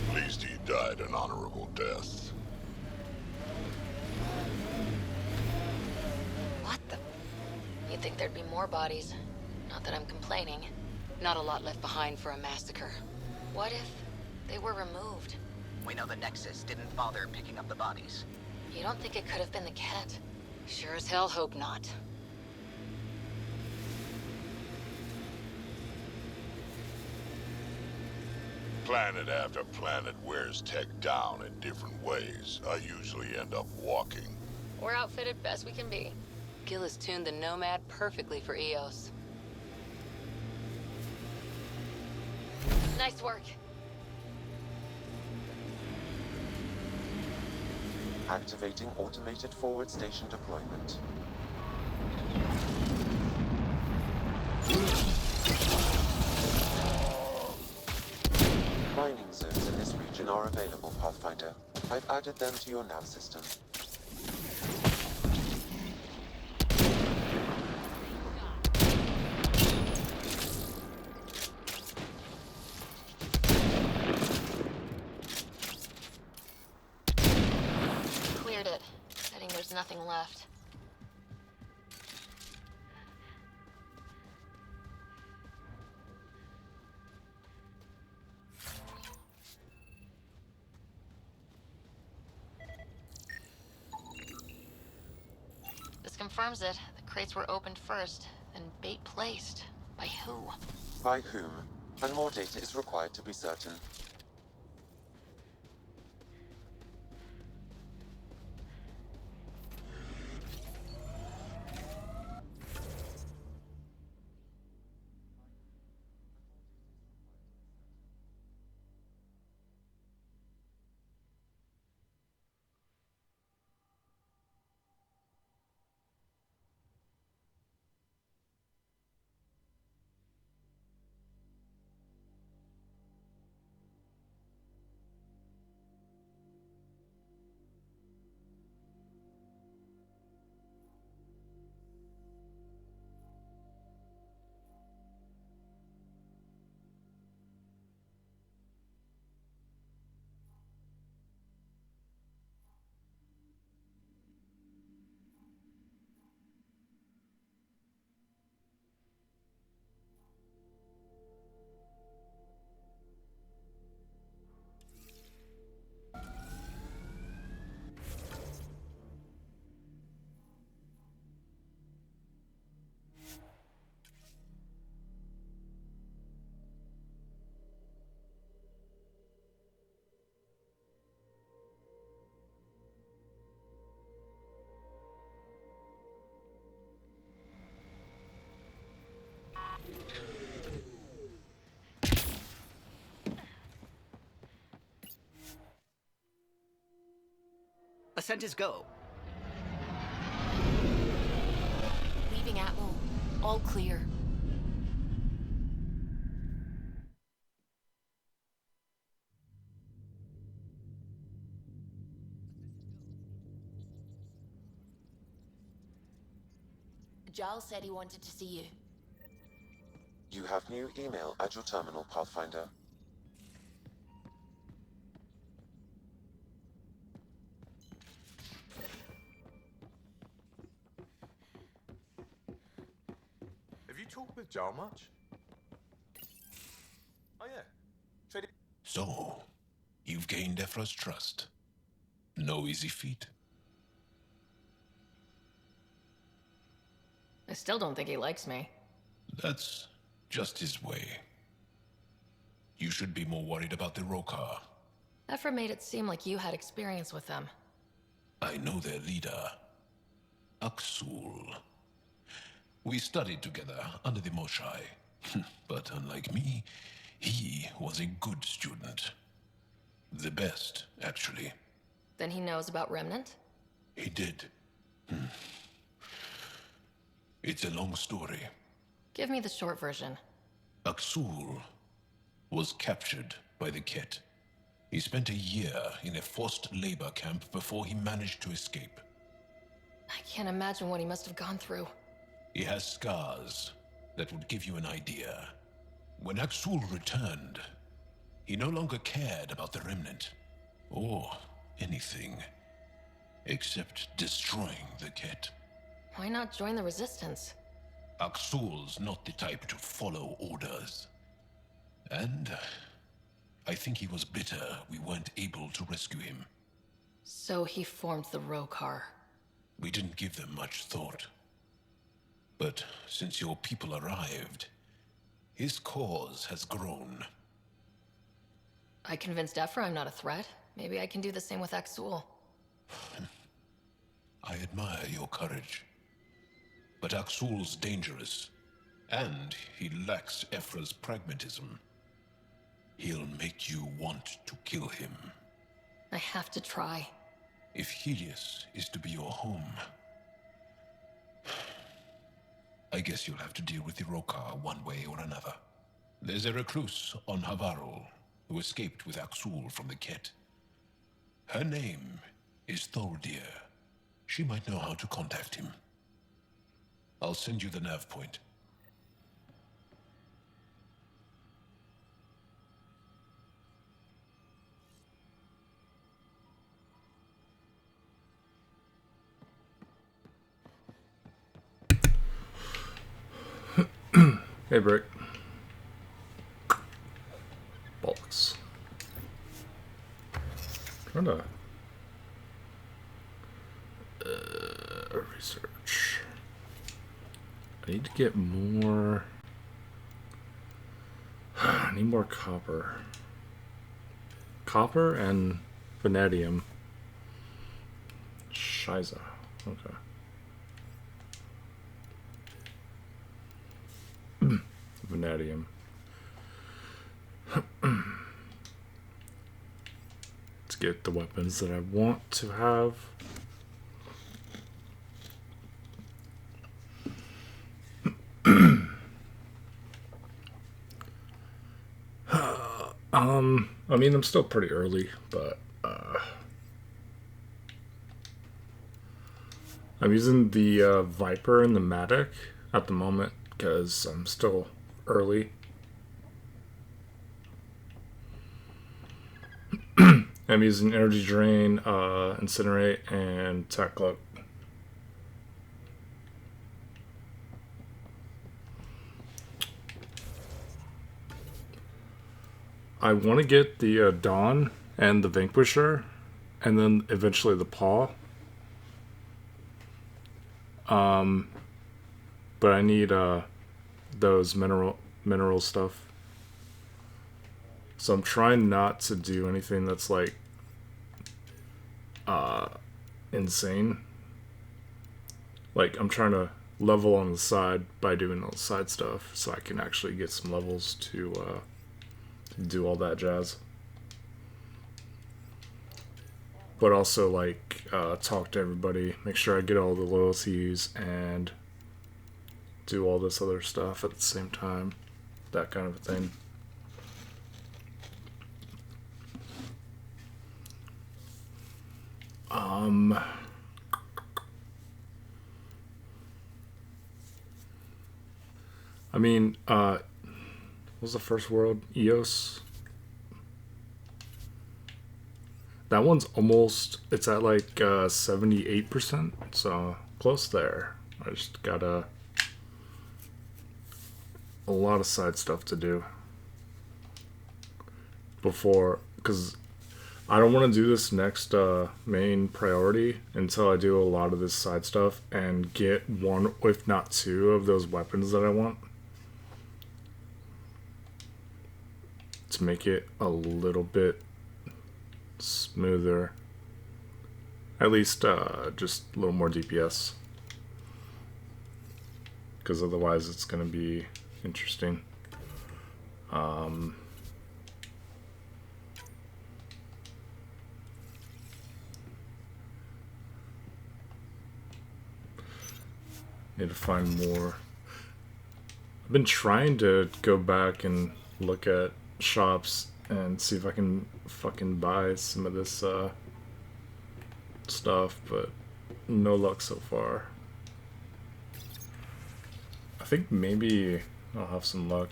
At least he died an honorable death. What the? You'd think there'd be more bodies. Not that I'm complaining. Not a lot left behind for a massacre. What if they were removed? We know the Nexus didn't bother picking up the bodies. You don't think it could have been the cat? Sure as hell hope not. Planet after planet wears tech down in different ways. I usually end up walking. We're outfitted best we can be. Gil has tuned the Nomad perfectly for EOS. Nice work. Activating automated forward station deployment. Mining zones in this region are available, Pathfinder. I've added them to your nav system. Cleared it. Betting there's nothing left. This confirms it. The crates were opened first, then bait placed. By who? By whom? And more data is required to be certain. Ascent is go. Leaving Atwell. All clear. Giles said he wanted to see you. You have new email at your terminal, Pathfinder. Have you talked with Joel much? Oh yeah. Traded. So, you've gained Ephra's trust. No easy feat. I still don't think he likes me. That's just his way. You should be more worried about the Rokar. Ephra made it seem like you had experience with them. I know their leader, Aksul. We studied together under the Moshai. But unlike me, he was a good student. The best, actually. Then he knows about Remnant? He did. It's a long story. Give me the short version. Aksul was captured by the Ket. He spent a year in a forced labor camp before he managed to escape. I can't imagine what he must have gone through. He has scars that would give you an idea. When Aksul returned, he no longer cared about the Remnant, or anything, except destroying the Ket. Why not join the Resistance? Aksul's not the type to follow orders. And I think he was bitter we weren't able to rescue him. So he formed the Rokar. We didn't give them much thought. But since your people arrived, his cause has grown. I convinced Ephra I'm not a threat. Maybe I can do the same with Aksul. I admire your courage. But Aksul's dangerous, and he lacks Ephra's pragmatism. He'll make you want to kill him. I have to try. If Helios is to be your home, I guess you'll have to deal with the Rokar one way or another. There's a recluse on Havarul who escaped with Aksul from the Ket. Her name is Tholdir. She might know how to contact him. I'll send you the nav point. Hey, Brick. Bollocks. Trying to research. I need to get more. I need more copper. Copper and vanadium. Shiza. Okay. Vanadium. Let's get the weapons that I want to have. I mean, I'm still pretty early, but I'm using the Viper and the Matic at the moment because I'm still early. I'm using Energy Drain, Incinerate, and Tech Cloak. I want to get the Dawn and the Vanquisher, and then eventually the Paw. But I need those mineral stuff. So I'm trying not to do anything that's like insane. Like I'm trying to level on the side by doing all the side stuff so I can actually get some levels to do all that jazz. But also like talk to everybody, make sure I get all the loyalties and do all this other stuff at the same time. That kind of a thing. I mean, what was the first world? EOS? That one's almost, it's at like 78%, so close there. I just got a lot of side stuff to do before, because I don't want to do this next main priority until I do a lot of this side stuff and get one, if not two, of those weapons that I want. To make it a little bit smoother. At least just a little more DPS. Because otherwise it's going to be interesting. Need to find more. I've been trying to go back and look at shops and see if I can fucking buy some of this stuff, but no luck so far. I think maybe I'll have some luck.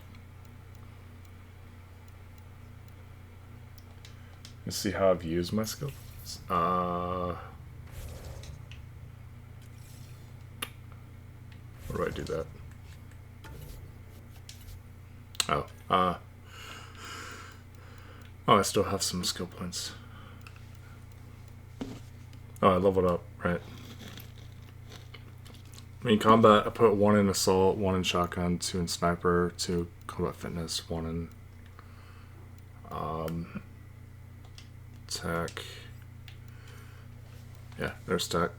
Let's see how I've used my skills. Where do I do that? Oh, I still have some skill points. Oh, I leveled up, right. In combat, I put 1 in assault, 1 in shotgun, 2 in sniper, 2 combat fitness, 1 in tech. Yeah, there's tech.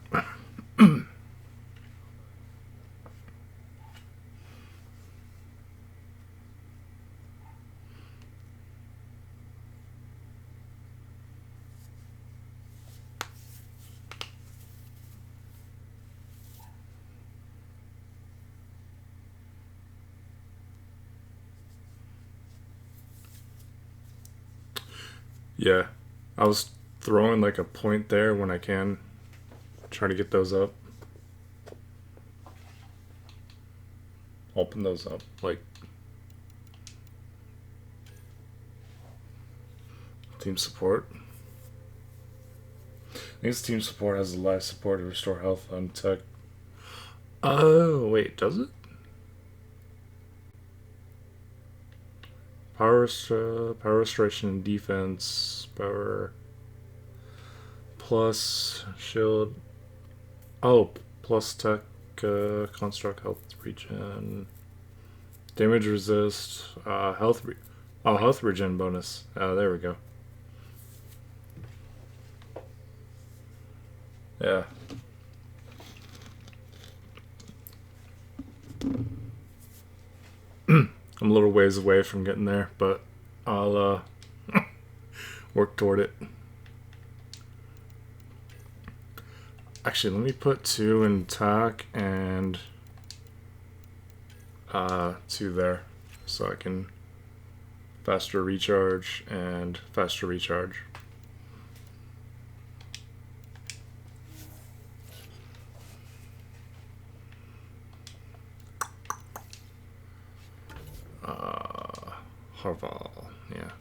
Yeah, I was throwing like a point there when I can. Try to get those up. Open those up, like team support. I think it's team support has a life support to restore health on tech. Oh, wait, does it? Power restoration and defense, power plus shield. Oh, plus tech, construct health regen, damage resist, health regen bonus. There we go. Yeah. I'm a little ways away from getting there, but I'll work toward it. Actually, let me put 2 in tack and 2 there, so I can faster recharge and faster recharge. Harval, yeah.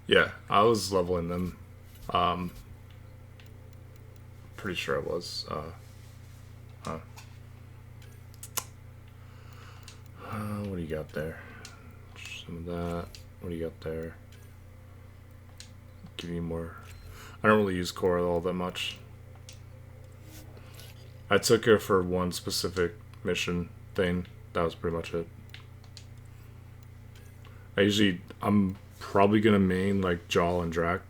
Yeah, I was leveling them. Pretty sure I was. What do you got there? Some of that. What do you got there? Give me more. I don't really use core all that much. I took her for one specific mission thing. That was pretty much it. I'm probably gonna main like Jaw and Drac.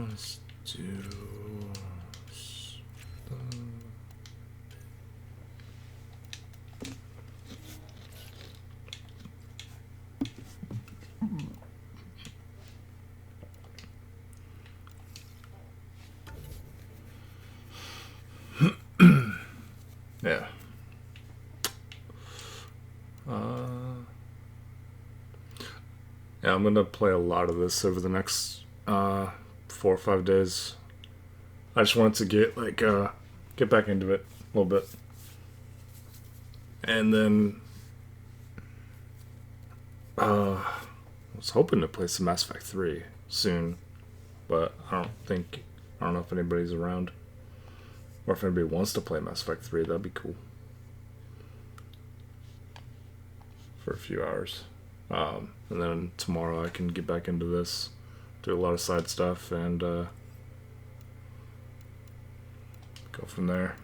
Let's do. Yeah. Yeah, I'm gonna play a lot of this over the next 4 or 5 days. I just wanted to get get back into it a little bit. And then I was hoping to play some Mass Effect 3 soon, but I don't know if anybody's around. Or if anybody wants to play Mass Effect 3, that'd be cool. For a few hours. And then tomorrow I can get back into this, do a lot of side stuff, and go from there.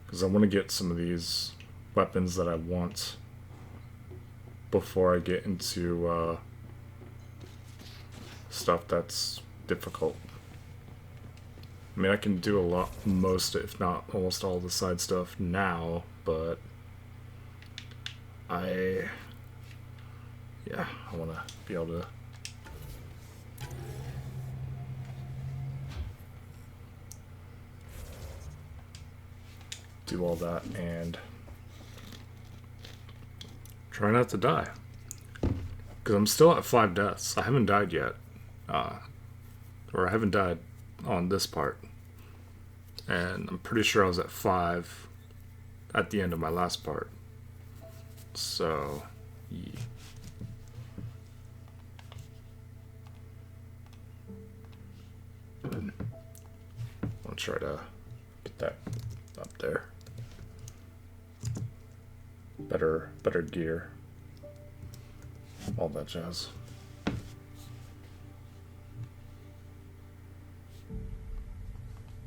Because I want to get some of these weapons that I want before I get into stuff that's difficult. I mean, I can do a lot, most, if not almost all the side stuff now, but I want to be able to do all that and try not to die. Because I'm still at 5 deaths. I haven't died yet. Or I haven't died on this part. And I'm pretty sure I was at 5 at the end of my last part. So, yeah. I'll try to get that up there. Better gear. All that jazz.